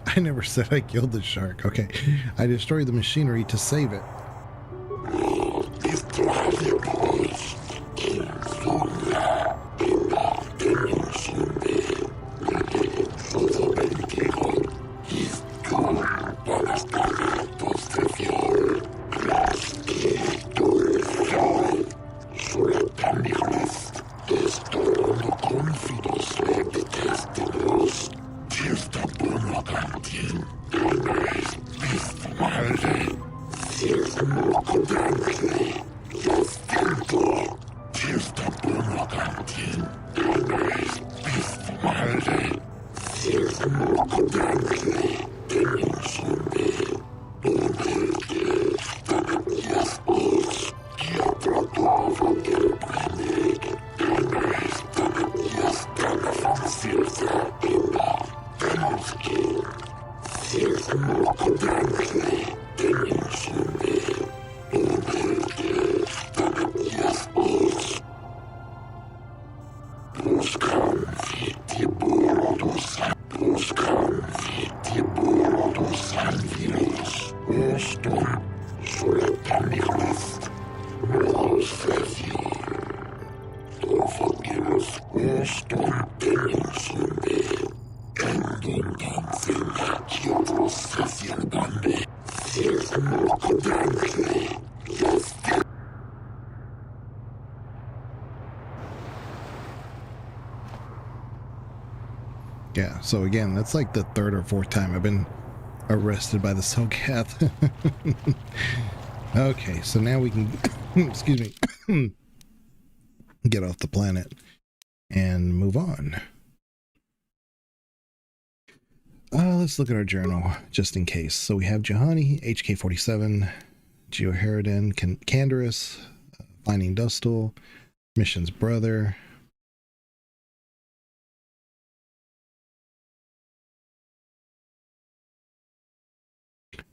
I never said I killed the shark. Okay, I destroyed the machinery to save it. Yeah, so again, that's like the third or fourth time I've been arrested by the Selkath. Okay, so now we can, excuse me, get off the planet and move on. Let's look at our journal, just in case. So we have Juhani, HK-47, Geoherodin, Canderous, Finding Dustal, Mission's brother.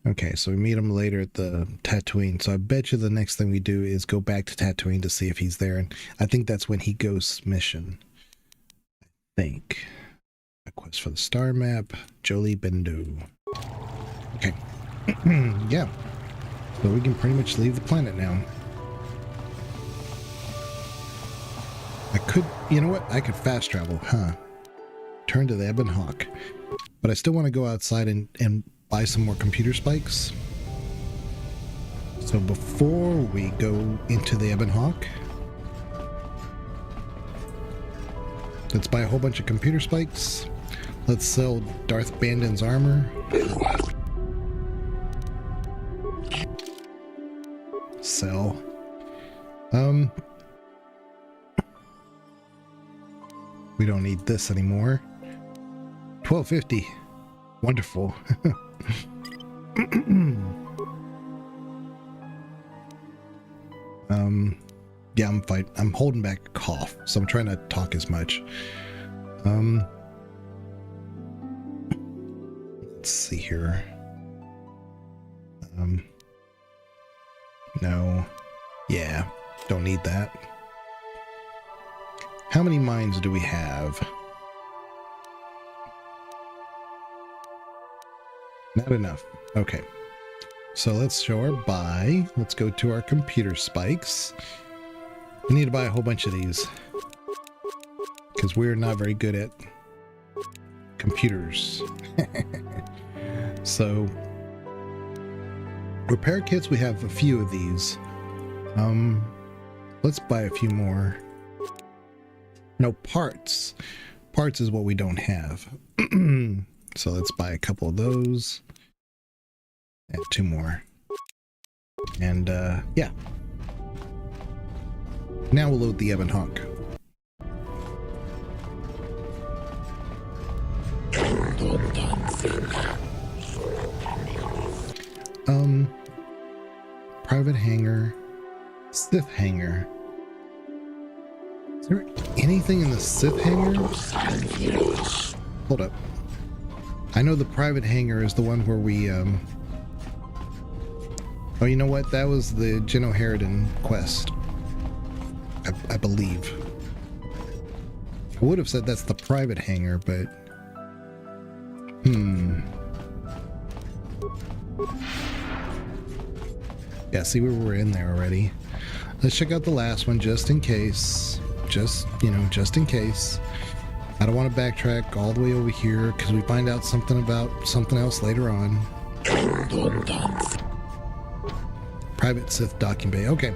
Okay, so we meet him later at the Tatooine. So I bet you the next thing we do is go back to Tatooine to see if he's there. And I think that's when he goes mission. I think. A quest for the star map. Jolie Bendu. Okay. Yeah. So we can pretty much leave the planet now. I could, you know what? I could fast travel, huh? Turn to the Ebon Hawk. But I still want to go outside and buy some more computer spikes. So before we go into the Ebon Hawk, let's buy a whole bunch of computer spikes. Let's sell Darth Bandon's armor. Sell. We don't need this anymore. 1250. Wonderful. Yeah, I'm holding back a cough, so I'm trying to talk as much. Let's see here. No. Yeah, don't need that. How many mines do we have? Not enough. Okay. So let's show our buy. Let's go to our computer spikes. We need to buy a whole bunch of these, because we're not very good at computers. So repair kits, we have a few of these. Let's buy a few more. No, parts. Parts is what we don't have. So let's buy a couple of those. And 2 more. And yeah. Now we'll load the Ebon Hawk. private hangar, Sith hangar. Is there anything in the Sith hangar? Hold up. I know the private hangar is the one where we, oh, you know what? That was the Geno Harridan quest. I believe. I would have said that's the private hangar, but... Yeah, see, we were in there already. Let's check out the last one just in case. Just in case. I don't want to backtrack all the way over here because we find out something about something else later on. Private Sith docking bay. Okay.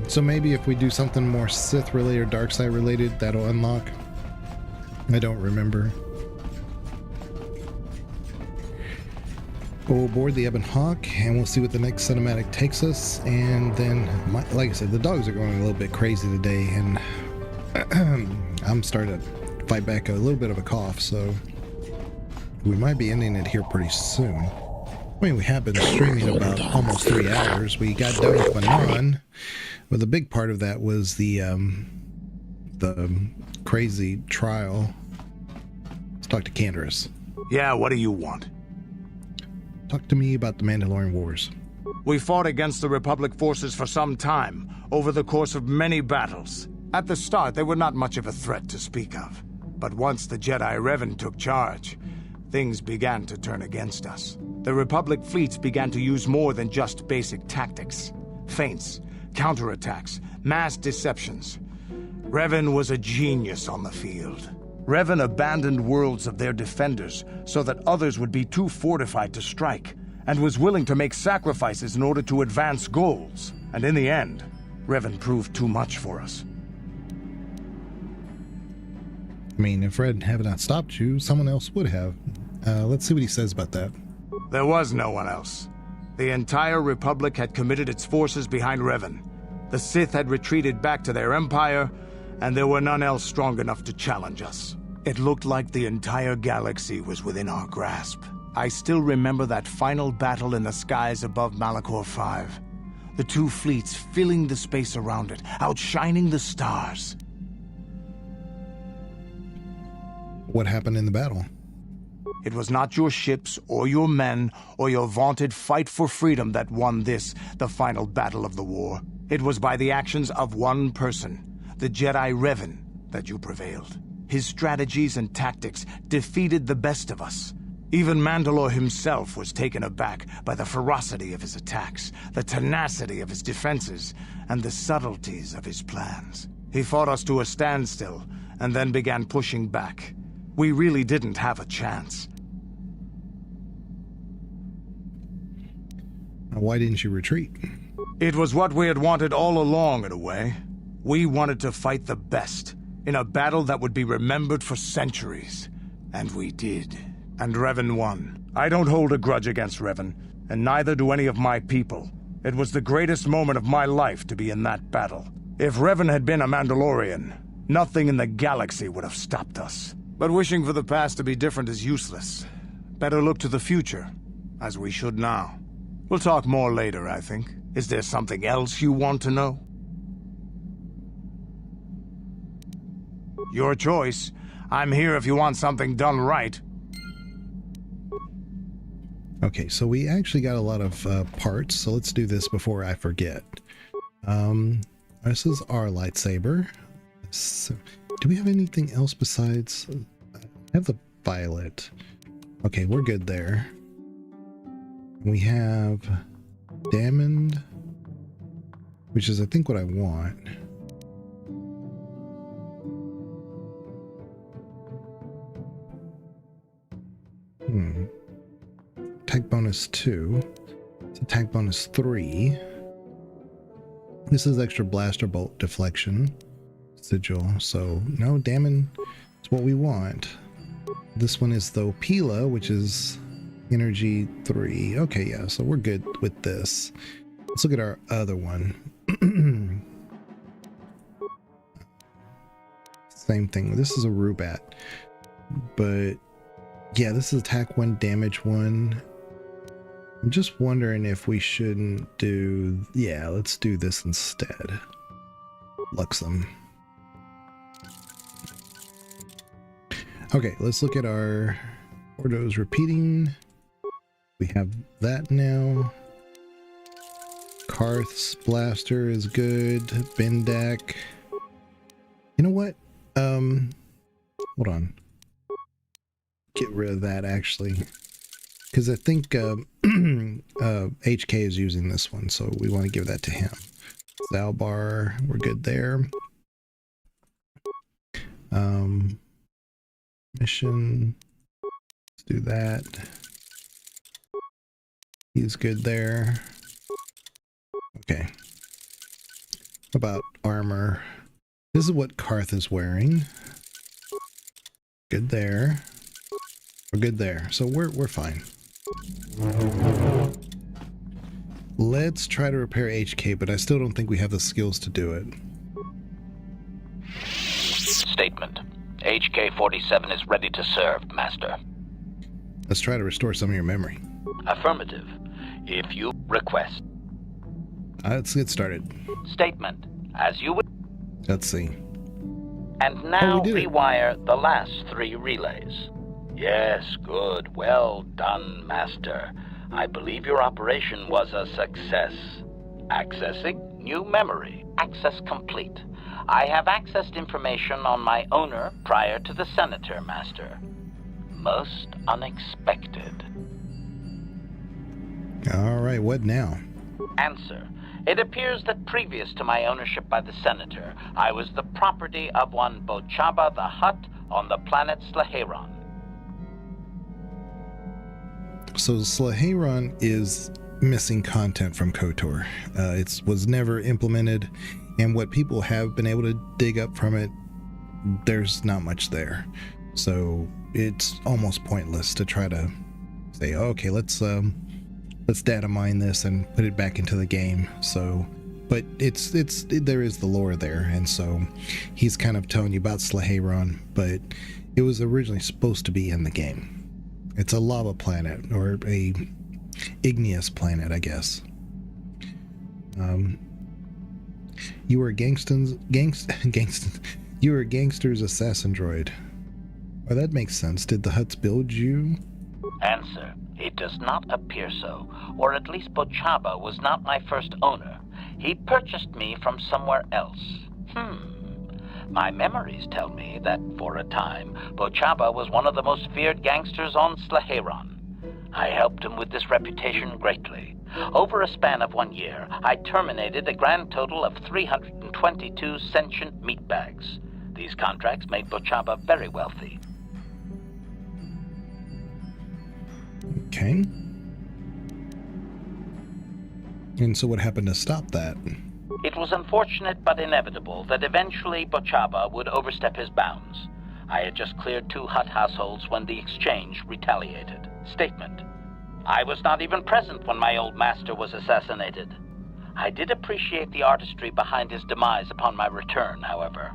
So maybe if we do something more Sith related or dark side related, that'll unlock. I don't remember. Go aboard the Ebon Hawk and we'll see what the next cinematic takes us. And then, like I said, the dogs are going a little bit crazy today, and I'm starting to fight back a little bit of a cough, so we might be ending it here pretty soon. I mean, we have been streaming about almost 3 hours. We got done with Manon, but the big part of that was the crazy trial. Let's talk to Canderous.
Yeah, what do you want?
Talk to me about the Mandalorian Wars.
We fought against the Republic forces for some time, over the course of many battles. At the start, they were not much of a threat to speak of. But once the Jedi Revan took charge, things began to turn against us. The Republic fleets began to use more than just basic tactics. Feints, counterattacks, mass deceptions. Revan was a genius on the field. Revan abandoned worlds of their defenders so that others would be too fortified to strike, and was willing to make sacrifices in order to advance goals. And in the end, Revan proved too much for us.
I mean, if Red had not stopped you, someone else would have. Let's see what he says about that.
There was no one else. The entire Republic had committed its forces behind Revan. The Sith had retreated back to their empire, and there were none else strong enough to challenge us. It looked like the entire galaxy was within our grasp. I still remember that final battle in the skies above Malachor 5. The two fleets filling the space around it, outshining the stars.
What happened in the battle?
It was not your ships, or your men, or your vaunted fight for freedom that won this, the final battle of the war. It was by the actions of one person, the Jedi Revan, that you prevailed. His strategies and tactics defeated the best of us. Even Mandalore himself was taken aback by the ferocity of his attacks, the tenacity of his defenses, and the subtleties of his plans. He fought us to a standstill, and then began pushing back. We really didn't have a chance.
Why didn't you retreat?
It was what we had wanted all along, in a way. We wanted to fight the best, in a battle that would be remembered for centuries. And we did. And Revan won. I don't hold a grudge against Revan, and neither do any of my people. It was the greatest moment of my life to be in that battle. If Revan had been a Mandalorian, nothing in the galaxy would have stopped us. But wishing for the past to be different is useless. Better look to the future, as we should now. We'll talk more later, I think. Is there something else you want to know? Your choice. I'm here if you want something done right.
Okay, so we actually got a lot of parts, so let's do this before I forget. This is our lightsaber. So, do we have anything else besides... I have the violet. Okay, we're good there. We have Diamond, which is I think what I want. Attack bonus 2. It's attack bonus 3. This is extra blaster bolt deflection. Sigil. So no, Damon is what we want. This one is the Opila, which is energy 3. Okay, yeah, so we're good with this. Let's look at our other one. Same thing. This is a Rubat, but yeah, this is attack 1, damage 1. I'm just wondering if we shouldn't do... Yeah, let's do this instead. Luxem. Okay, let's look at our Ordo's repeating. We have that now. Karth's blaster is good. Bendak. You know what? Hold on. Get rid of that actually. Because I think HK is using this one, so we want to give that to him. Zalbar, we're good there. Mission, let's do that. He's good there. Okay. How about armor? This is what Karth is wearing. Good there. We're good there. So we're fine. Let's try to repair HK, but I still don't think we have the skills to do it.
Statement. HK-47 is ready to serve, Master.
Let's try to restore some of your memory.
Affirmative. If you request.
Let's get started.
Statement. As you would.
Let's see.
And now
we
rewire the last 3 relays. Yes, good. Well done, Master. I believe your operation was a success. Accessing new memory. Access complete. I have accessed information on my owner prior to the Senator, Master. Most unexpected.
All right, what now?
Answer. It appears that previous to my ownership by the Senator, I was the property of one Bochaba the Hutt on the planet Slaheron.
So Slaheron is missing content from KoTOR. It was never implemented, and what people have been able to dig up from it, there's not much there. So it's almost pointless to try to say, oh, okay, let's data mine this and put it back into the game. So, but there is the lore there, and so he's kind of telling you about Slaheron, but it was originally supposed to be in the game. It's a lava planet, or a igneous planet, I guess. You were a gangster's assassin droid. Well, that makes sense. Did the Hutts build you?
Answer. It does not appear so, or at least Bochaba was not my first owner. He purchased me from somewhere else. My memories tell me that, for a time, Bochaba was one of the most feared gangsters on Slaheron. I helped him with this reputation greatly. Over a span of 1 year, I terminated a grand total of 322 sentient meatbags. These contracts made Bochaba very wealthy.
Okay. And so what happened to stop that?
It was unfortunate but inevitable that eventually Bochaba would overstep his bounds. I had just cleared 2 Hutt households when the exchange retaliated. Statement. I was not even present when my old master was assassinated. I did appreciate the artistry behind his demise upon my return, however.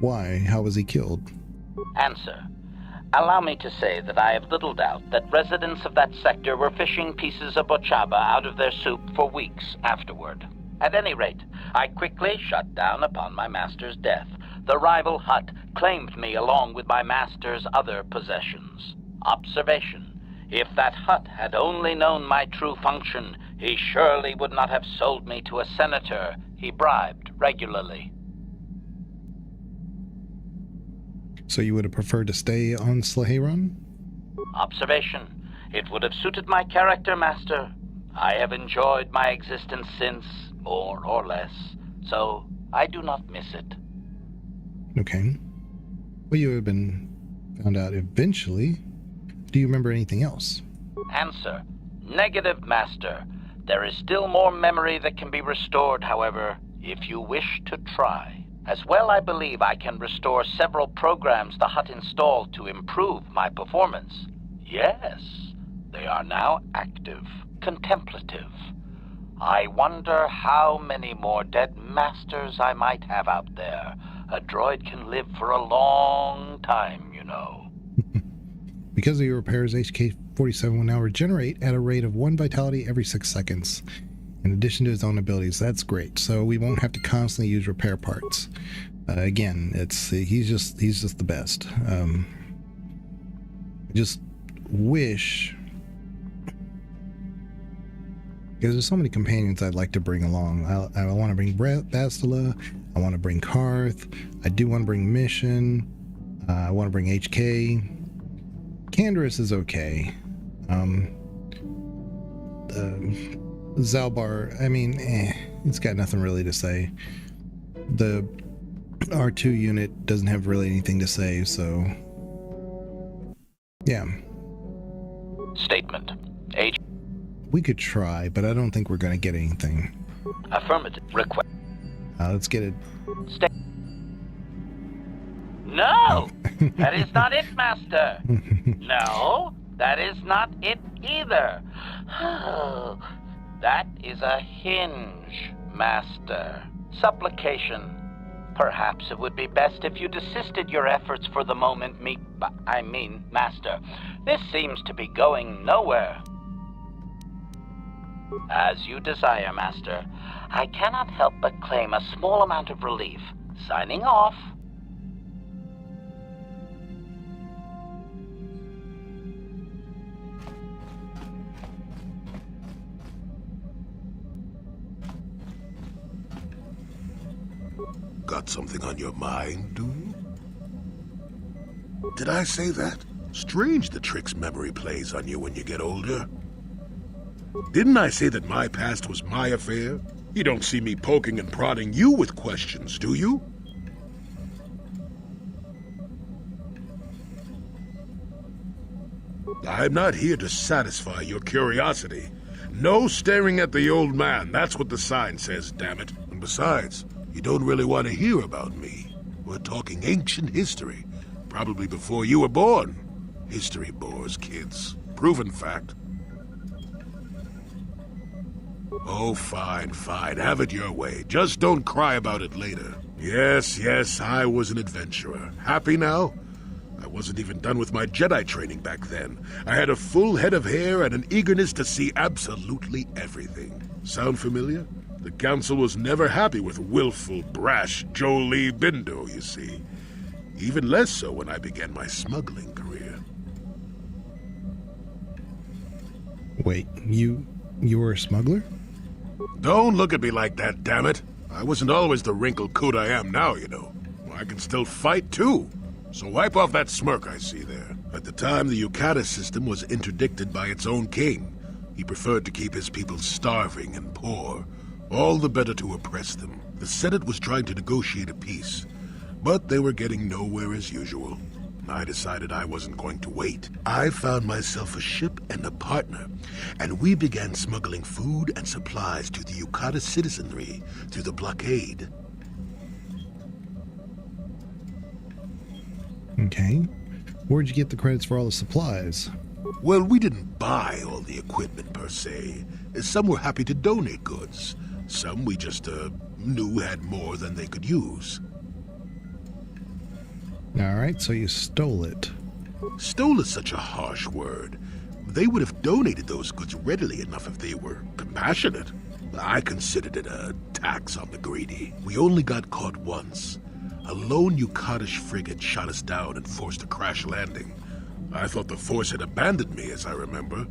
Why? How was he killed?
Answer. Allow me to say that I have little doubt that residents of that sector were fishing pieces of Bochaba out of their soup for weeks afterward. At any rate, I quickly shut down upon my master's death. The rival Hutt claimed me along with my master's other possessions. Observation. If that Hutt had only known my true function, he surely would not have sold me to a senator he bribed regularly.
So you would have preferred to stay on Slaheron?
Observation. It would have suited my character, Master. I have enjoyed my existence since, more or less, so I do not miss it.
Okay. Well, you have been found out eventually. Do you remember anything else?
Answer. Negative, Master. There is still more memory that can be restored, however, if you wish to try. As well, I believe I can restore several programs the Hutt installed to improve my performance. Yes, they are now active, contemplative. I wonder how many more dead masters I might have out there. A droid can live for a long time, you know.
Because of your repairs, HK-47 will now regenerate at a rate of 1 vitality every 6 seconds. In addition to his own abilities. That's great. So we won't have to constantly use repair parts. Again, he's just the best. I just wish, because there's so many companions I'd like to bring along. I want to bring Bastila. I want to bring Karth. I do want to bring Mission. I want to bring HK. Canderous is okay. Zalbar, I mean, it's got nothing really to say. The R2 unit doesn't have really anything to say, so yeah.
Statement.
We could try, but I don't think we're going to get anything.
Affirmative. Request.
Let's get it.
No! That is not it, Master. No, that is not it either. That is a hinge, Master. Supplication. Perhaps it would be best if you desisted your efforts for the moment, Master. This seems to be going nowhere. As you desire, Master. I cannot help but claim a small amount of relief. Signing off.
Got something on your mind, do you? Did I say that? Strange the tricks memory plays on you when you get older. Didn't I say that my past was my affair? You don't see me poking and prodding you with questions, do you? I'm not here to satisfy your curiosity. No staring at the old man. That's what the sign says, damn it. And besides, you don't really want to hear about me. We're talking ancient history. Probably before you were born. History bores kids. Proven fact. Oh, fine, fine. Have it your way. Just don't cry about it later. Yes, I was an adventurer. Happy now? I wasn't even done with my Jedi training back then. I had a full head of hair and an eagerness to see absolutely everything. Sound familiar? The Council was never happy with willful, brash Jolie Bindo, you see. Even less so when I began my smuggling career.
Wait, you were a smuggler?
Don't look at me like that, damn it. I wasn't always the wrinkled coot I am now, you know. I can still fight, too. So wipe off that smirk I see there. At the time, the Yukata system was interdicted by its own king. He preferred to keep his people starving and poor, all the better to oppress them. The Senate was trying to negotiate a peace, but they were getting nowhere as usual. I decided I wasn't going to wait. I found myself a ship and a partner, and we began smuggling food and supplies to the Yukata citizenry through the blockade.
Okay. Where'd you get the credits for all the supplies?
Well, we didn't buy all the equipment per se. Some were happy to donate goods. Some we just knew had more than they could use.
Alright, so you stole it.
Stole is such a harsh word. They would have donated those goods readily enough if they were compassionate. I considered it a tax on the greedy. We only got caught once. A lone Yukatish frigate shot us down and forced a crash landing. I thought the Force had abandoned me, as I remember.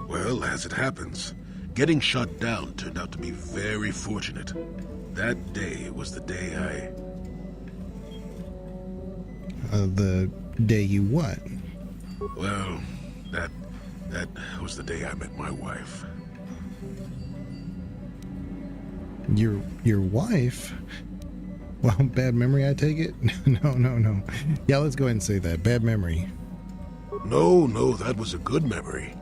Well, as it happens, getting shot down turned out to be very fortunate. That day was the day
The day you what?
Well, that was the day I met my wife.
Your wife? Well, bad memory, I take it? No. Yeah, let's go ahead and say that. Bad memory.
No, that was a good memory.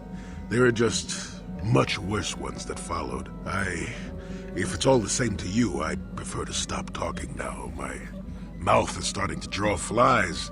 There are just much worse ones that followed. If it's all the same to you, I'd prefer to stop talking now. My mouth is starting to draw flies.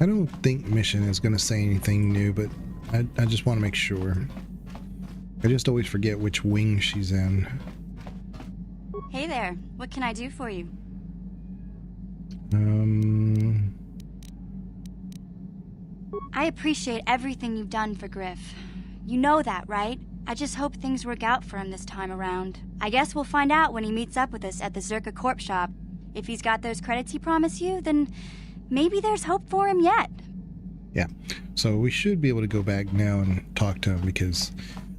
I don't think mission is going to say anything new, but I just want to make sure. I just always forget which wing she's in.
Hey there, what can I do for you? I appreciate everything you've done for Griff. You know that, right? I just hope things work out for him this time around. I guess we'll find out when he meets up with us at the Zerka Corp shop. If he's got those credits he promised you, then maybe there's hope for him yet.
Yeah, so we should be able to go back now and talk to him, because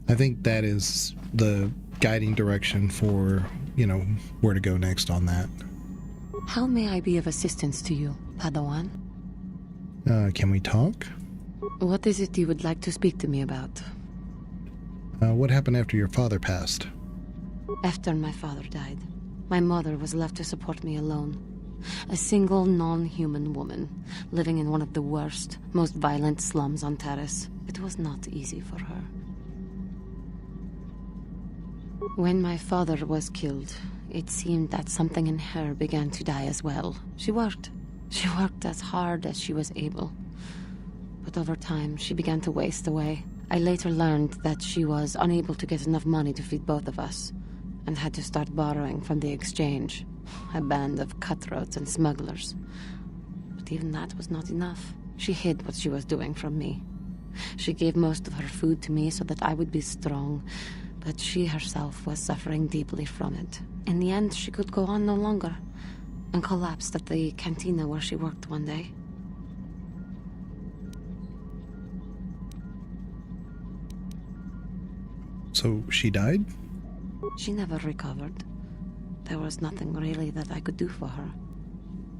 I think that is the guiding direction for, you know, where to go next on that.
How may I be of assistance to you, Padawan?
Can we talk?
What is it you would like to speak to me about?
What happened after your father passed?
After my father died, my mother was left to support me alone. A single non-human woman, living in one of the worst, most violent slums on Taris. It was not easy for her. When my father was killed, it seemed that something in her began to die as well. She worked. She worked as hard as she was able. But over time, she began to waste away. I later learned that she was unable to get enough money to feed both of us, and had to start borrowing from the exchange, a band of cutthroats and smugglers. But even that was not enough. She hid what she was doing from me. She gave most of her food to me so that I would be strong, but she herself was suffering deeply from it. In the end, she could go on no longer, and collapsed at the cantina where she worked one day.
So she died?
She never recovered. There was nothing really that I could do for her.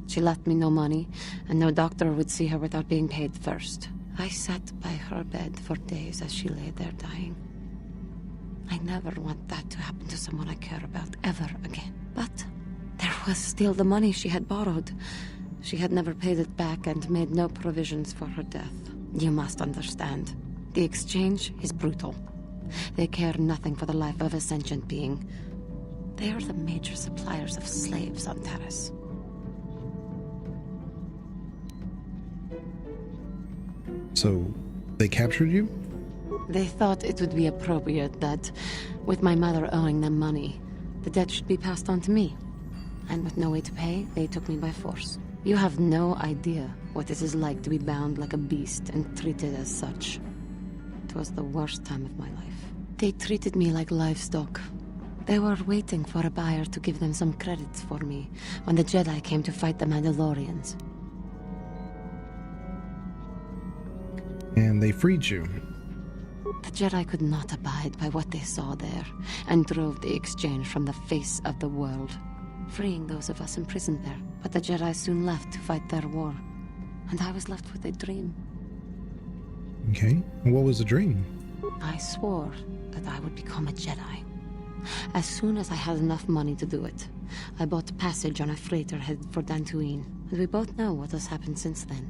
She left me no money, and no doctor would see her without being paid first. I sat by her bed for days as she lay there dying. I never want that to happen to someone I care about ever again. But there was still the money she had borrowed. She had never paid it back and made no provisions for her death. You must understand. The exchange is brutal. They care nothing for the life of a sentient being. They are the major suppliers of slaves on Taris.
So, they captured you?
They thought it would be appropriate that, with my mother owing them money, the debt should be passed on to me. And with no way to pay, they took me by force. You have no idea what it is like to be bound like a beast and treated as such. It was the worst time of my life. They treated me like livestock. They were waiting for a buyer to give them some credits for me when the Jedi came to fight the Mandalorians.
And they freed you.
The Jedi could not abide by what they saw there, and drove the exchange from the face of the world, freeing those of us imprisoned there. But the Jedi soon left to fight their war, and I was left with a dream.
Okay, what was the dream?
I swore that I would become a Jedi. As soon as I had enough money to do it, I bought passage on a freighter headed for Dantooine, and we both know what has happened since then.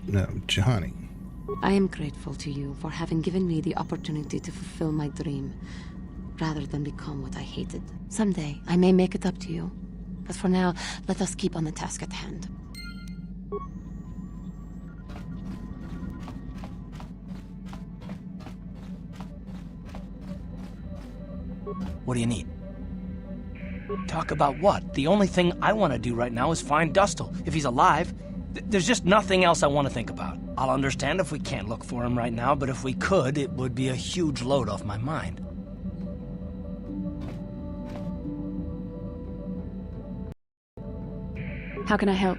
No, Juhani.
I am grateful to you for having given me the opportunity to fulfill my dream, rather than become what I hated. Someday, I may make it up to you. But for now, let us keep on the task at hand.
What do you need? Talk about what? The only thing I want to do right now is find Dustil. If he's alive, there's just nothing else I want to think about. I'll understand if we can't look for him right now, but if we could, it would be a huge load off my mind.
How can I help?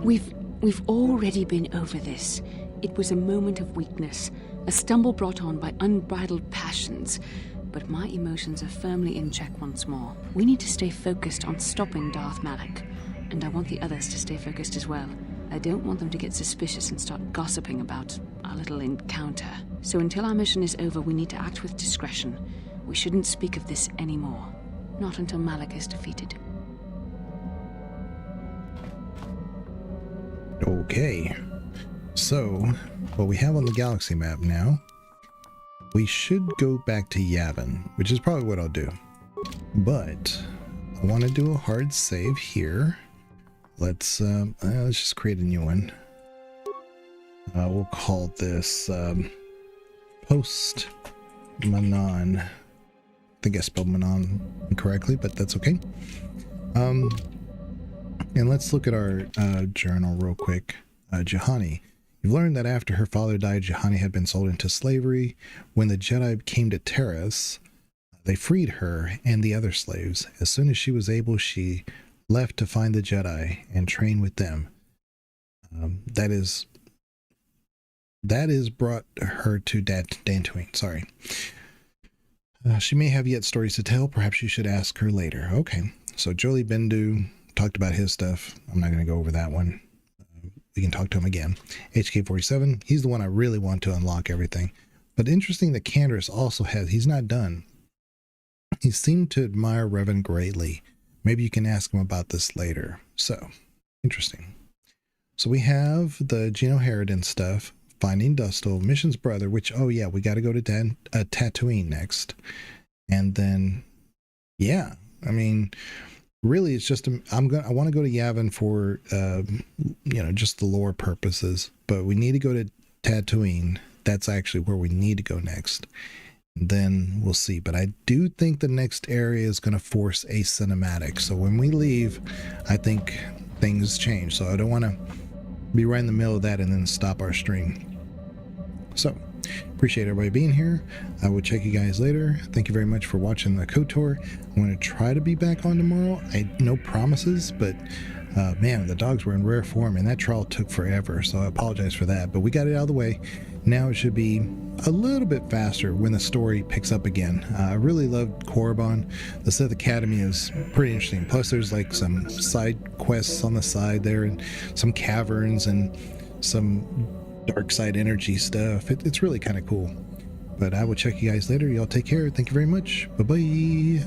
We've already been over this. It was a moment of weakness, a stumble brought on by unbridled passions. But my emotions are firmly in check once more. We need to stay focused on stopping Darth Malak, and I want the others to stay focused as well. I don't want them to get suspicious and start gossiping about our little encounter. So until our mission is over, we need to act with discretion. We shouldn't speak of this anymore. Not until Malak is defeated.
Okay. So, what we have on the galaxy map now we should go back to Yavin, which is probably what I'll do. But I want to do a hard save here. Let's just create a new one. We'll call this Post Manon. I think I spelled Manon incorrectly, but that's okay. And let's look at our journal real quick. Juhani. You've learned that after her father died, Juhani had been sold into slavery. When the Jedi came to Terrace, they freed her and the other slaves. As soon as she was able, she left to find the Jedi and train with them. That is brought her to Dantooine. Sorry. She may have yet stories to tell. Perhaps you should ask her later. Okay. So Jolie Bendu talked about his stuff. I'm not going to go over that one. We can talk to him again. HK47, he's the one I really want to unlock everything. But interesting that Candace also has, he's not done. He seemed to admire Revan greatly. Maybe you can ask him about this later. So, interesting. So we have the Geno Harridan stuff, Finding Dustil, Mission's Brother, which, oh yeah, we got to go to Tatooine next. And then, yeah, I mean, really, it's just I want to go to Yavin for just the lore purposes, but we need to go to Tatooine. That's actually where we need to go next. And then we'll see. But I do think the next area is going to force a cinematic. So when we leave, I think things change. So I don't want to be right in the middle of that and then stop our stream. So appreciate everybody being here. I will check you guys later. Thank you very much for watching the KoTOR. I'm going to try to be back on tomorrow. No promises, but man, the dogs were in rare form and that trial took forever, so I apologize for that, but we got it out of the way. Now it should be a little bit faster when the story picks up again. I really loved Korriban. The Sith Academy is pretty interesting. Plus there's like some side quests on the side there and some caverns and some dark side energy stuff. It's really kind of cool. But I will check you guys later. Y'all take care. Thank you very much. Bye-bye.